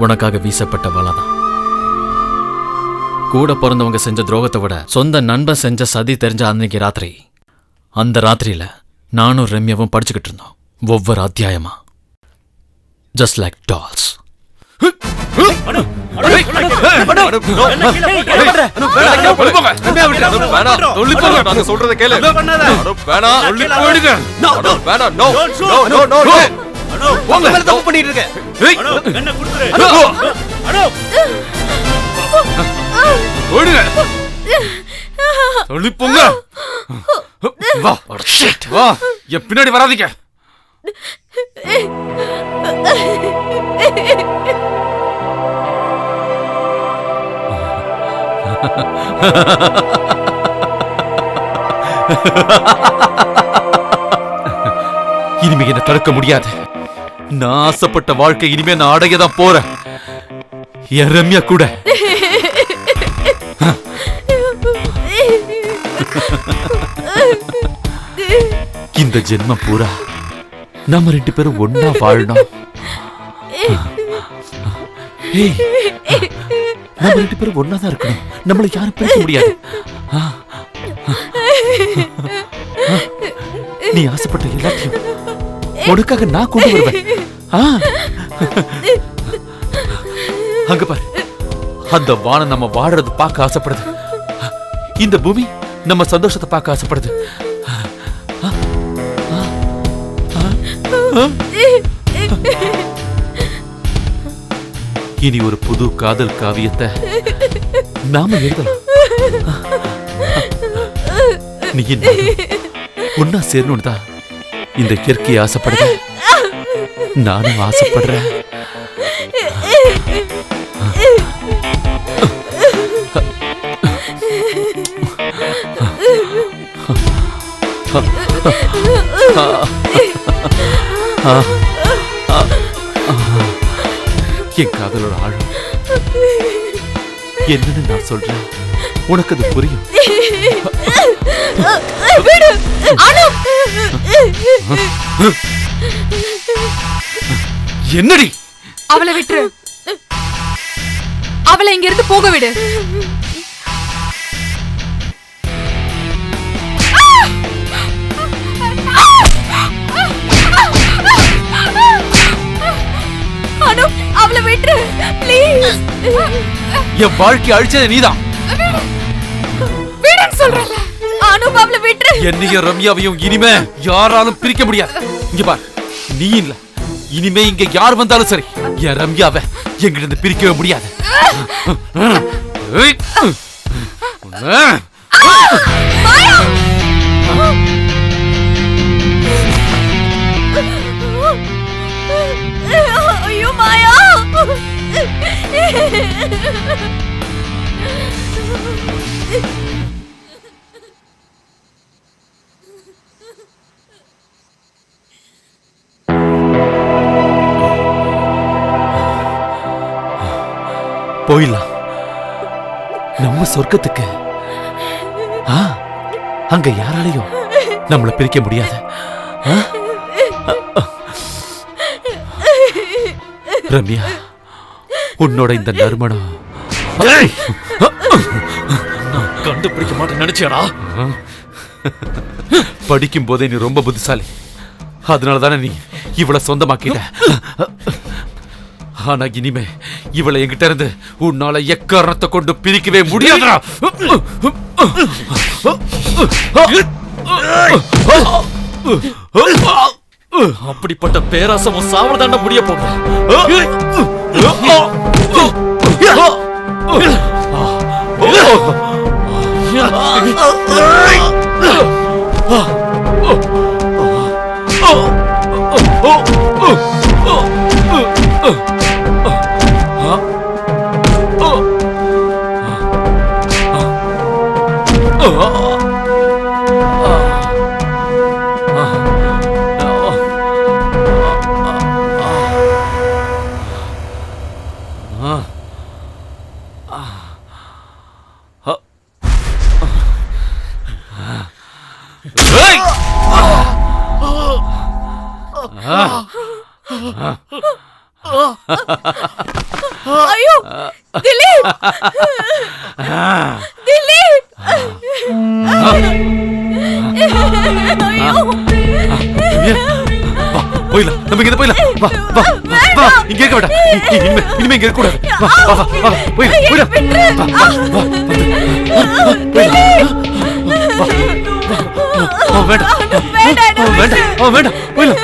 Speaker 9: உனக்காக வீசப்பட்ட வலைதான். கூட பிறந்தவங்க செஞ்ச துரோகத்தை விட சொந்த நண்பன் செஞ்ச சதி தெரிஞ்ச அன்னைக்கு ராத்திரி, அந்த ராத்திரியில நானும் ரம்யாவும் படிச்சுக்கிட்டு இருந்தோம் ஒவ்வொரு அத்தியாயமா. Just like dolls.
Speaker 6: சொல்றத கேளு.
Speaker 2: வா வா, என் பின்னாடி வராதீங்க.
Speaker 8: இனிமே என்ன தடுக்க முடியாது. நான் ஆசைப்பட்ட வாழ்க்கை இனிமே நான் அடையதான் போறேன். என் ரம்யா கூட. இந்த ஜென்மம் பூரா நம்ம ரெண்டு பேரும் ஒன்னா வாழணும். நம்ம ரெண்டு பேரும் ஒன்னாதான் இருக்கணும். நம்மள யாரும் பிரிக்க முடியாது. நீ ஆசைப்பட்ட எல்லாத்தையும் உனக்காக நான் கொண்டு வருவேன். அங்க பாரு, அந்த வானம் நம்ம வாடுறது பார்க்க ஆசைப்படுது. இந்த பூமி நம்ம சந்தோஷத்தை பார்க்க ஆசைப்படுது. இனி ஒரு புது காதல் காவியத்தை நாம எழுதலாம். நீ ஒன்னா சேரணும் தான் இந்த இயற்கையை ஆசைப்படுற, நானும் ஆசைப்படுறேன். என் காதலோட ஆழம் என்னன்னு நான் சொல்றேன், உனக்கு அது புரியும். என்னடி?
Speaker 10: அவளை விட்டுரு. அவளை இங்க இருந்து போக விடு. அவளை விட்டுரு ப்ளீஸ்.
Speaker 8: என் வாழ்க்கை அழிச்சது நீதான்.
Speaker 10: விடுன்னு சொல்றல.
Speaker 5: அனுபவல விட்டு
Speaker 8: என்னையும் ரம்யாவையும் இனிமே யாராலும் பிரிக்க முடியாது. இங்க பார், நீ இல்ல, இனிமே இங்க யார் வந்தாலும் சரி, என் ரம்யாவை எங்கிட்ட இருந்து பிரிக்கவே முடியாது.
Speaker 5: ஐயோ மாயா,
Speaker 8: போயிடலாம் நம்ம சொர்க்கத்துக்கு. அங்க யாராலையும் நம்மளை பிரிக்க முடியாது. ரம்யா, உன்னோட இந்த நறுமணம்
Speaker 9: கண்டுபிடிக்க மாட்டேன் நினைச்சேடா.
Speaker 8: படிக்கும் போதே நீ ரொம்ப புத்திசாலி, அதனாலதானே நீ இவளை சொந்தமாக்கிட்ட. ஆனா இனிமே இவளை என்கிட்ட இருந்து உன்னால எக்காரணத்தை கொண்டு பிரிக்கவே முடியாதுடா.
Speaker 9: அப்படிப்பட்ட பேராசமும் சாவதாண்ட முடிய போக.
Speaker 5: ஐயோ திலீப், திலீப்,
Speaker 8: போயிடலாம், நம்ம இங்க போயிடலாம். வா வா வா, இங்க இருக்க வேண்டாம். இனிமே இங்க இருக்க கூடாது. வா வா வா, போயிடலாம். வேண்டாம், போயிடலாம்.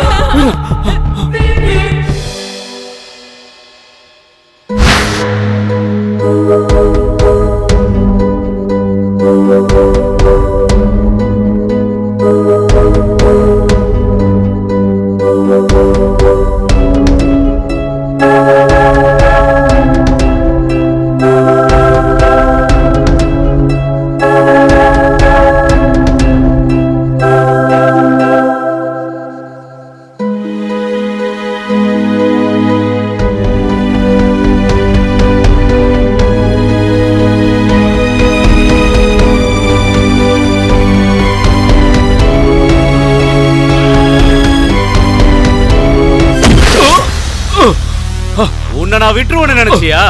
Speaker 4: உன்னை நான் விட்டுருவேன்னு நினைச்சியா?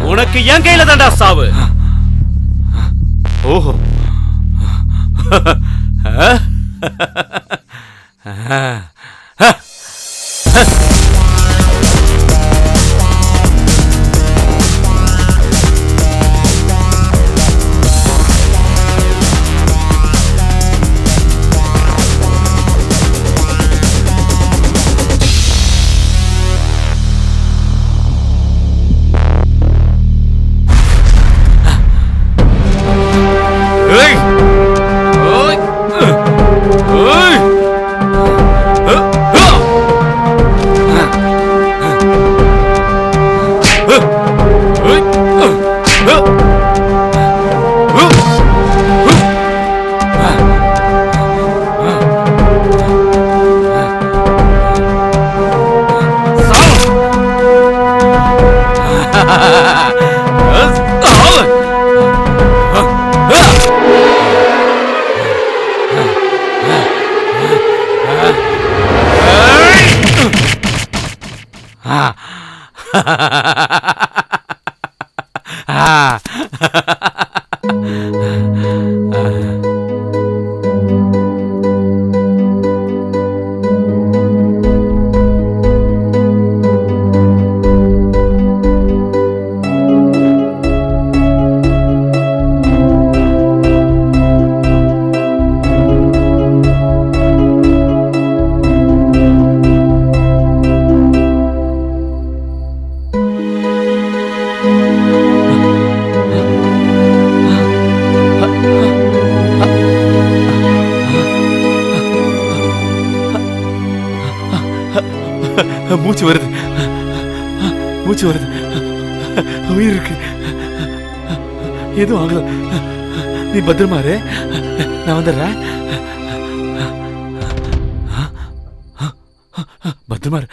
Speaker 4: உனக்கு என் கையில தான்டா சாவு. ஓஹோ,
Speaker 8: மூச்சு வருது, மூச்சு வருது, உயிர் இருக்கு, எதுவும் ஆகல. நீ பத்திரமா இரு, நான் வந்துடுறேன். பத்திரமா இரு.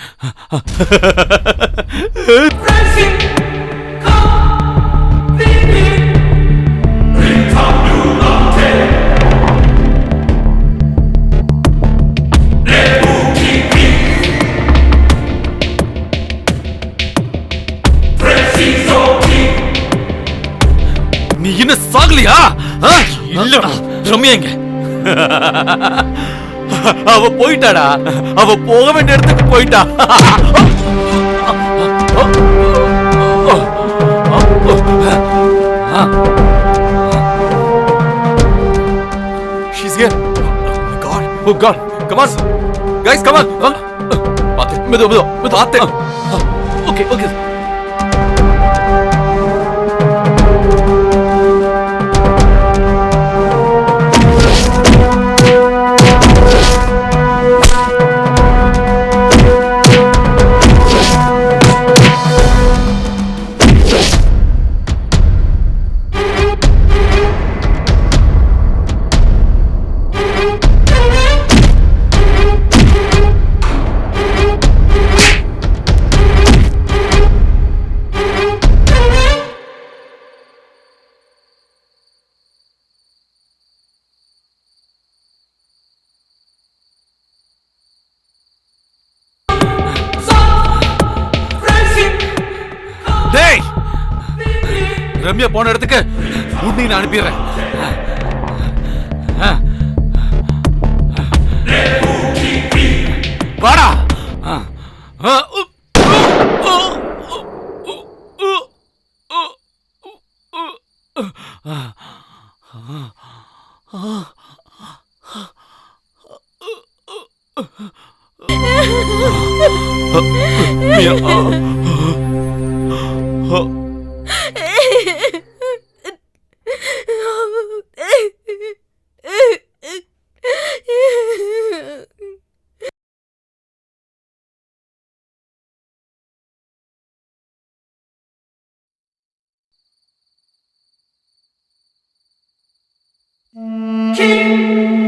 Speaker 8: நீ என்ன சாகலையா?
Speaker 9: இல்லடா, ரம்யா எங்க?
Speaker 8: அவ போயிட்டாடா, அவ போக வேண்டிய இடத்துக்கு போயிட்டா.
Speaker 6: She's here. Oh my God. Oh God. Come on. Guys, come on.
Speaker 8: பாத்து, மெது மெது பாத்து. Okay okay. டேய், ரம்யா போன இடத்துக்கு உன்னை நான் அனுப்பிடுறேன். வாடா.
Speaker 11: King